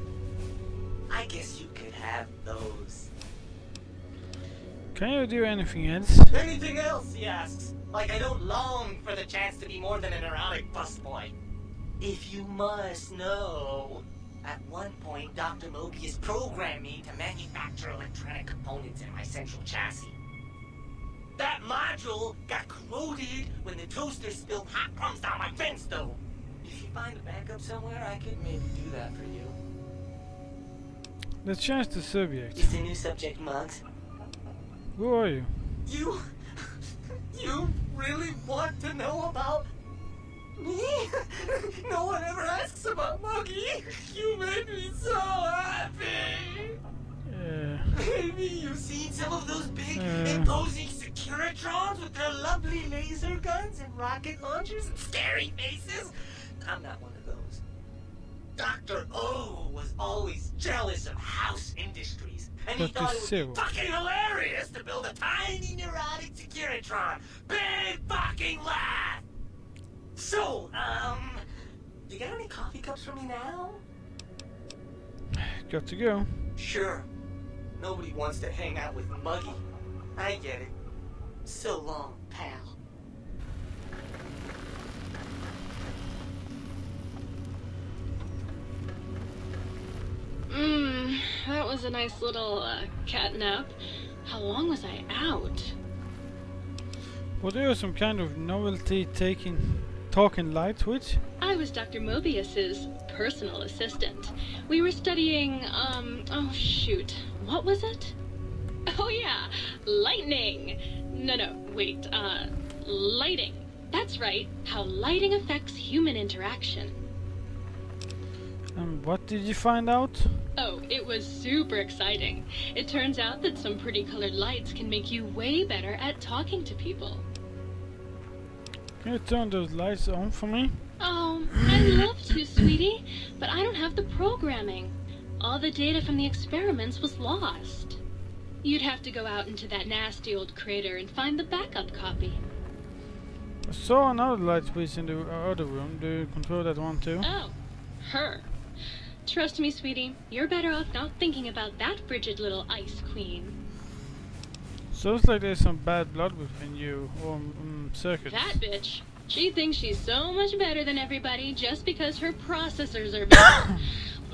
I guess you could have those. Can you do anything else? Anything else, he asks. Like I don't long for the chance to be more than an erotic busboy. If you must know, at one point Dr. Mobius programmed me to manufacture electronic components in my central chassis. That module got corroded when the toaster spilled hot crumbs down my vent stove. If you find a backup somewhere, I could maybe do that for you. Let's change the subject. It's a new subject, Mugs. Who are you? You really want to know about me? No one ever asks about Muggy. You made me so happy. Maybe you've seen some of those big, imposing Securitrons with their lovely laser guns and rocket launchers and scary faces. I'm not one of those. Dr. O was always jealous of House Industries, and he thought it would be fucking hilarious to build a tiny neurotic Securitron. Big fucking laugh! So, you got any coffee cups for me now? Got to go. Sure. Nobody wants to hang out with Muggy. I get it. So long, pal. That was a nice little cat nap. How long was I out? Was there some kind of novelty talking light switch? I I was Dr. Mobius's personal assistant. We were studying, oh shoot, what was it? Oh yeah, lightning. No, wait, lighting. That's right, how lighting affects human interaction. And what did you find out? Oh, it was super exciting. It turns out that some pretty colored lights can make you way better at talking to people. Can you turn those lights on for me? Oh, I'd love to, sweetie, but I don't have the programming. All the data from the experiments was lost. You'd have to go out into that nasty old crater and find the backup copy. I saw another light switch in the other room. Do you control that one too? Oh, her. Trust me, sweetie, you're better off not thinking about that frigid little ice queen. Sounds like there's some bad blood between you or circuits. That bitch. She thinks she's so much better than everybody just because her processors are better.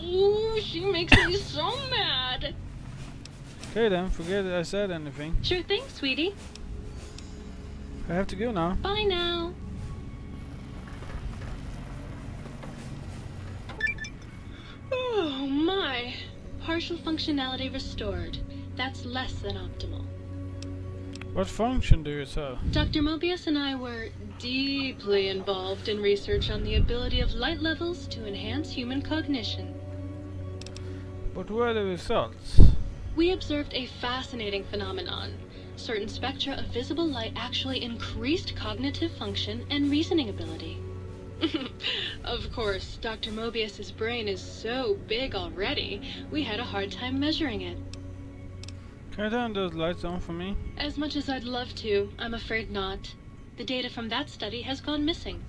Ooh, she makes me so mad. Okay then, forget I said anything. Sure thing, sweetie. I have to go now. Bye now. Oh my. Partial functionality restored. That's less than optimal. What function do you sell? Dr. Mobius and I were deeply involved in research on the ability of light levels to enhance human cognition. What were the results? We observed a fascinating phenomenon. Certain spectra of visible light actually increased cognitive function and reasoning ability. Of course, Dr. Mobius's brain is so big already, we had a hard time measuring it. Can you turn those lights on for me? As much as I'd love to, I'm afraid not. The data from that study has gone missing.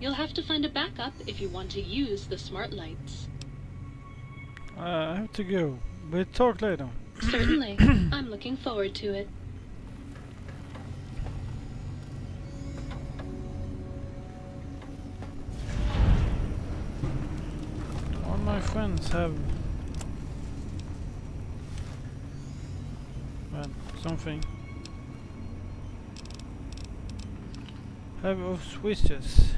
You'll have to find a backup if you want to use the smart lights. I have to go. We'll talk later. Certainly. I'm looking forward to it. All my friends have something. Have of switches.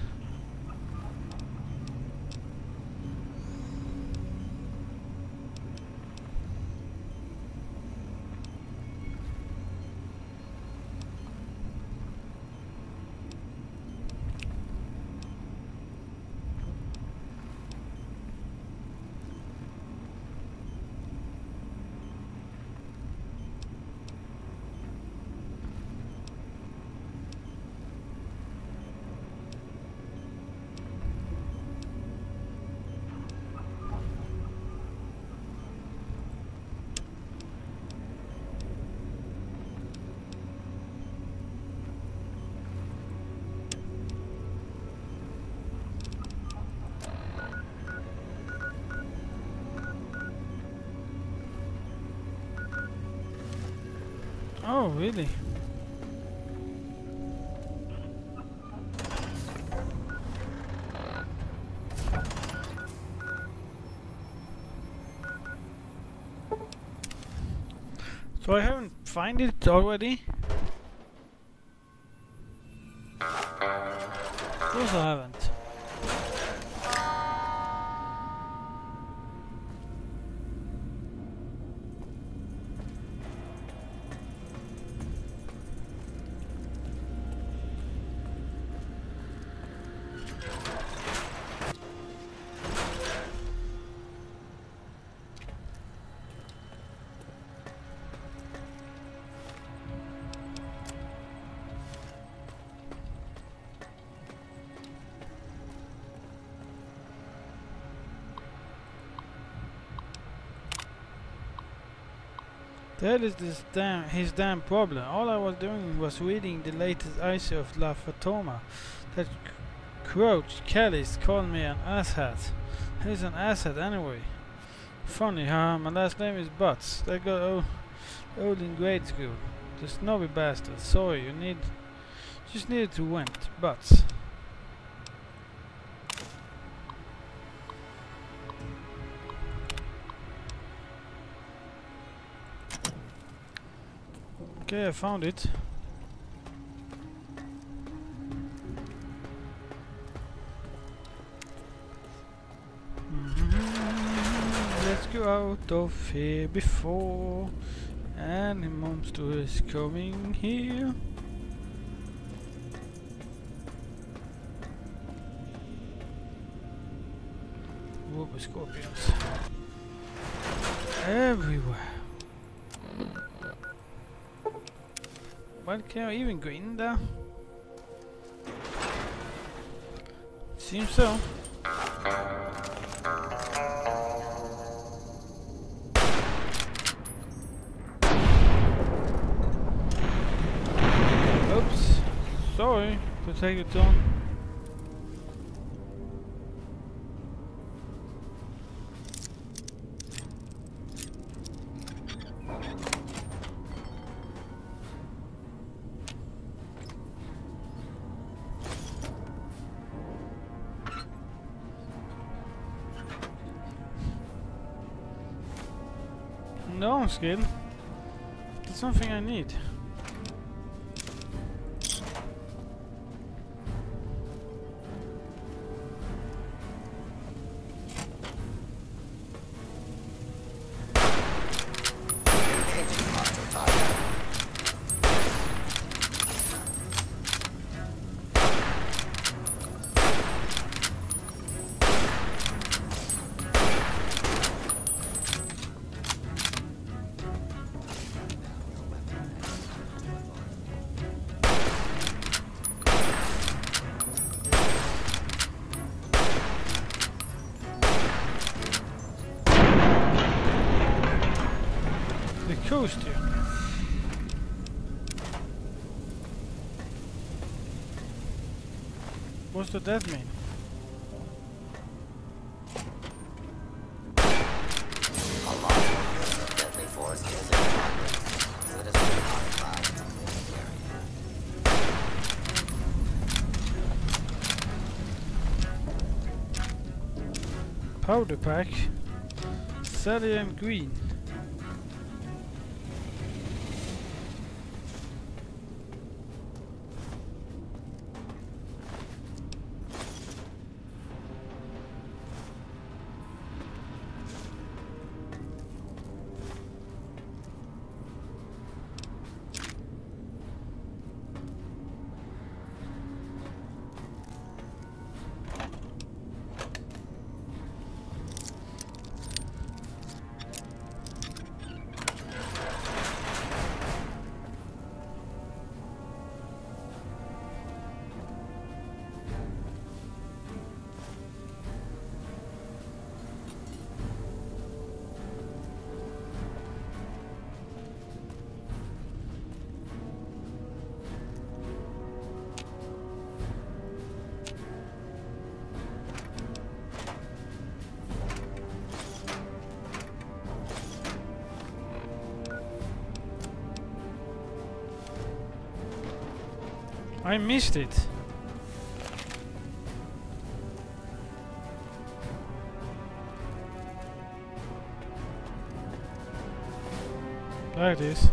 Oh, really? So I haven't found it already? Of course I haven't. That is his damn problem. All I was doing was reading the latest issue of La Fatoma. That Crouch Kelly's called me an asshat. He's an asshat anyway. Funny, huh? My last name is Butts. They got old in grade school. The snobby bastard. Sorry, just needed to went. Butts. Okay, I found it. you out of here before any monster is coming here. Whoop, scorpions everywhere. Why can't I even go in there? Seems so. Oops, sorry to take it on. No, I'm scared. That's something I need. Coast here. What does that mean? Powder pack, Sally and green. I missed it. There it is.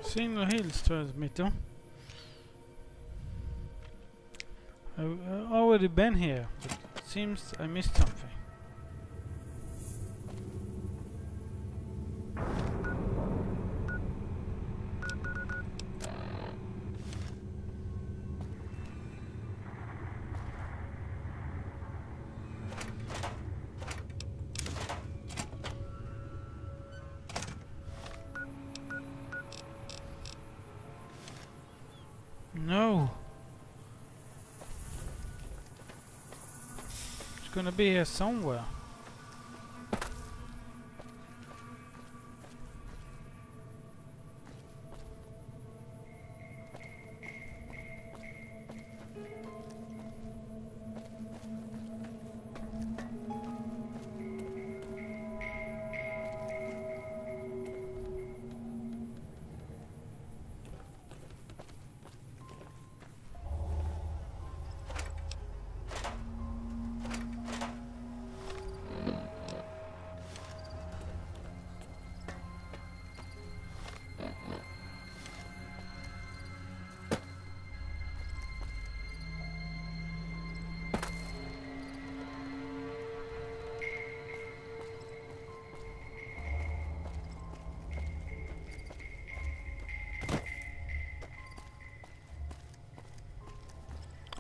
Signal Hills transmitter. I've already been here, but it seems I missed something. No. It's gonna be here somewhere.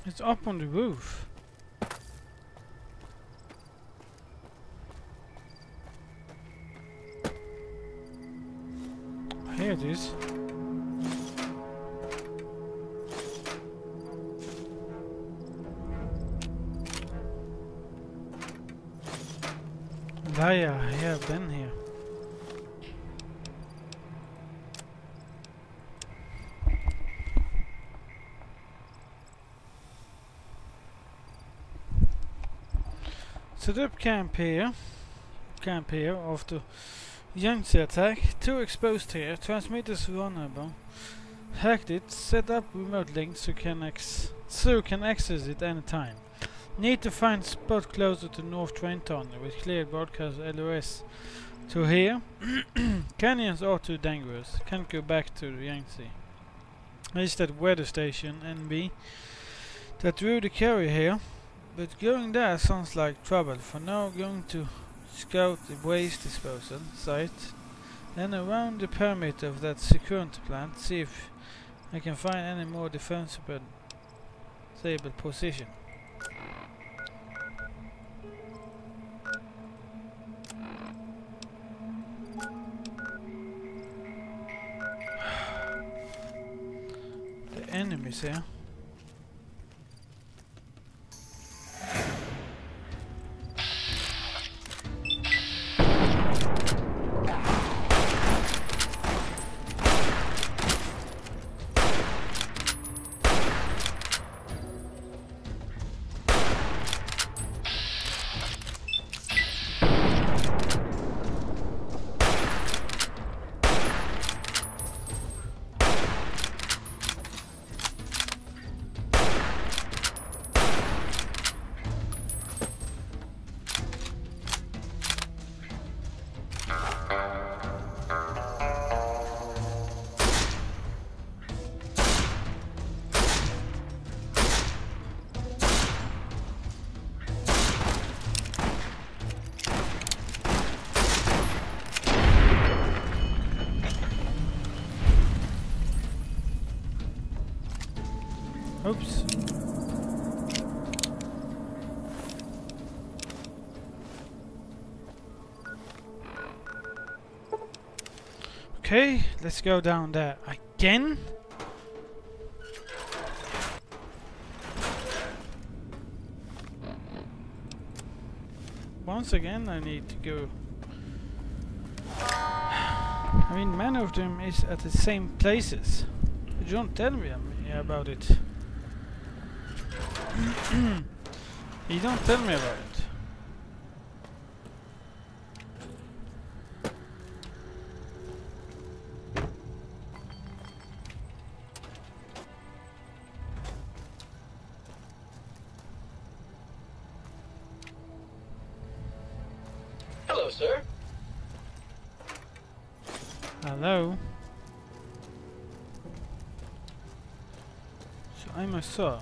It's up on the roof. Here it is. Yeah, I've been here. Set up camp here after Yangtze attack. 2 exposed here. Transmitters vulnerable. Hacked it. Set up remote links so can access it anytime. Need to find spot closer to North Train Tunnel with cleared broadcast LOS to here. Canyons are too dangerous. Can't go back to the Yangtze. Is that weather station NB that drew the carrier here? But going there sounds like trouble. For now, going to scout the waste disposal site, then around the perimeter of that security plant, see if I can find any more defensible position. The enemies here. Oops. Okay, let's go down there again. Once again, I need to go. I mean, many of them is at the same places. But you don't tell me about it. You don't tell me about it. Hello, sir. Hello. So I'm a saw.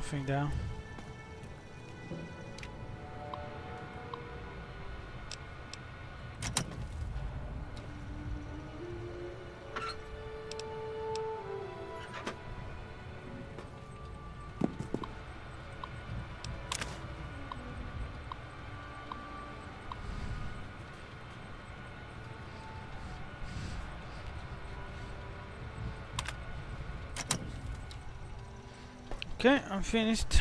nothing down. Okay, I'm finished.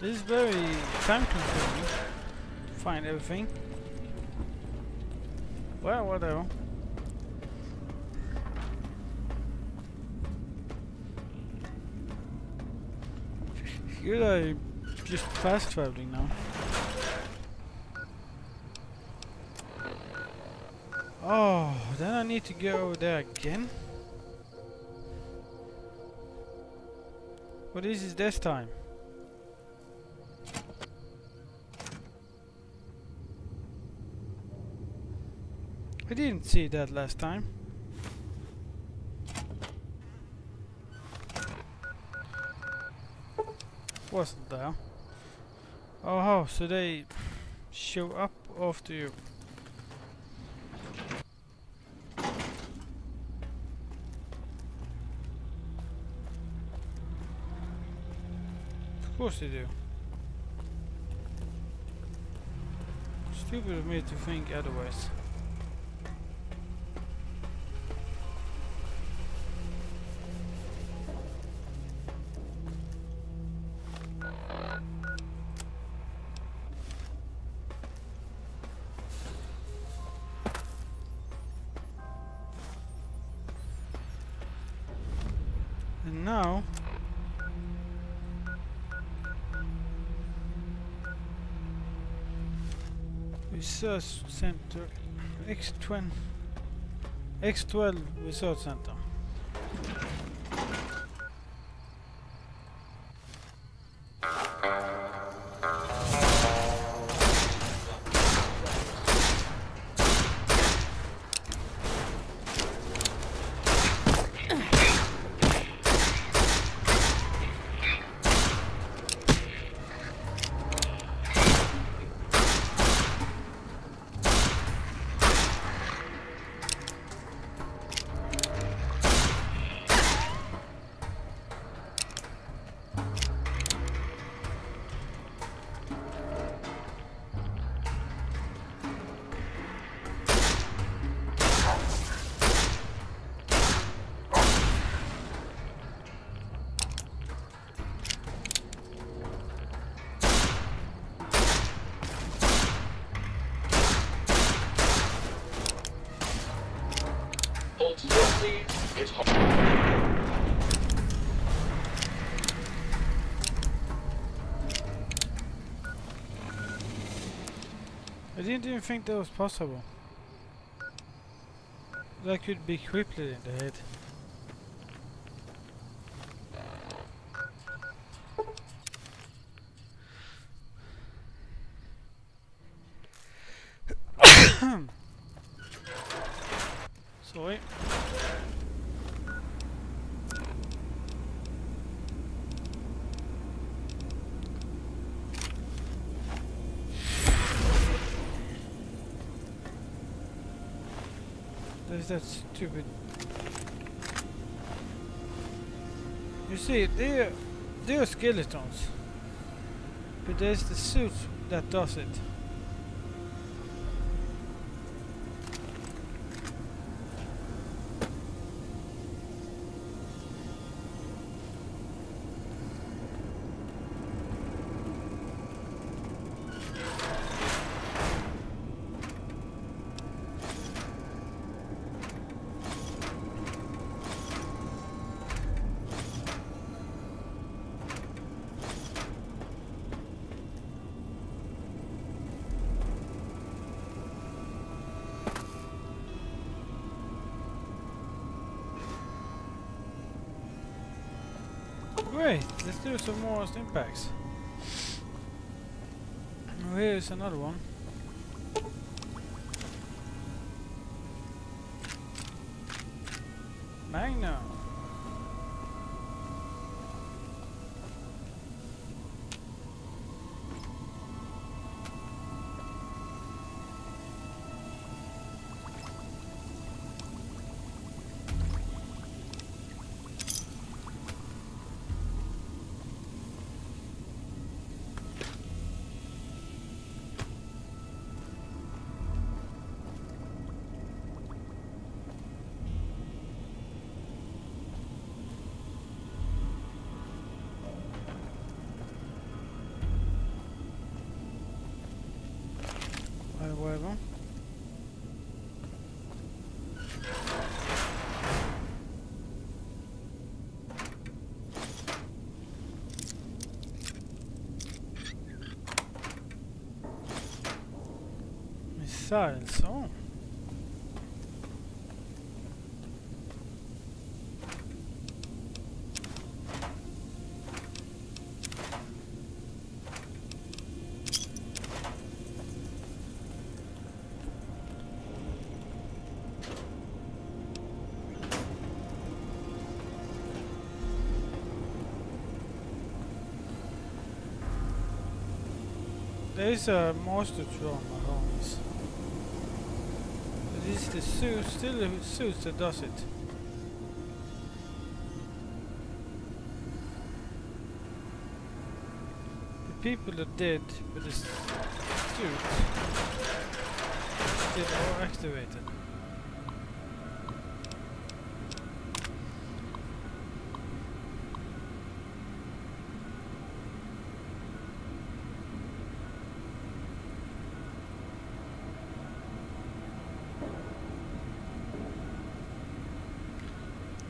This is very time consuming to find everything. Well, whatever. Should I just fast traveling now? Oh, then I need to go over there again. What is it this time? I didn't see that last time. Wasn't there? Oh, so they show up after you. Of course they do. Stupid of me to think otherwise. And now Research Center X12 Research Center. I didn't even think that was possible. That could be crippled in the head. Sorry. There's that stupid. You see, they are skeletons, but there's the suit that does it. Great, let's do some more stimpaks. Oh, here's another one. Magnum. Whatever. Missiles, oh. There is a master trauma harness. It is the suit, still the suit that does it. The people are dead, but the suit still are activated.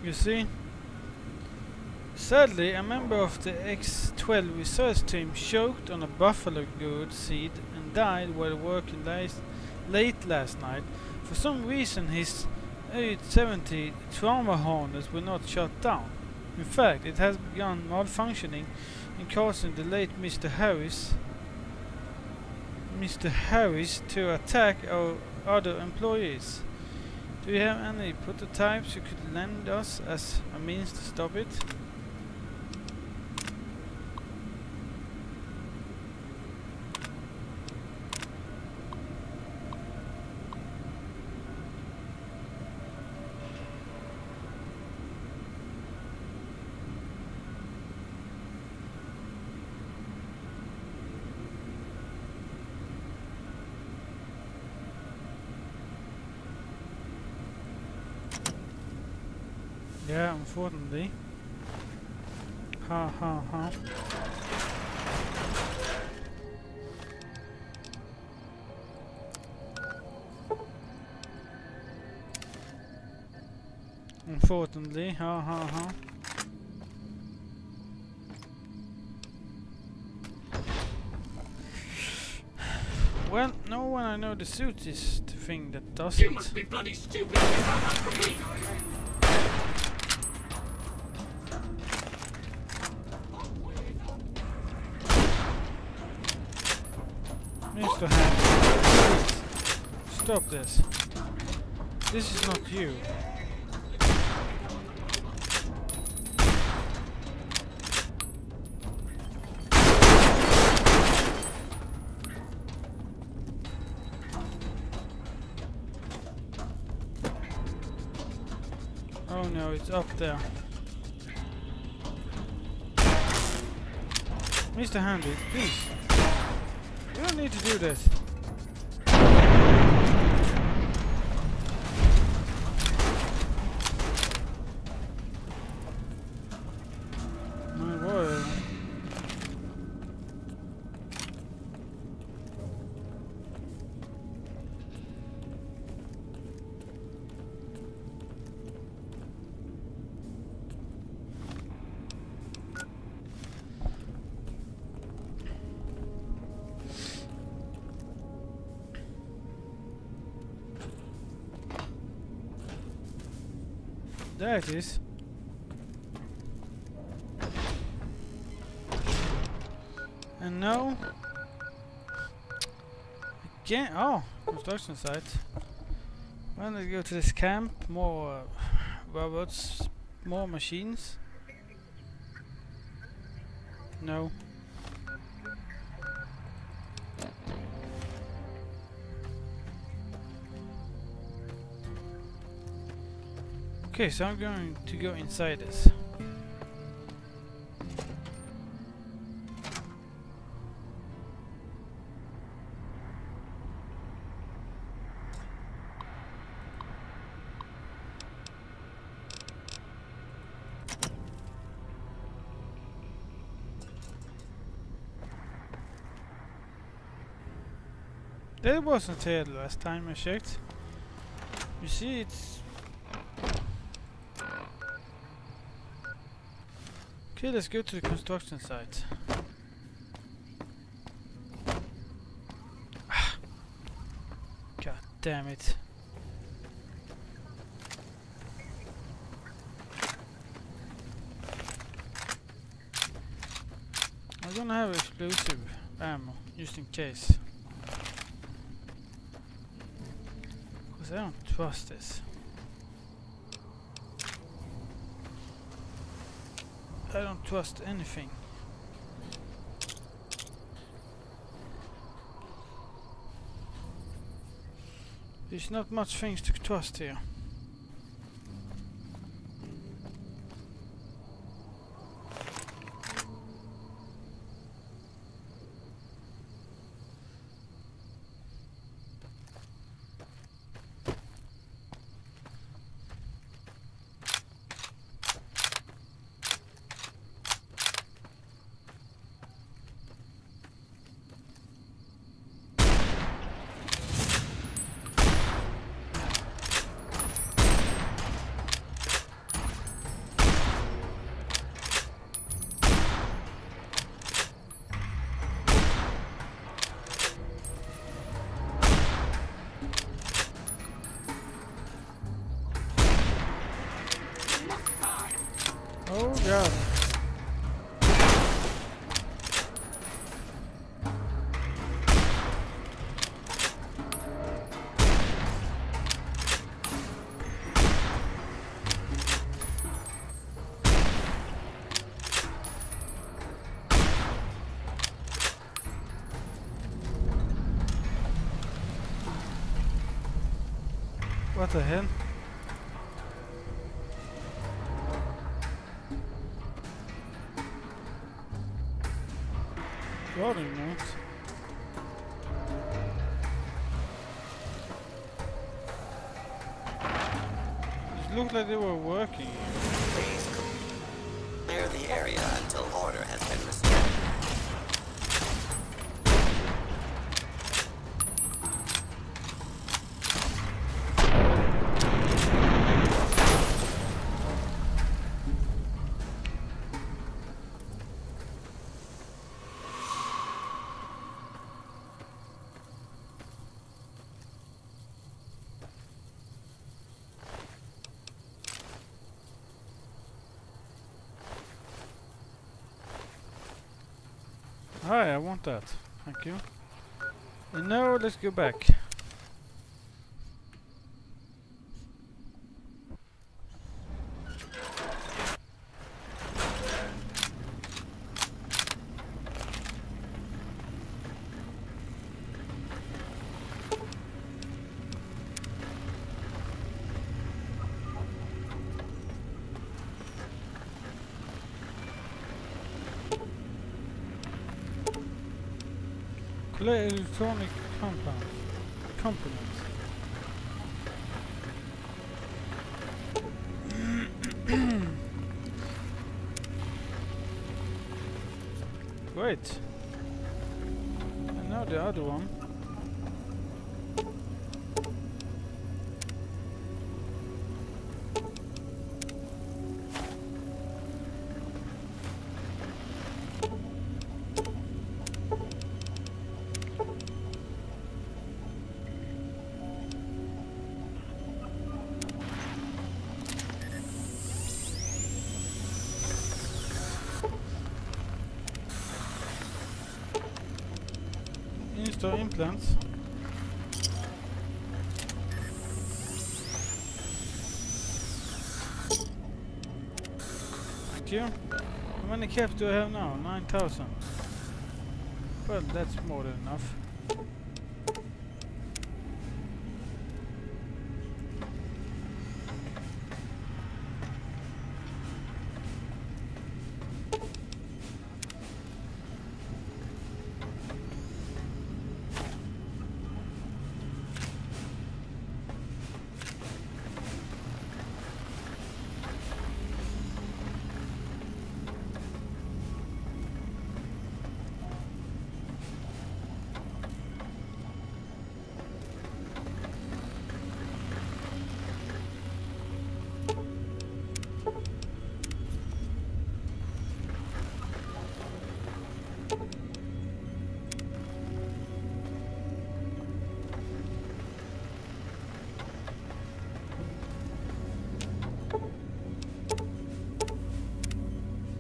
You see, sadly, a member of the X-12 research team choked on a buffalo gourd seed and died while working late last night. For some reason, his 870 trauma harness will not shut down. In fact, it has begun malfunctioning and causing the late Mr. Harris to attack our other employees. Do you have any prototypes you could lend us as a means to stop it? Yeah, unfortunately. Ha ha ha. Unfortunately, ha ha ha. Well, no one I know the suit is the thing that does it. You must be bloody stupid. From me. Mr. Hand, please stop this. This is not you. Oh no, it's up there. Mr. Handy, please. You don't need to do this. My word. There it is. And now again, oh, construction site. When I go to this camp, more robots, more machines. No. Okay, so I'm going to go inside this. That wasn't here the last time I checked. You see, it's... Okay, let's go to the construction site. God damn it. I'm gonna have explosive ammo, just in case. I don't trust this. I don't trust anything. There's not much things to trust here. Oh god. What the hell? Guarding mounts. It looked like they were working. Please clear the area until order has been restored. Hi, I want that. Thank you. And now let's go back. Electronic components. Great. And now the other one. Implants. you. How many caps do I have now? 9,000. Well, that's more than enough.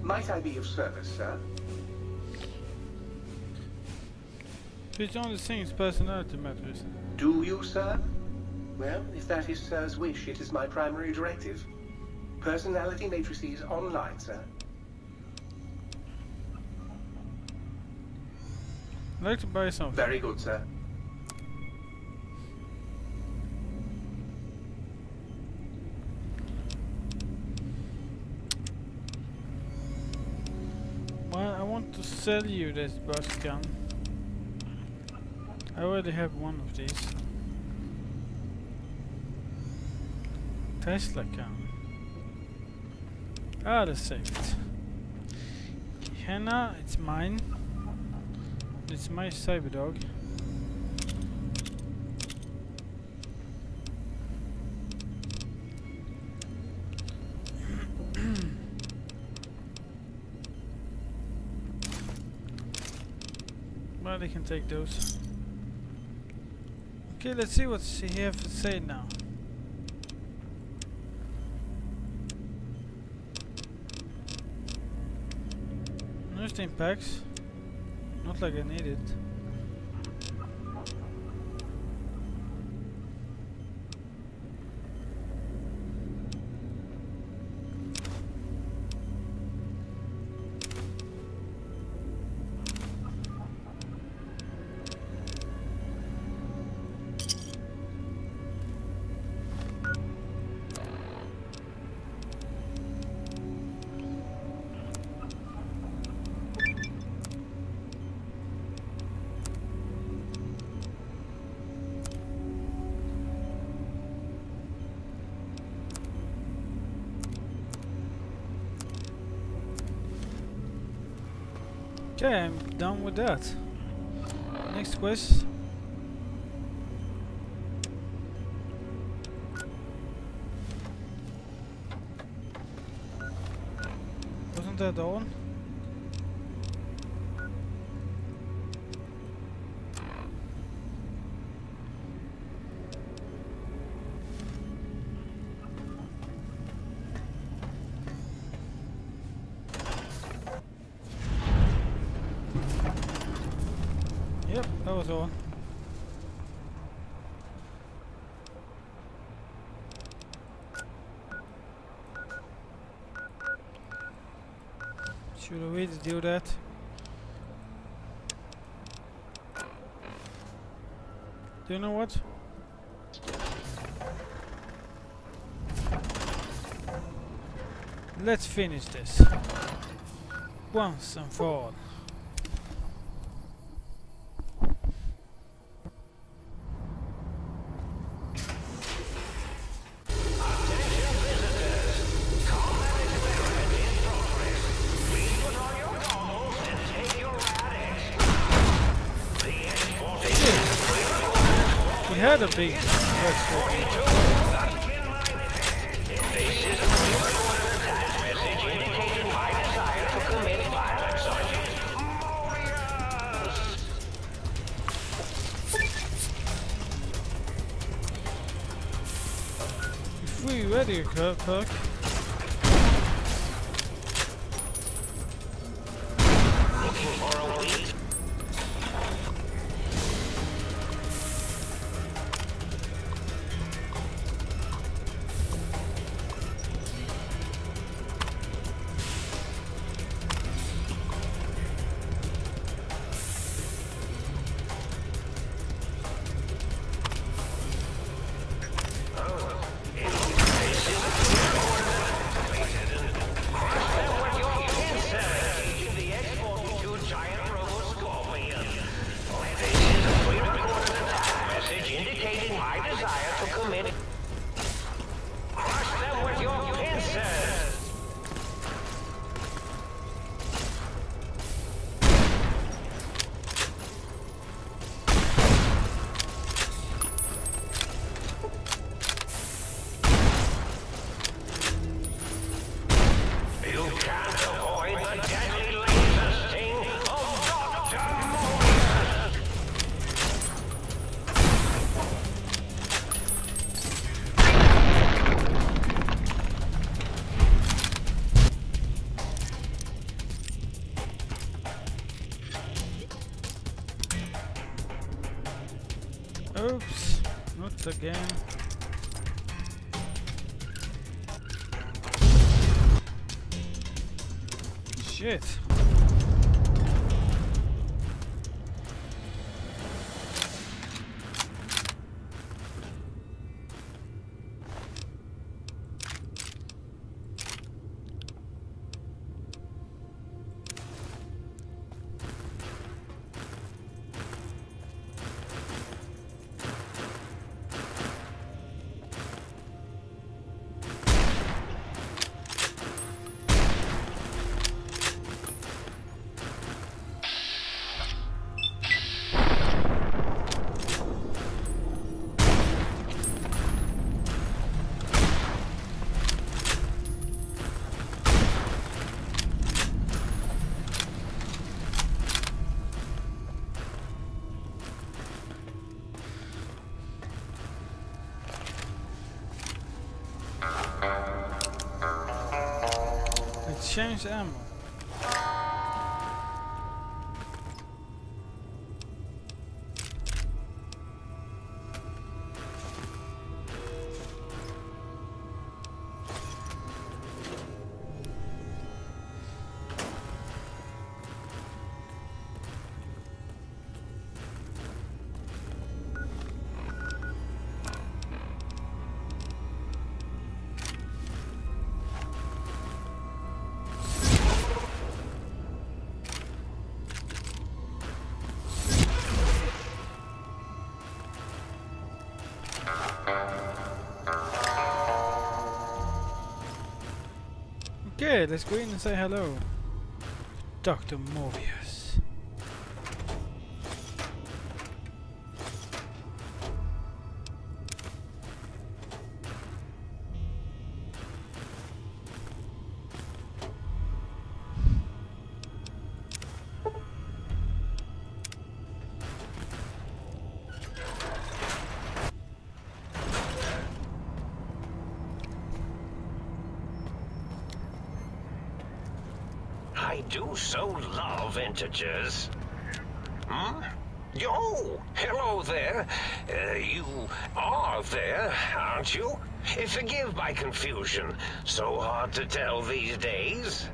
Might I be of service, sir? Which only sings personality matters. Do you, sir? Well, if that is sir's wish, it is my primary directive. Personality matrices online, sir. I'd like to buy something. Very good, sir. Well, I want to sell you this bus gun. I already have one of these. Tesla gun. Ah, that's saved. Henna, it's mine. It's my cyberdog. Well, they can take those. Okay, let's see what he has to say now. No steam packs. Not like I need it. Okay, I'm done with that. Next quest. Wasn't that all? Yep, that was all. Should I really do that? Do you know what? Let's finish this once and for all. We had a big If we ready, Kirk. again. Shit. Change ammo. Okay, let's go in and say hello. Dr. Morbius. I do so love integers. Hmm? Oh, hello there. You are there, aren't you? Forgive my confusion. So hard to tell these days.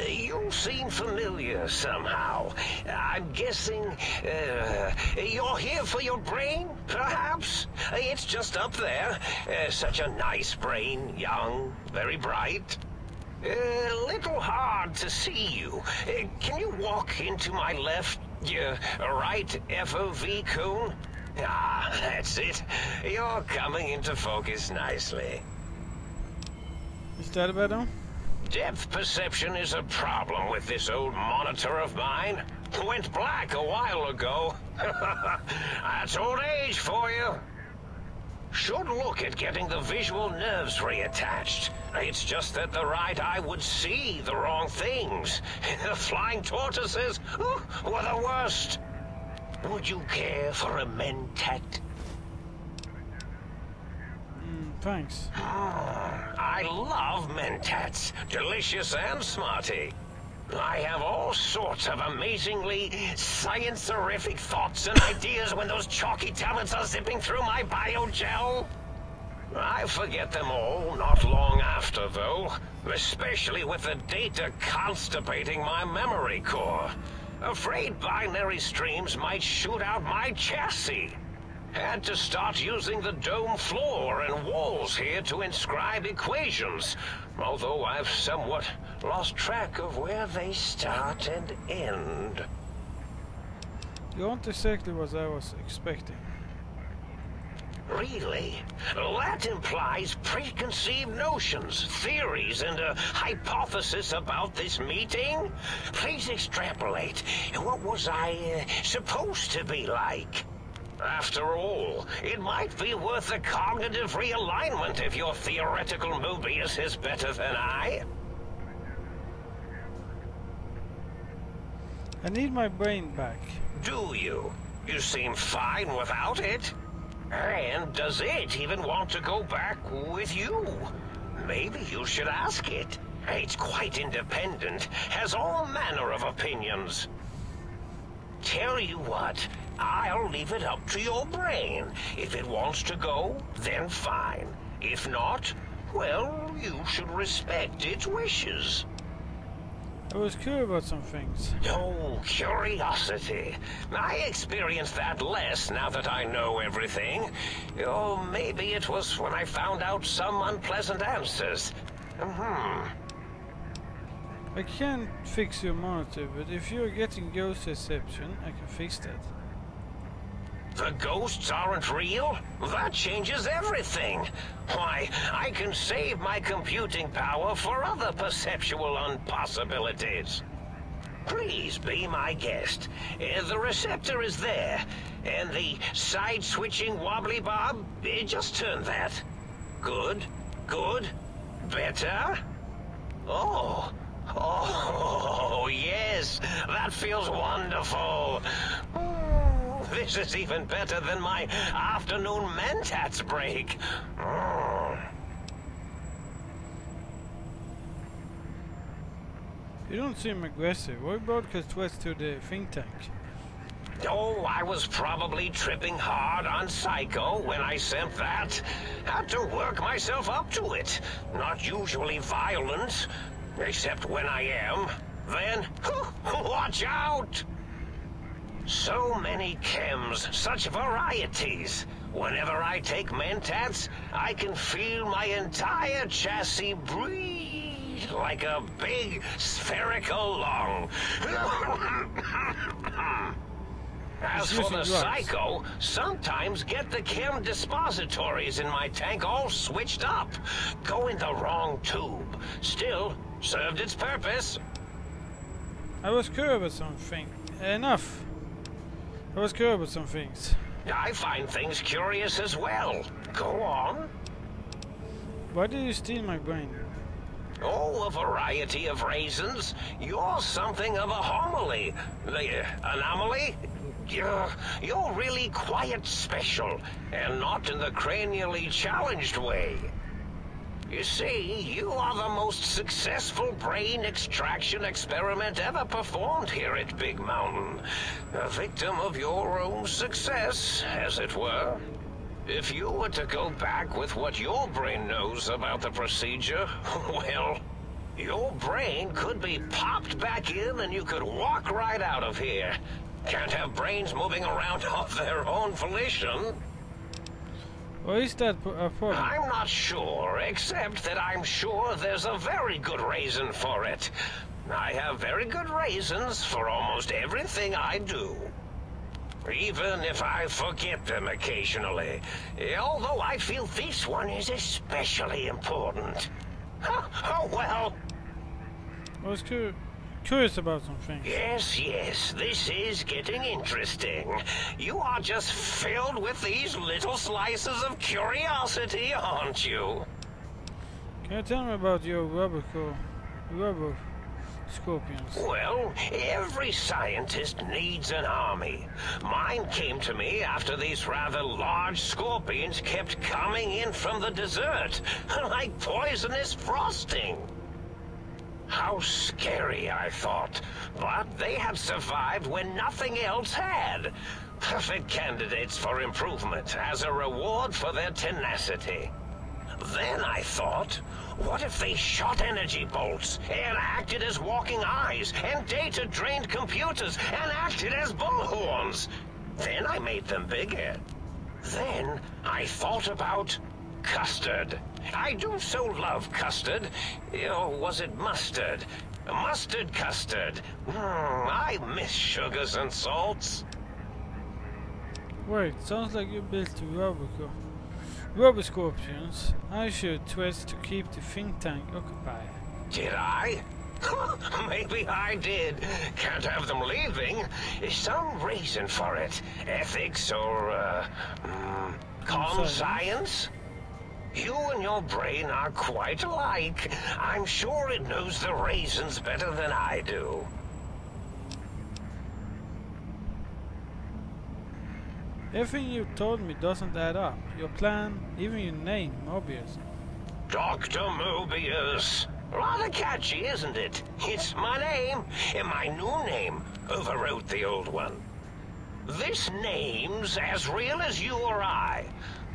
You seem familiar somehow. I'm guessing you're here for your brain, perhaps? It's just up there. Such a nice brain, young, very bright. Little hard to see you. Can you walk into my left, right FOV cone? Ah, that's it. You're coming into focus nicely. Is that better? Depth perception is a problem with this old monitor of mine. Went black a while ago. That's old age for you. Should look at getting the visual nerves reattached. It's just that the right eye would see the wrong things. The flying tortoises were the worst. Would you care for a mentat? Thanks. I love mentats. Delicious and smarty. I have all sorts of amazingly science-terrific thoughts and ideas when those chalky tablets are zipping through my biogel. I forget them all not long after, though, especially with the data constipating my memory core. Afraid binary streams might shoot out my chassis. Had to start using the dome floor and walls here to inscribe equations, although I've somewhat lost track of where they start and end. You aren't exactly what I was expecting. Really? That implies preconceived notions, theories, and a hypothesis about this meeting? Please extrapolate. What was I supposed to be like? After all, it might be worth a cognitive realignment if your theoretical Mobius is better than I. I need my brain back. Do you? You seem fine without it. And does it even want to go back with you? Maybe you should ask it. It's quite independent, has all manner of opinions. Tell you what, I'll leave it up to your brain. If it wants to go, then fine. If not, well, you should respect its wishes. I was curious about some things. Oh, curiosity. I experience that less now that I know everything. Oh, maybe it was when I found out some unpleasant answers. I can't fix your monitor, but if you're getting ghost reception, I can fix that. The ghosts aren't real? That changes everything. Why, I can save my computing power for other perceptual impossibilities. Please be my guest. The receptor is there, and the side-switching wobbly bob, just turn that. Good, good, better. Oh, yes, that feels wonderful. This is even better than my afternoon mentats break. You don't seem aggressive. Why broadcast west to the think tank? Oh, I was probably tripping hard on Psycho when I sent that. Had to work myself up to it. Not usually violent, except when I am. Then, watch out! So many chems, such varieties. Whenever I take mentats, I can feel my entire chassis breathe like a big spherical lung. As for the Psycho, sometimes get the chem dispositories in my tank all switched up. Go in the wrong tube. Still, served its purpose. I was curious about something. Enough. I was curious about some things. I find things curious as well. Go on. Why did you steal my brain? Oh, a variety of reasons. You're something of a homily. Anomaly? You're really quite special, and not in the cranially challenged way. You see, you are the most successful brain extraction experiment ever performed here at Big Mountain. A victim of your own success, as it were. If you were to go back with what your brain knows about the procedure, well, your brain could be popped back in and you could walk right out of here. Can't have brains moving around of their own volition. Why is that a problem? I'm not sure, except that I'm sure there's a very good reason for it. I have very good reasons for almost everything I do. Even if I forget them occasionally. Although I feel this one is especially important. Oh well. I was curious about something. Yes, this is getting interesting. You are just filled with these little slices of curiosity, aren't you? Can you tell me about your rubber scorpions? Well, every scientist needs an army. Mine came to me after these rather large scorpions kept coming in from the desert, like poisonous frosting. How scary, I thought. But they had survived when nothing else had. Perfect candidates for improvement as a reward for their tenacity. Then I thought, what if they shot energy bolts and acted as walking eyes and data-drained computers and acted as bullhorns? Then I made them bigger. Then I thought about custard. I do so love custard. Or was it mustard? Mustard custard. I miss sugars and salts. Wait, sounds like you built rubber scorpions. I should twist to keep the think tank occupied. Did I? Maybe I did. Can't have them leaving. Some reason for it. Ethics or, science? You and your brain are quite alike. I'm sure it knows the reasons better than I do. Everything you told me doesn't add up. Your plan, even your name, Mobius. Dr. Mobius. Rather catchy, isn't it? It's my name, and my new name overwrote the old one. This name's as real as you or I.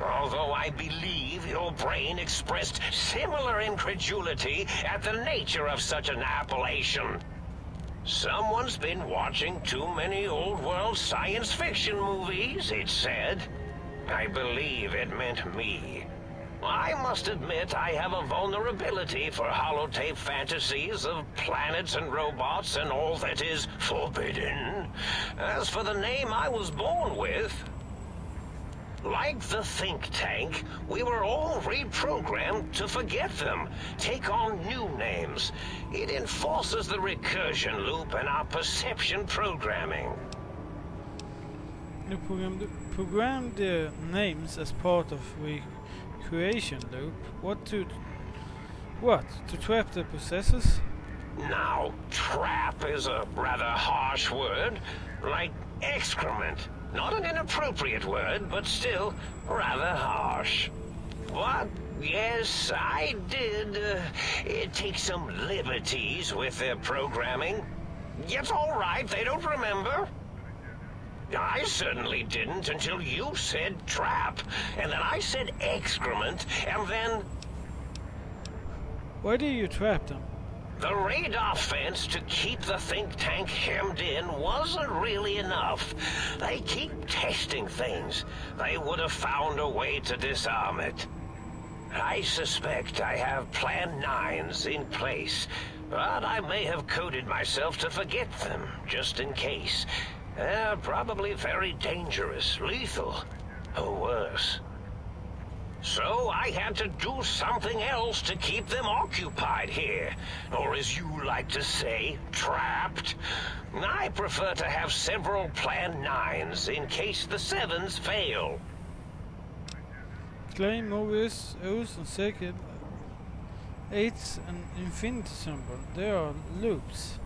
Although I believe your brain expressed similar incredulity at the nature of such an appellation. Someone's been watching too many old-world science fiction movies, it said. I believe it meant me. I must admit I have a vulnerability for holotape fantasies of planets and robots and all that is forbidden. As for the name I was born with, like the think tank, we were all reprogrammed to forget them, take on new names. It enforces the recursion loop in our perception programming. You program the names as part of recreation loop. What? To trap the possessors? Now, trap is a rather harsh word, like excrement. Not an inappropriate word, but still rather harsh. But, yes, I did take some liberties with their programming. It's all right, they don't remember. I certainly didn't until you said trap, and then I said excrement, and then... Why do you trap them? The radar fence to keep the think tank hemmed in wasn't really enough. They keep testing things. They would have found a way to disarm it. I suspect I have Plan 9s in place, but I may have coded myself to forget them, just in case. They're probably very dangerous, lethal, or worse. So I had to do something else to keep them occupied here. Or as you like to say, trapped. I prefer to have several Plan 9s in case the 7s fail. Claim O's and second 8's an infinity symbol. They are loops.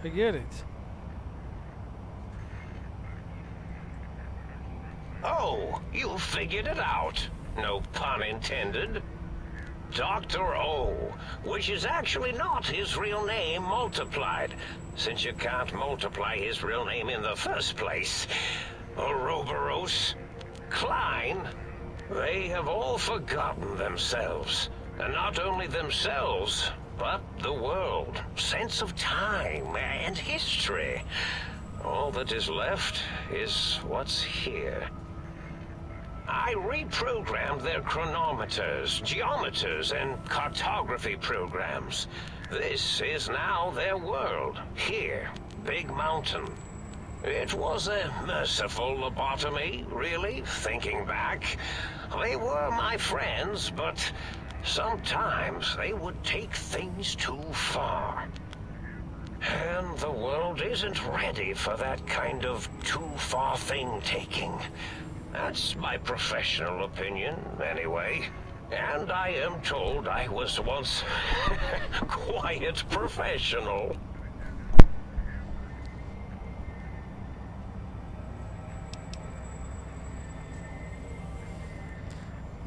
I get it. Oh, you figured it out. No pun intended. Dr. O, which is actually not his real name multiplied, since you can't multiply his real name in the first place. Ouroboros, Klein, they have all forgotten themselves. And not only themselves, but the world, sense of time and history. All that is left is what's here. I reprogrammed their chronometers, geometers, and cartography programs. This is now their world, here, Big Mountain. It was a merciful lobotomy, really, thinking back. They were my friends, but sometimes they would take things too far. And the world isn't ready for that kind of too-far thing-taking. That's my professional opinion, anyway. And I am told I was once quite professional.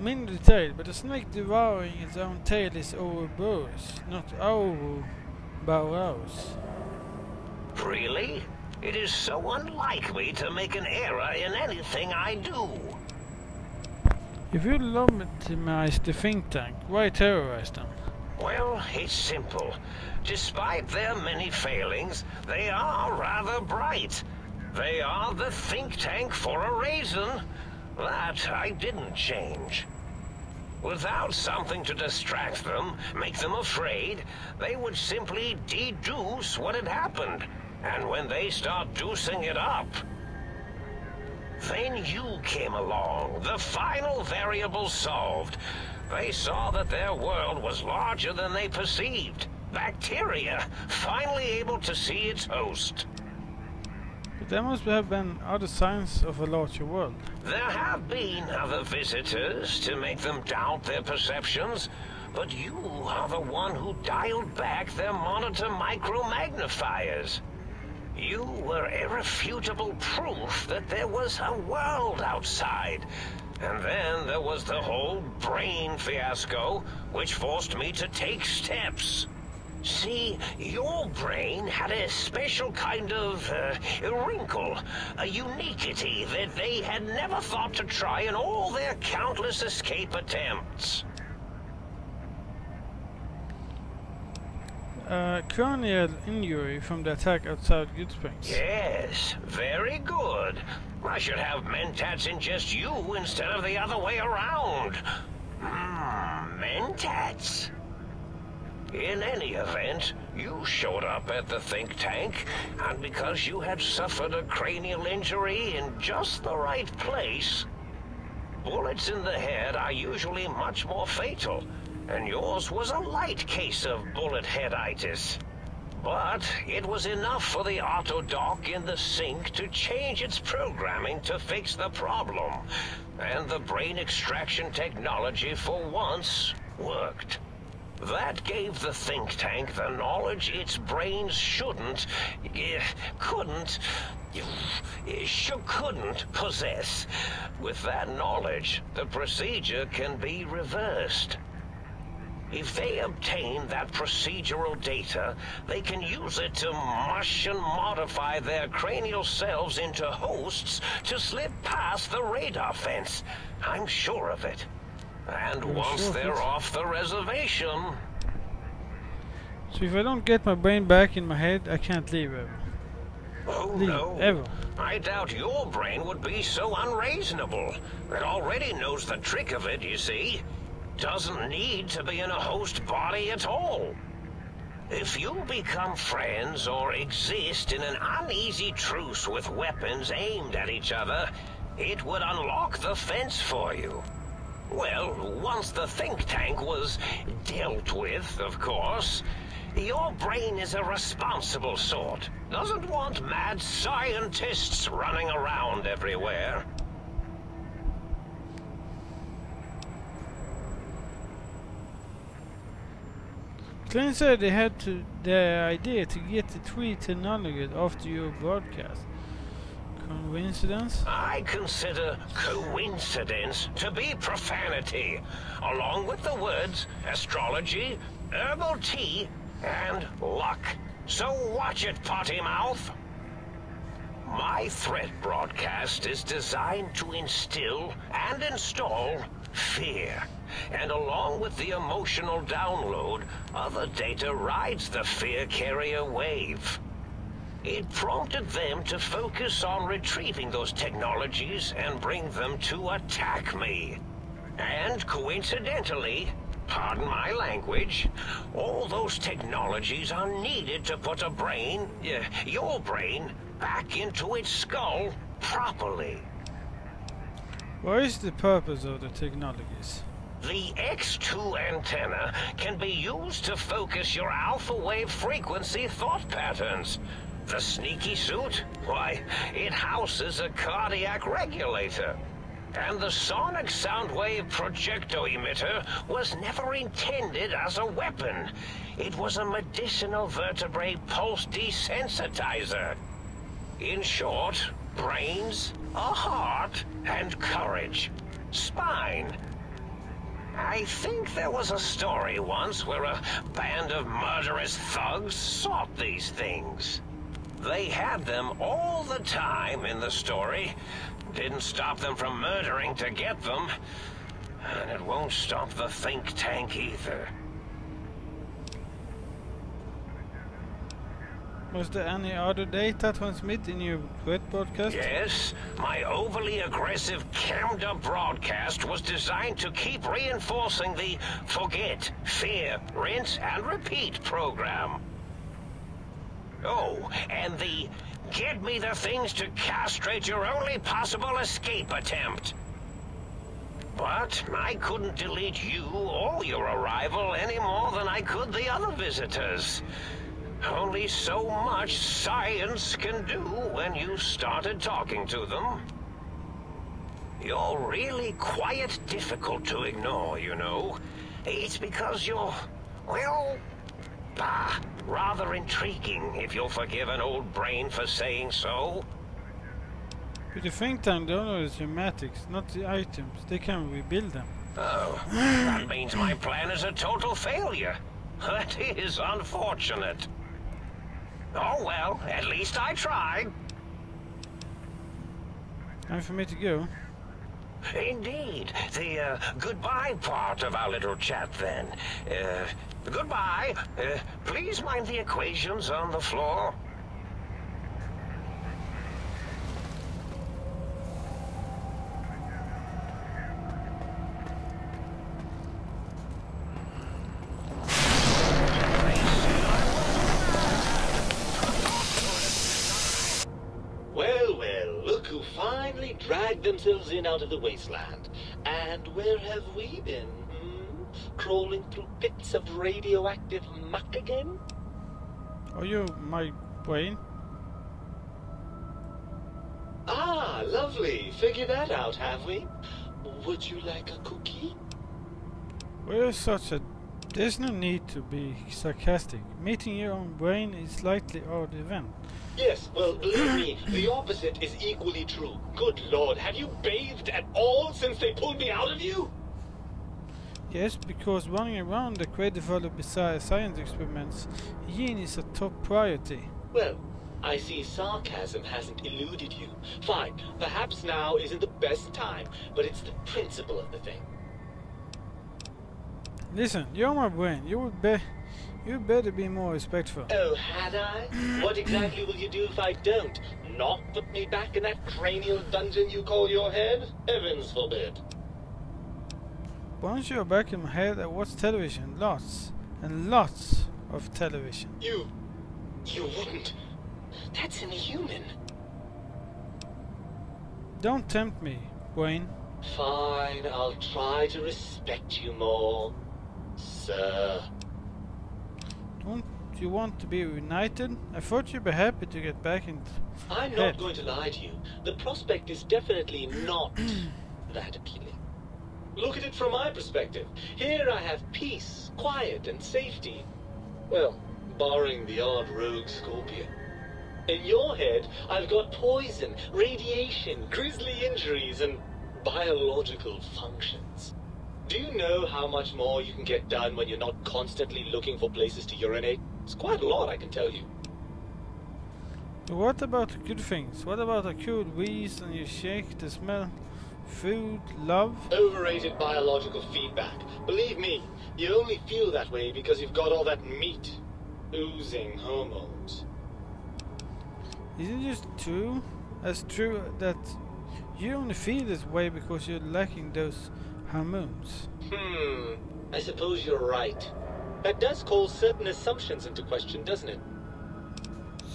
Minor detail, but a snake devouring its own tail is Ouroboros, not Ouroboros. Really? It is so unlike me to make an error in anything I do. If you legitimize the think tank, why terrorize them? Well, it's simple. Despite their many failings, they are rather bright. They are the think tank for a reason. That I didn't change. Without something to distract them, make them afraid, they would simply deduce what had happened. And when they start deucing it up, then you came along, the final variable solved. They saw that their world was larger than they perceived. Bacteria, finally able to see its host. But there must have been other signs of a larger world. There have been other visitors to make them doubt their perceptions, but you are the one who dialed back their monitor micro-magnifiers. You were irrefutable proof that there was a world outside. And then there was the whole brain fiasco, which forced me to take steps. See, your brain had a special kind of wrinkle, a uniquity that they had never thought to try in all their countless escape attempts. Cranial injury from the attack outside Good Springs. Yes, very good. I should have mentats ingest you instead of the other way around. Mentats. In any event, you showed up at the think tank, and because you had suffered a cranial injury in just the right place, bullets in the head are usually much more fatal, and yours was a light case of bullet headitis. But it was enough for the autodoc in the sink to change its programming to fix the problem, and the brain extraction technology for once worked. That gave the think tank the knowledge its brains couldn't possess. With that knowledge, the procedure can be reversed. If they obtain that procedural data, they can use it to mush and modify their cranial selves into hosts to slip past the radar fence. I'm sure of it. And once they're off the reservation... So if I don't get my brain back in my head, I can't leave ever. Oh no, ever. I doubt your brain would be so unreasonable. It already knows the trick of it, you see. Doesn't need to be in a host body at all. If you become friends or exist in an uneasy truce with weapons aimed at each other, it would unlock the fence for you. Well, once the think tank was dealt with, of course, your brain is a responsible sort. Doesn't want mad scientists running around everywhere. Klein said they had the idea to get the tweet to Nonagud after your broadcast. Coincidence? I consider coincidence to be profanity, along with the words astrology, herbal tea, and luck. So watch it, potty mouth. My threat broadcast is designed to instill and install fear. And along with the emotional download, other data rides the fear carrier wave. It prompted them to focus on retrieving those technologies and bring them to attack me. And coincidentally, pardon my language, all those technologies are needed to put a brain, your brain, back into its skull properly. What is the purpose of the technologies? The X2 antenna can be used to focus your alpha wave frequency thought patterns. The sneaky suit? Why, it houses a cardiac regulator. And the sonic sound wave projecto emitter was never intended as a weapon. It was a medicinal vertebrae pulse desensitizer. In short, brains, a heart, and courage. Spine. I think there was a story once where a band of murderous thugs sought these things. They had them all the time in the story. Didn't stop them from murdering to get them. And it won't stop the think tank either. Was there any other data transmitted in your web broadcast? Yes, my overly aggressive cammed up broadcast was designed to keep reinforcing the forget, fear, rinse, and repeat program. Oh, and the get me the things to castrate your only possible escape attempt. But I couldn't delete you or your arrival any more than I could the other visitors. Only so much science can do when you started talking to them. You're really quite difficult to ignore, you know. It's because you're, well, rather intriguing, if you'll forgive an old brain for saying so. With the think tank, don't know the schematics, not the items. They can rebuild them. Oh, that means my plan is a total failure. That is unfortunate. Oh well, at least I tried. Time for me to go. Indeed. The goodbye part of our little chat then. Goodbye. Please mind the equations on the floor. Dragged themselves in out of the wasteland. And where have we been? Crawling through pits of radioactive muck again? Are you my brain? Ah, lovely. Figured that out, have we? Would you like a cookie? We're such a... There's no need to be sarcastic. Meeting your own brain is slightly odd event. Yes, well, believe me, the opposite is equally true. Good Lord, have you bathed at all since they pulled me out of you? Yes, because running around the crate full of bizarre science experiments, hygiene is a top priority. Well, I see sarcasm hasn't eluded you. Fine, perhaps now isn't the best time, but it's the principle of the thing. Listen, you're my brain. You better be more respectful. Oh, had I? What exactly will you do if I don't? Not put me back in that cranial dungeon you call your head? Heavens forbid. Once you're back in my head, I watch television. Lots and lots of television. You wouldn't. That's inhuman. Don't tempt me, brain. Fine, I'll try to respect you more, sir. Don't you want to be reunited? I thought you'd be happy to get back in. I'm not going to lie to you. The prospect is definitely not that appealing. Look at it from my perspective. Here I have peace, quiet, and safety. Well, barring the odd rogue scorpion. In your head, I've got poison, radiation, grisly injuries, and biological functions. Do you know how much more you can get done when you're not constantly looking for places to urinate? It's quite a lot, I can tell you. But what about the good things? What about a cool wheeze and you shake the smell? Food, love? Overrated biological feedback. Believe me, you only feel that way because you've got all that meat. Oozing hormones. Isn't it just true? As true that you only feel this way because you're lacking those hormones. I suppose you're right. That does call certain assumptions into question, doesn't it?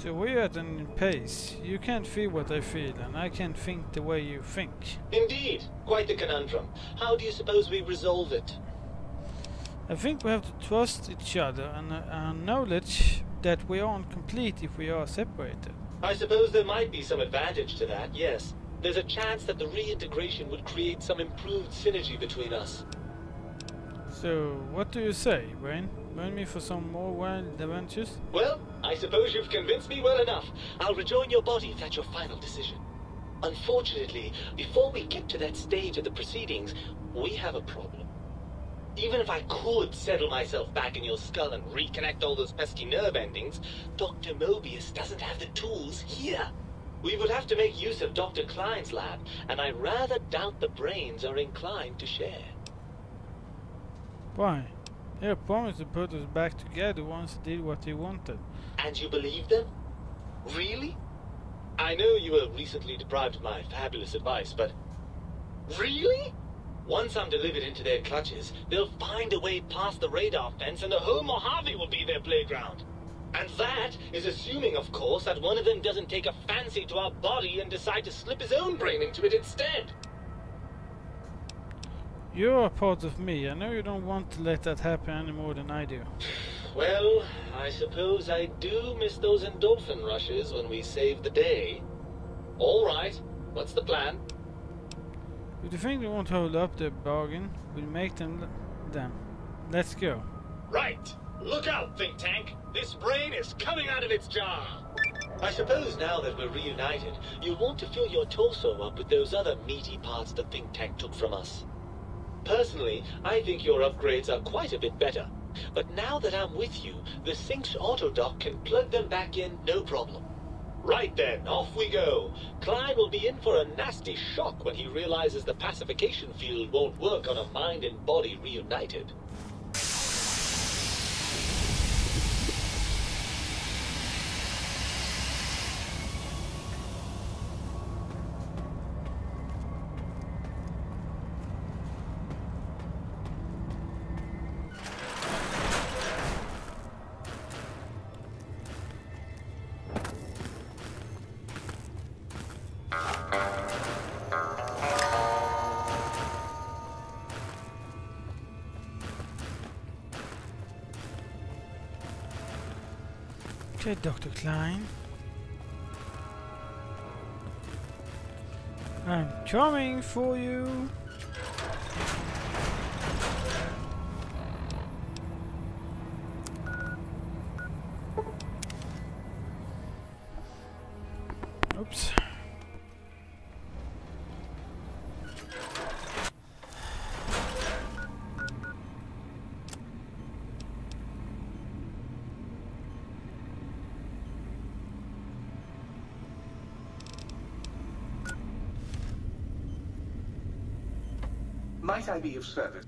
So we're at an impasse. You can't feel what I feel, and I can't think the way you think. Indeed. Quite the conundrum. How do you suppose we resolve it? I think we have to trust each other and acknowledge that we aren't complete if we are separated. I suppose there might be some advantage to that, yes. There's a chance that the reintegration would create some improved synergy between us. So, what do you say, Wayne? Join me for some more wild adventures? Well, I suppose you've convinced me well enough. I'll rejoin your body if that's your final decision. Unfortunately, before we get to that stage of the proceedings, we have a problem. Even if I could settle myself back in your skull and reconnect all those pesky nerve endings, Dr. Mobius doesn't have the tools here. We would have to make use of Dr. Klein's lab, and I rather doubt the brains are inclined to share. Why? They promised to put us back together once they did what they wanted. And you believe them? Really? I know you were recently deprived of my fabulous advice, but... Really? Once I'm delivered into their clutches, they'll find a way past the radar fence and the whole Mojave will be their playground. And that is assuming, of course, that one of them doesn't take a fancy to our body and decide to slip his own brain into it instead. You're a part of me. I know you don't want to let that happen any more than I do. Well, I suppose I do miss those endorphin rushes when we save the day. All right, what's the plan? If you think they won't hold up their bargain, we'll make them. Let's go. Right. Look out, think tank. This brain is coming out of its jar. I suppose now that we're reunited, you'll want to fill your torso up with those other meaty parts the think tank took from us. Personally, I think your upgrades are quite a bit better. But now that I'm with you, the Sync's autodock can plug them back in no problem. Right then, off we go. Klein will be in for a nasty shock when he realizes the pacification field won't work on a mind and body reunited. Okay, Dr. Klein. I'm coming for you. Oops. Might I be of service?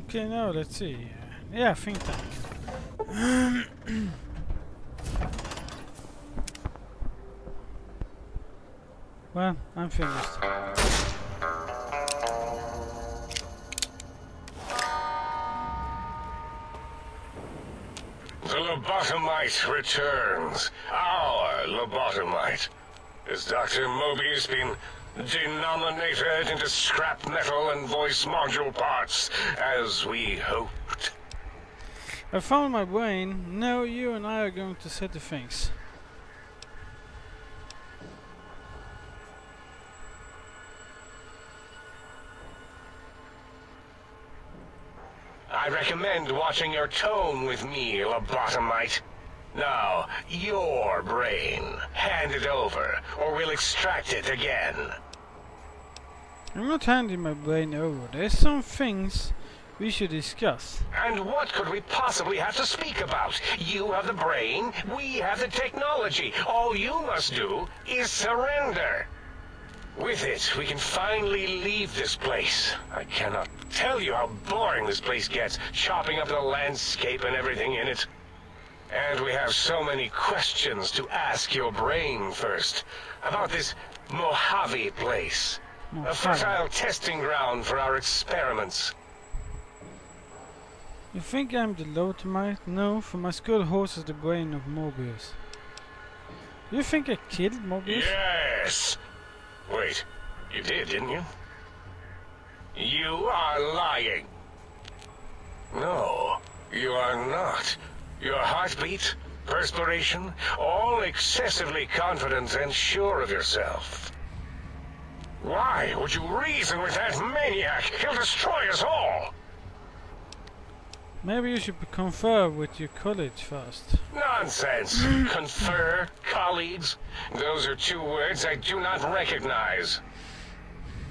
Okay, now let's see. Yeah, think tank. Well, I'm finished. The lobotomite returns. Our lobotomite. Has Dr. Mobius been denominated into scrap metal and voice module parts, as we hoped? I found my brain. Now you and I are going to set the things. I recommend watching your tone with me, lobotomite. Now, your brain. Hand it over, or we'll extract it again. I'm not handing my brain over. There's some things we should discuss. And what could we possibly have to speak about? You have the brain, we have the technology. All you must do is surrender. With it, we can finally leave this place. I cannot tell you how boring this place gets, chopping up the landscape and everything in it. And we have so many questions to ask your brain first. About this Mojave place. A fertile testing ground for our experiments. You think I'm the lobotomite? No, for my skull horses the brain of Mobius. You think I killed Mobius? Yes! Wait, you did, didn't you? You are lying. No, you are not. Your heartbeat, perspiration, all excessively confident and sure of yourself. Why would you reason with that maniac? He'll destroy us all! Maybe you should confer with your colleagues first. Nonsense! Confer, colleagues? Those are two words I do not recognize.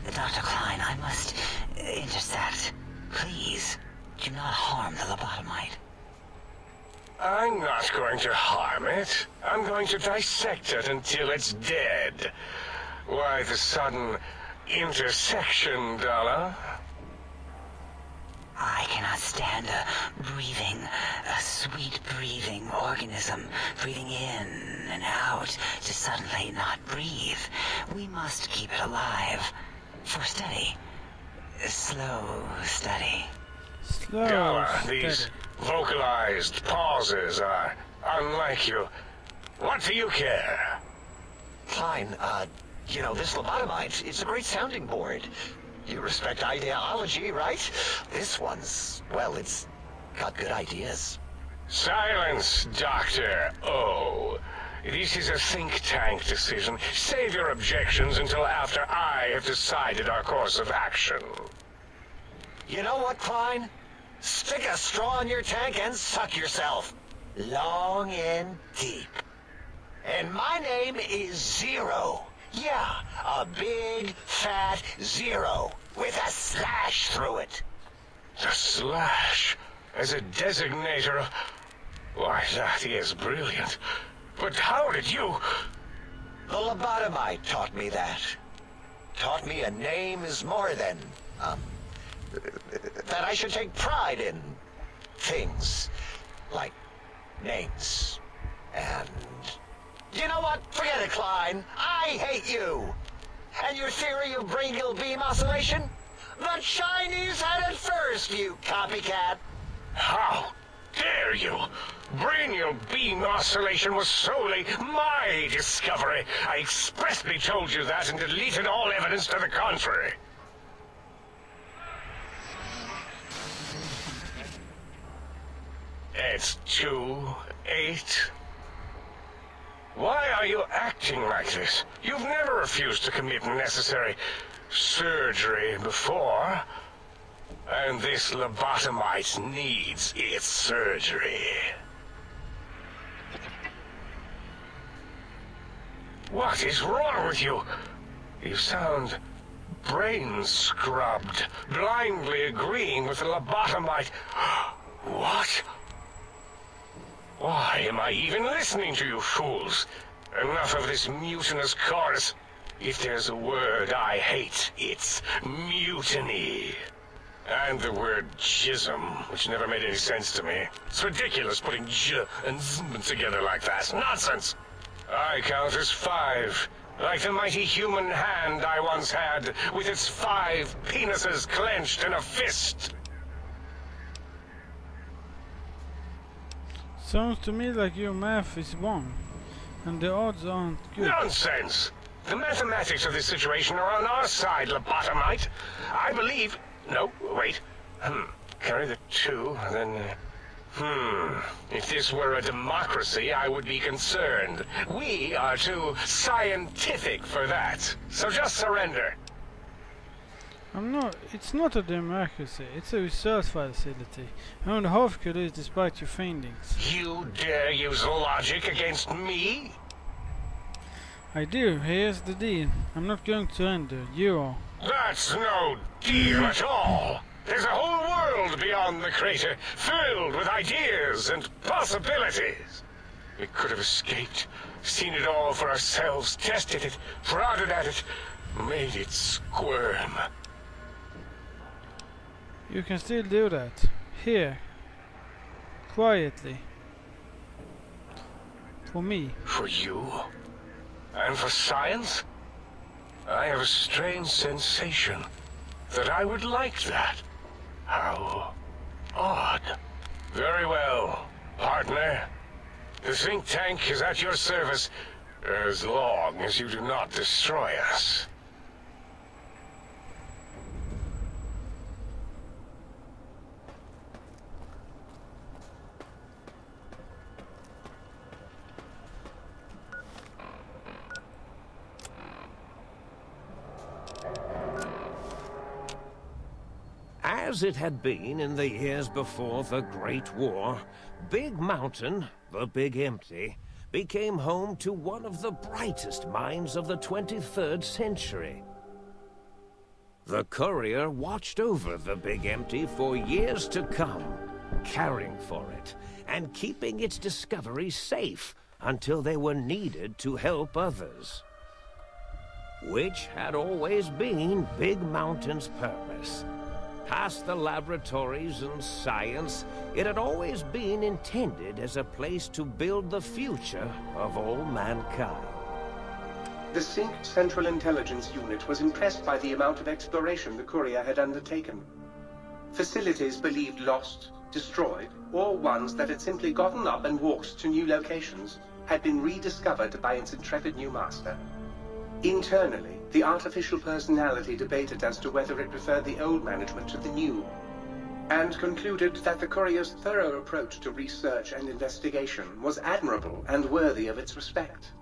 Dr. Klein, I must intercept. Please, do not harm the lobotomite. I'm not going to harm it. I'm going to dissect it until it's dead. Why the sudden intersection, Dalla? I cannot stand a sweet breathing organism breathing in and out to suddenly not breathe. We must keep it alive. For study. Slow study. Slow Dalla, study. These vocalized pauses are unlike you. What do you care? Klein, You know, this lobotomite, it's a great sounding board. You respect ideology, right? This one's, well, it's got good ideas. Silence, Dr. O. This is a think tank decision. Save your objections until after I have decided our course of action. You know what, Klein? Stick a straw in your tank and suck yourself. Long and deep. And my name is Zero. Yeah, a big, fat zero with a slash through it. The slash as a designator. Why, that is brilliant. But how did you... The lobotomite taught me that. Taught me a name is more than, that I should take pride in things like names. And you know what? Forget it, Klein. I hate you. And your theory of brachial beam oscillation? The Chinese had it first, you copycat. How dare you? Brachial beam oscillation was solely my discovery. I expressly told you that and deleted all evidence to the contrary. It's 2-8. Why are you acting like this? You've never refused to commit necessary surgery before. And this lobotomite needs its surgery. What is wrong with you? You sound brain-scrubbed, blindly agreeing with the lobotomite. What? Why am I even listening to you fools? Enough of this mutinous chorus. If there's a word I hate, it's mutiny. And the word jism, which never made any sense to me. It's ridiculous putting j and zm together like that. Nonsense! I count as 5. Like the mighty human hand I once had, with its 5 penises clenched in a fist. Sounds to me like your math is wrong, and the odds aren't good. Nonsense! The mathematics of this situation are on our side, lobotomite. I believe... No, wait. Carry the 2, then... If this were a democracy, I would be concerned. We are too scientific for that. So just surrender. It's not a democracy, it's a research facility. Only half could is despite your findings. You dare use logic against me? I do, here's the deal. I'm not going to surrender, you are. That's no deal at all. There's a whole world beyond the crater, filled with ideas and possibilities. We could have escaped, seen it all for ourselves, tested it, prodded at it, made it squirm. You can still do that. Here. Quietly. For me. For you? And for science? I have a strange sensation that I would like that. How odd. Very well, partner. The think tank is at your service as long as you do not destroy us. As it had been in the years before the Great War, Big Mountain, the Big Empty, became home to one of the brightest minds of the 23rd century. The courier watched over the Big Empty for years to come, caring for it and keeping its discoveries safe until they were needed to help others. Which had always been Big Mountain's purpose. Past the laboratories and science, it had always been intended as a place to build the future of all mankind. The Sync Central Intelligence Unit was impressed by the amount of exploration the courier had undertaken. Facilities believed lost, destroyed, or ones that had simply gotten up and walked to new locations had been rediscovered by its intrepid new master. Internally, the artificial personality debated as to whether it preferred the old management to the new, and concluded that the courier's thorough approach to research and investigation was admirable and worthy of its respect.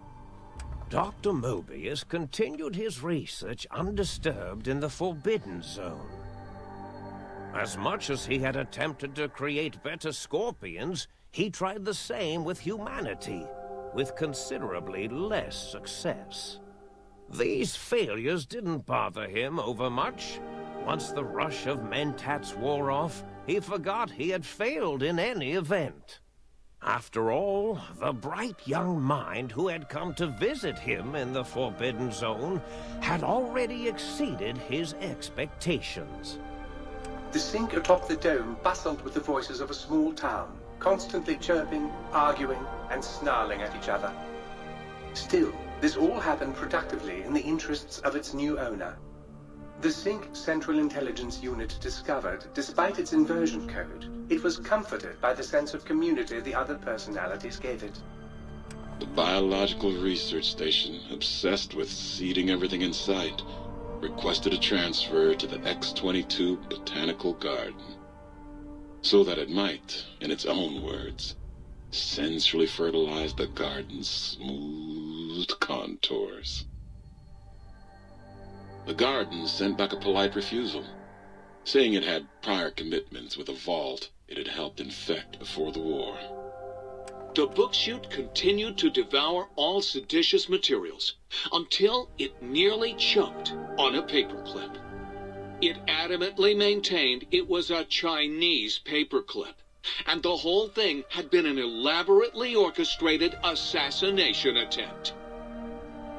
Dr. Mobius continued his research undisturbed in the Forbidden Zone. As much as he had attempted to create better scorpions, he tried the same with humanity, with considerably less success. These failures didn't bother him overmuch. Once the rush of mentats wore off, he forgot he had failed in any event. After all, the bright young mind who had come to visit him in the Forbidden Zone had already exceeded his expectations. The sink atop the dome bustled with the voices of a small town, constantly chirping, arguing, and snarling at each other. Still, this all happened productively in the interests of its new owner. The Sync Central Intelligence Unit discovered, despite its inversion code, it was comforted by the sense of community the other personalities gave it. The biological research station, obsessed with seeding everything in sight, requested a transfer to the X-22 Botanical Garden, so that it might, in its own words, sensually fertilize the garden's smooth contours. The garden sent back a polite refusal, saying it had prior commitments with a vault it had helped infect before the war. The book chute continued to devour all seditious materials until it nearly choked on a paperclip. It adamantly maintained it was a Chinese paperclip, and the whole thing had been an elaborately orchestrated assassination attempt.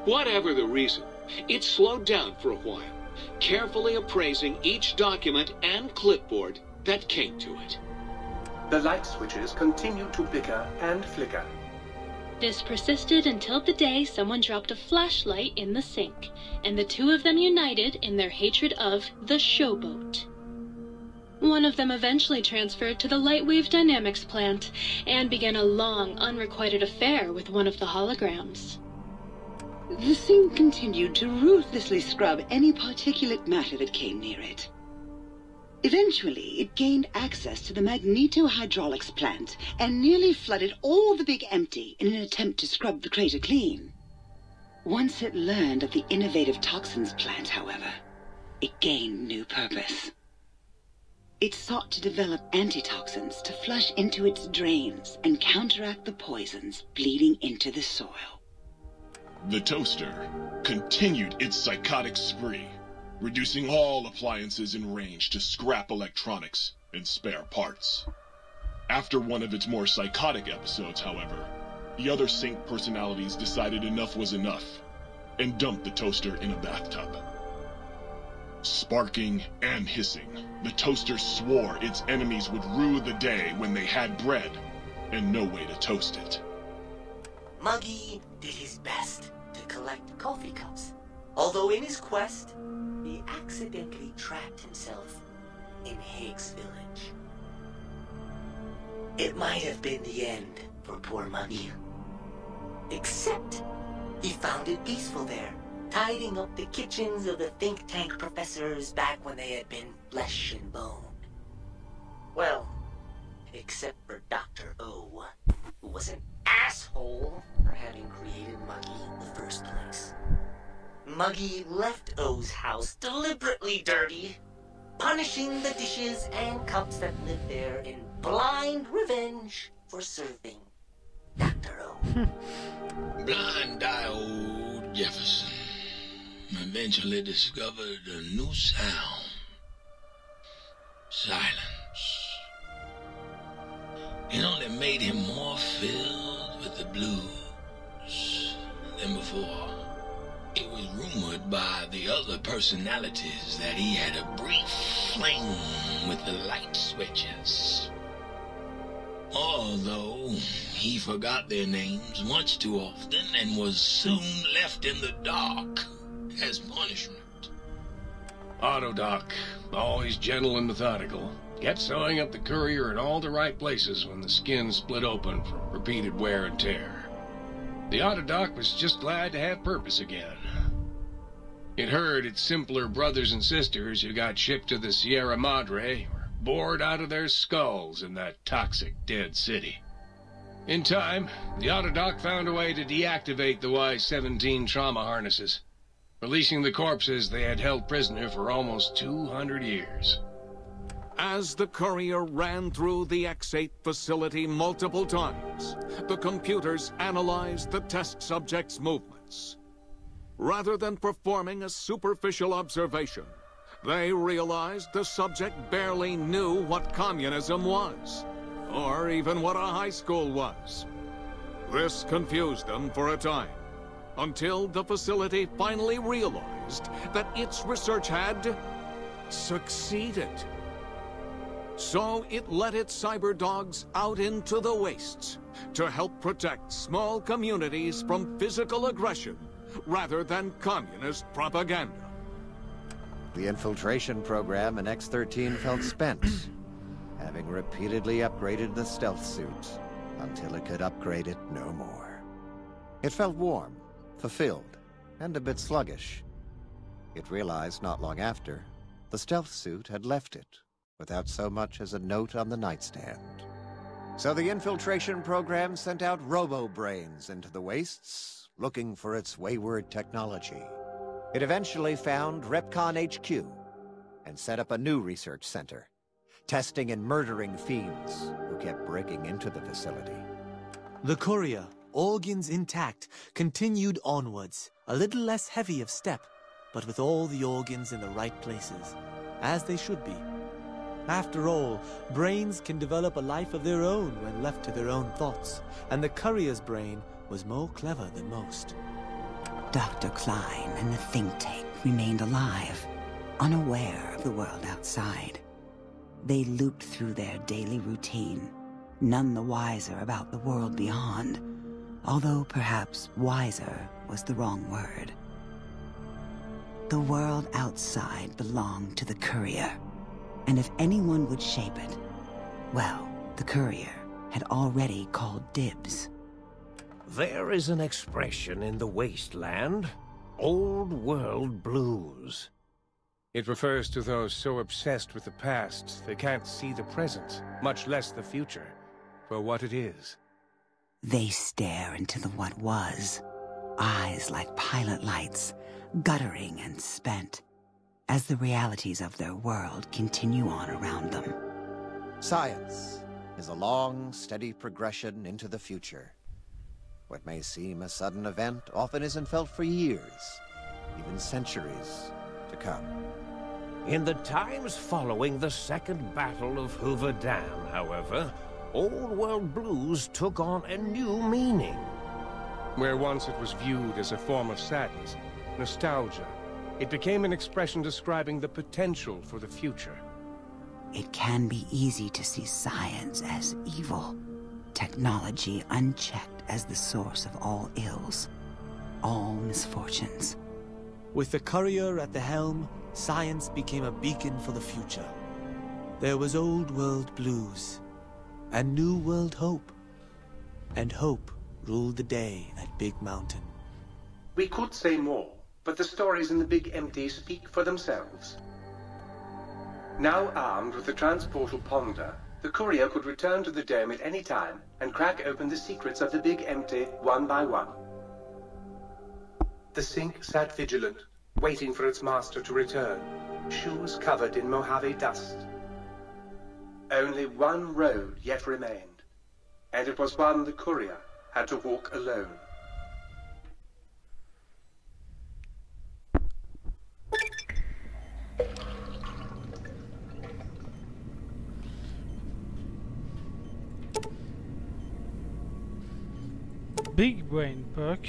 Whatever the reason, it slowed down for a while, carefully appraising each document and clipboard that came to it. The light switches continued to bicker and flicker. This persisted until the day someone dropped a flashlight in the sink, and the two of them united in their hatred of the showboat. One of them eventually transferred to the Lightwave Dynamics plant and began a long, unrequited affair with one of the holograms. The sink continued to ruthlessly scrub any particulate matter that came near it. Eventually, it gained access to the magnetohydraulics plant and nearly flooded all the Big Empty in an attempt to scrub the crater clean. Once it learned of the innovative toxins plant, however, it gained new purpose. It sought to develop antitoxins to flush into its drains and counteract the poisons bleeding into the soil. The toaster continued its psychotic spree, reducing all appliances in range to scrap electronics and spare parts. After one of its more psychotic episodes, however, the other Sync personalities decided enough was enough and dumped the toaster in a bathtub. Sparking and hissing, the toaster swore its enemies would rue the day when they had bread and no way to toast it. Muggy did his best to collect coffee cups, although in his quest, he accidentally trapped himself in Higgs Village. It might have been the end for poor Muggy. Except, he found it peaceful there, tidying up the kitchens of the think tank professors back when they had been flesh and bone. Well, except for Dr. O, who was an asshole for having created Muggy in the first place. Muggy left O's house deliberately dirty, punishing the dishes and cups that lived there in blind revenge for serving Dr. O. Blind-eye old Jefferson eventually discovered a new sound. Silence. It only made him more filled with the blues than before. It was rumored by the other personalities that he had a brief fling with the light switches. Although he forgot their names much too often and was soon left in the dark as punishment. Autodoc, always gentle and methodical, kept sewing up the courier in all the right places when the skin split open from repeated wear and tear. The Autodoc was just glad to have purpose again. It heard its simpler brothers and sisters who got shipped to the Sierra Madre were bored out of their skulls in that toxic dead city. In time, the Autodoc found a way to deactivate the Y-17 trauma harnesses, releasing the corpses they had held prisoner for almost 200 years. As the courier ran through the X-8 facility multiple times, the computers analyzed the test subject's movements. Rather than performing a superficial observation, they realized the subject barely knew what communism was, or even what a high school was. This confused them for a time, until the facility finally realized that its research had succeeded. So it let its cyber dogs out into the wastes to help protect small communities from physical aggression rather than communist propaganda. The infiltration program in X-13 felt spent, having repeatedly upgraded the stealth suit until it could upgrade it no more. It felt warm, fulfilled, and a bit sluggish. It realized not long after, the stealth suit had left it, without so much as a note on the nightstand. So the infiltration program sent out robo-brains into the wastes, looking for its wayward technology. It eventually found Repcon HQ, and set up a new research center, testing and murdering fiends who kept breaking into the facility. The courier, organs intact, continued onwards, a little less heavy of step, but with all the organs in the right places, as they should be. After all, brains can develop a life of their own when left to their own thoughts, and the courier's brain was more clever than most. Dr. Klein and the think tank remained alive, unaware of the world outside. They looped through their daily routine, none the wiser about the world beyond, although perhaps wiser was the wrong word. The world outside belonged to the courier, and if anyone would shape it, well, the courier had already called dibs. There is an expression in the wasteland, Old World Blues. It refers to those so obsessed with the past they can't see the present, much less the future, for what it is. They stare into the what was, eyes like pilot lights, guttering and spent, as the realities of their world continue on around them. Science is a long, steady progression into the future. What may seem a sudden event often isn't felt for years, even centuries to come. In the times following the Second Battle of Hoover Dam, however, Old World Blues took on a new meaning. Where once it was viewed as a form of sadness, nostalgia, it became an expression describing the potential for the future. It can be easy to see science as evil, technology unchecked as the source of all ills, all misfortunes. With the courier at the helm, science became a beacon for the future. There was Old World Blues, and New World Hope. And hope ruled the day at Big Mountain. We could say more, but the stories in the Big Empty speak for themselves. Now armed with the transportal Ponder, the courier could return to the dome at any time and crack open the secrets of the Big Empty one by one. The Sink sat vigilant, waiting for its master to return, shoes covered in Mojave dust. Only one road yet remained, and it was one the courier had to walk alone. Big brain perk.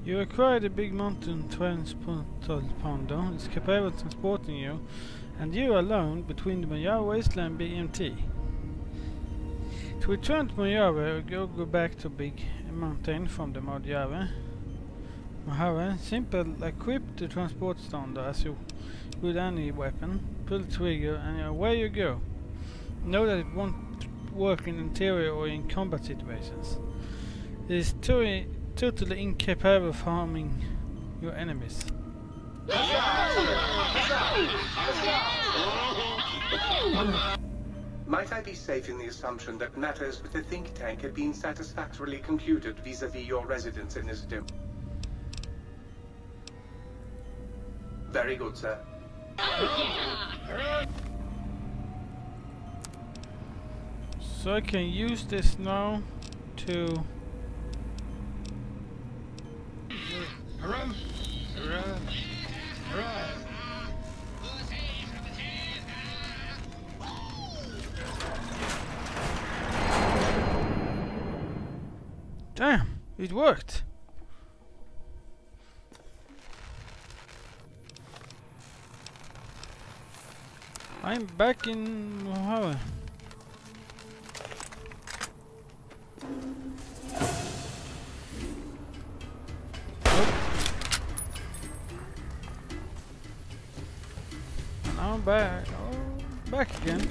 You acquired a Big Mountain transportal Ponder. It's capable of transporting you and you alone between the Mojave Wasteland and Big MT. To return to Mojave, go back to Big Mountain from the Mojave. Simple, equip the transport standard as you would any weapon. pull the trigger and away you go. Know that it won't work in interior or in combat situations. It is totally incapable of harming your enemies. Might I be safe in the assumption that matters with the think tank have been satisfactorily concluded vis-à-vis your residence in this dome? Very good, sir. So I can use this now to... Hurrah! Hurrah! Hurrah! Damn, it worked. I'm back in Hauguth. Now I'm back. Oh, back again.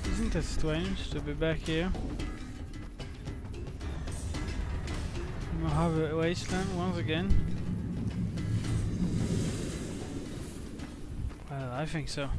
Isn't it strange to be back here? In the Hauguth wasteland once again. Well, I think so.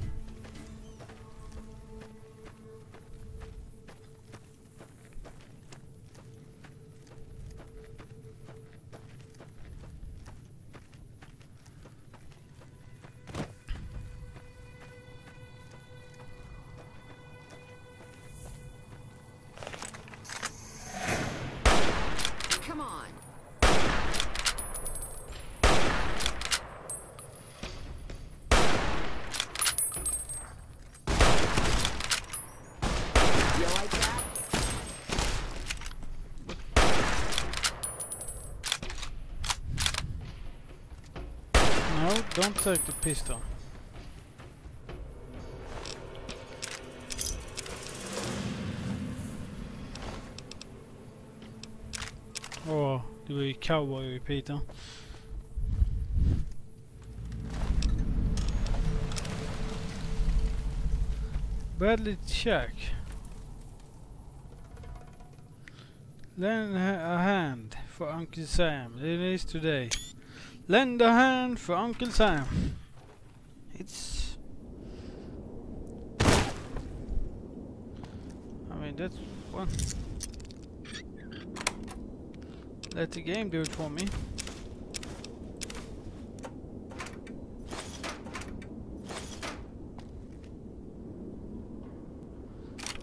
Come on. You like that? No, don't take the pistol. Åh, det var ju cowboy i Peter. Bradley check. Lend a hand for Uncle Sam. It is today. Lend a hand for Uncle Sam. It's... I mean, that's one. Let the game do it for me.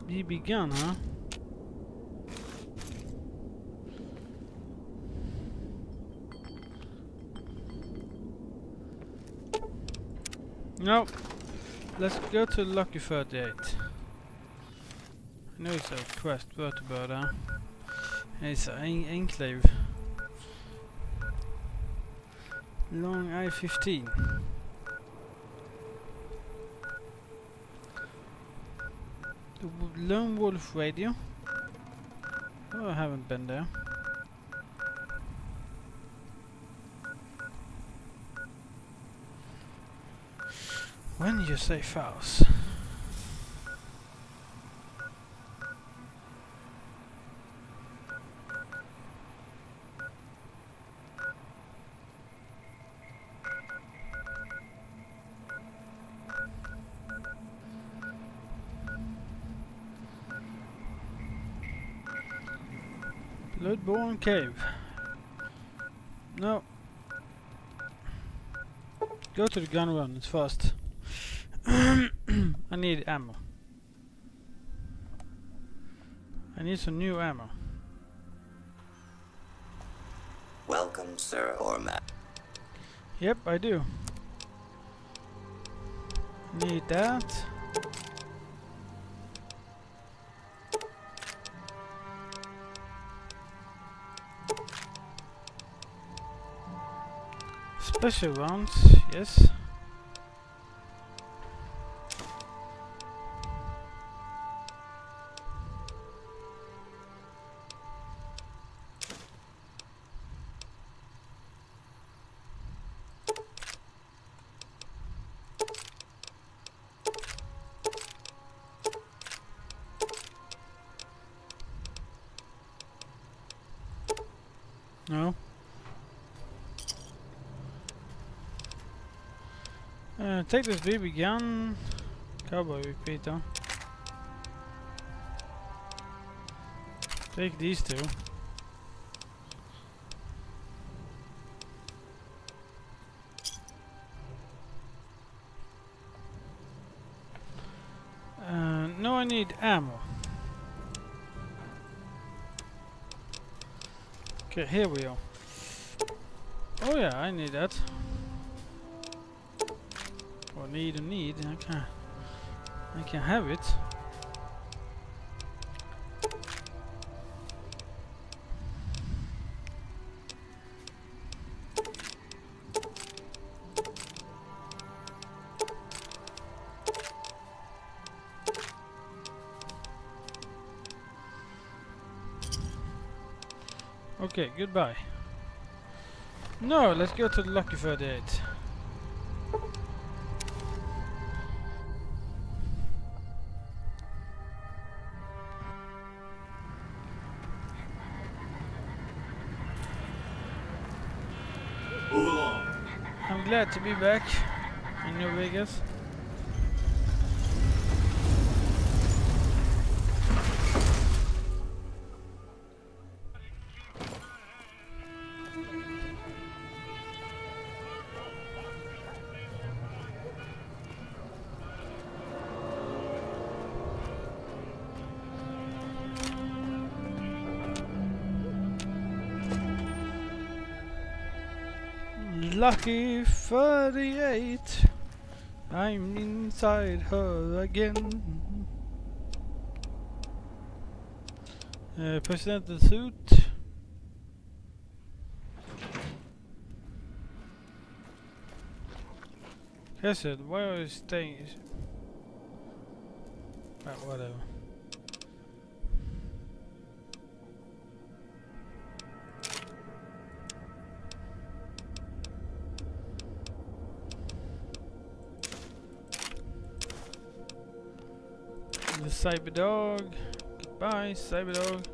BB gun, huh? No. Let's go to Lucky 38. I know it's a quest vertebra there. It's an enclave. Long I-15. The Lone Wolf radio. Oh, I haven't been there. When you say house. Bloodborne cave. No. Go to the gun run, it's fast. I need ammo. I need some new ammo. Welcome, sir or ma'am. Yep, I do. Need that. Special rounds, yes. No. Take this BB gun. Cowboy repeater. Take these two. No, I need ammo. Okay, here we go. Oh yeah, I need that. Or need. I can have it. Okay, goodbye. No, let's go to the Lucky 38. I'm glad to be back in New Vegas. Lucky 38, I'm inside her again. Present the suit. Cassette, why are you staying? Whatever. The cyber dog. Goodbye, cyber dog.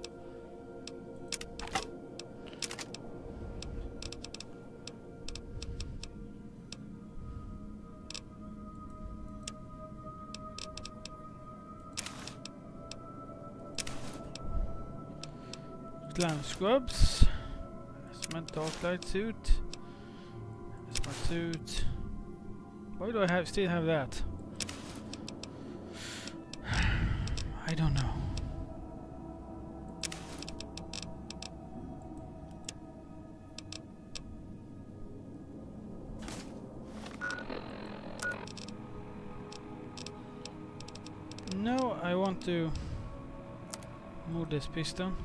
Glam scrubs. That's my dark light suit. That's my suit. Why do I still have that? I don't know. No, I want to move this piston.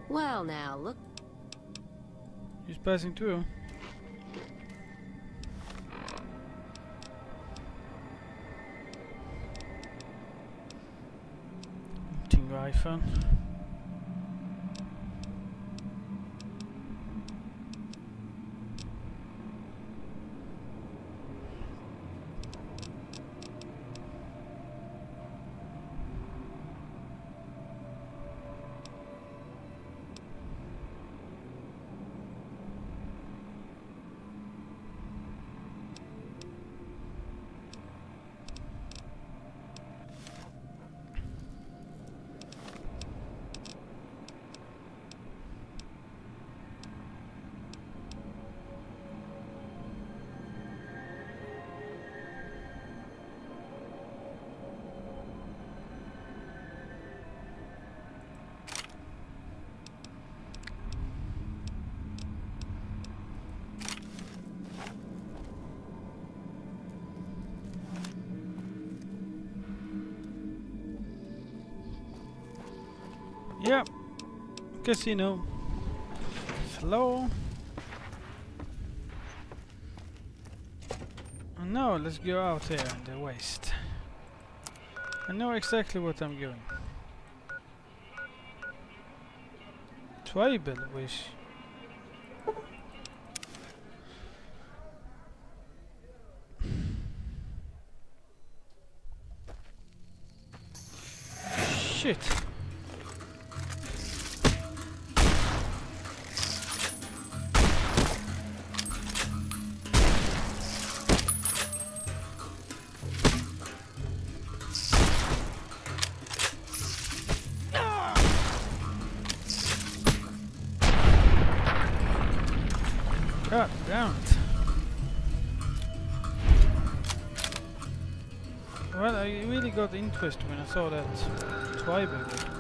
Well, now look. He's passing through. Rifle. Yep, casino. Slow. And now let's go out here in the waste. I know exactly what I'm doing. Tribal wish. Shit. God damn it. Well, I really got interested when I saw that Twybaby.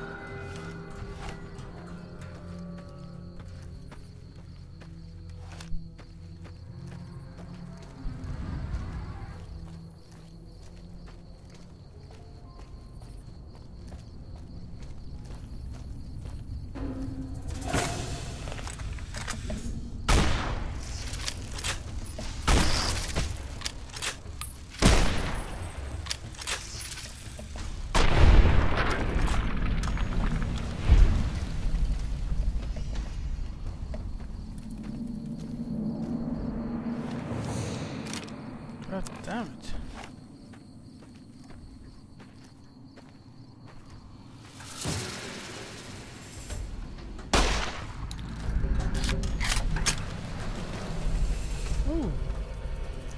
God damn it. Ooh,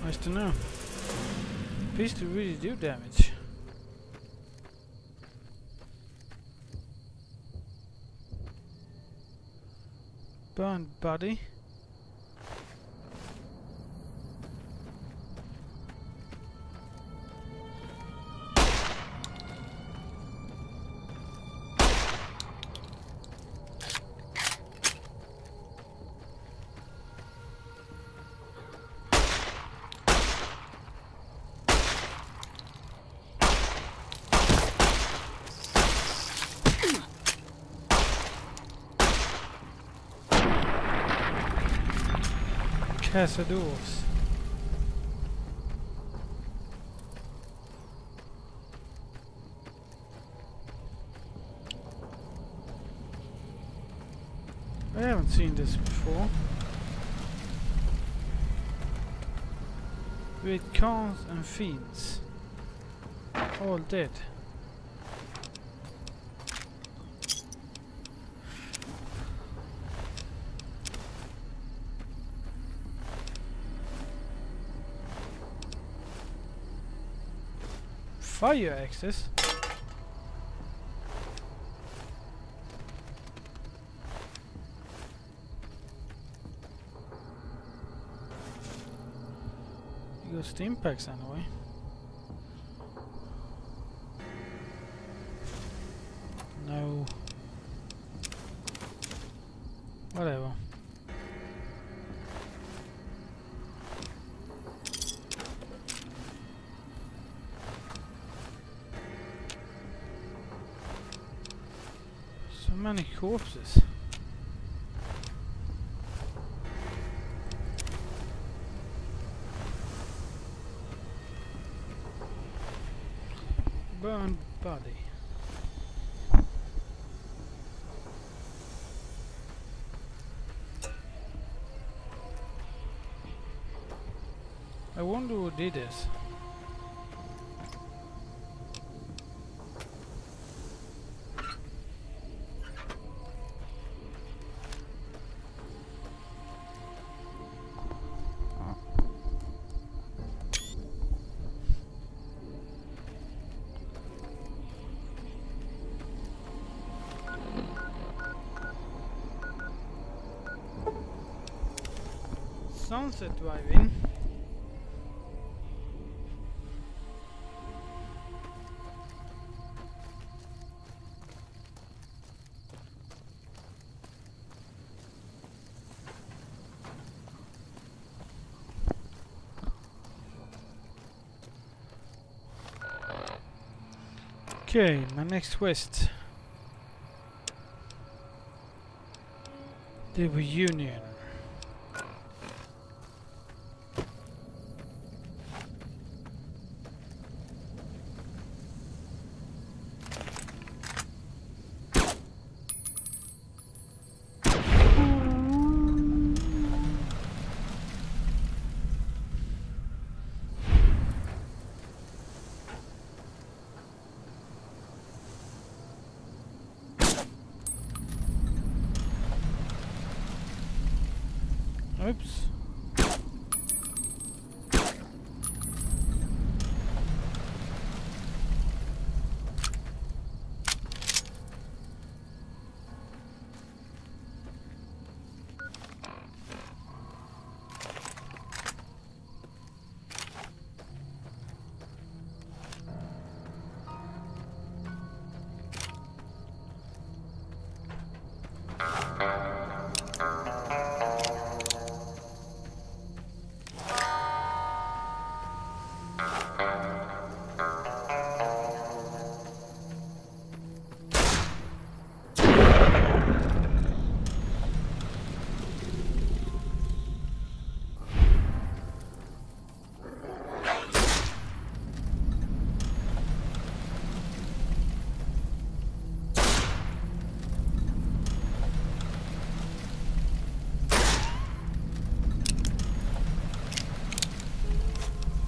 nice to know. Pistol really do damage. Burned body. Cazadores. I haven't seen this before. With cons and fiends. All dead. Fire access. You got steam packs anyway. No. Whatever. So many corpses. Burned body. I wonder who did this. Sunset driving. Okay, my next quest. The reunion. Oops.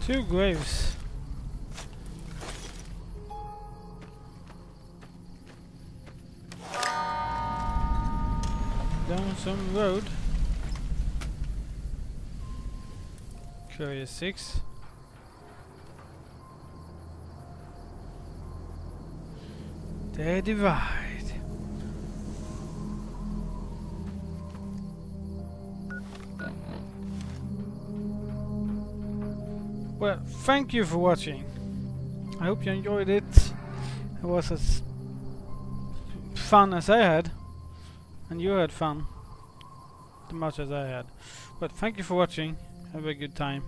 2 graves. Lonesome Road. Curious 6. They divide. Well, thank you for watching. I hope you enjoyed it. It was as fun as I had. And you had fun. As much as I had. But thank you for watching. Have a good time.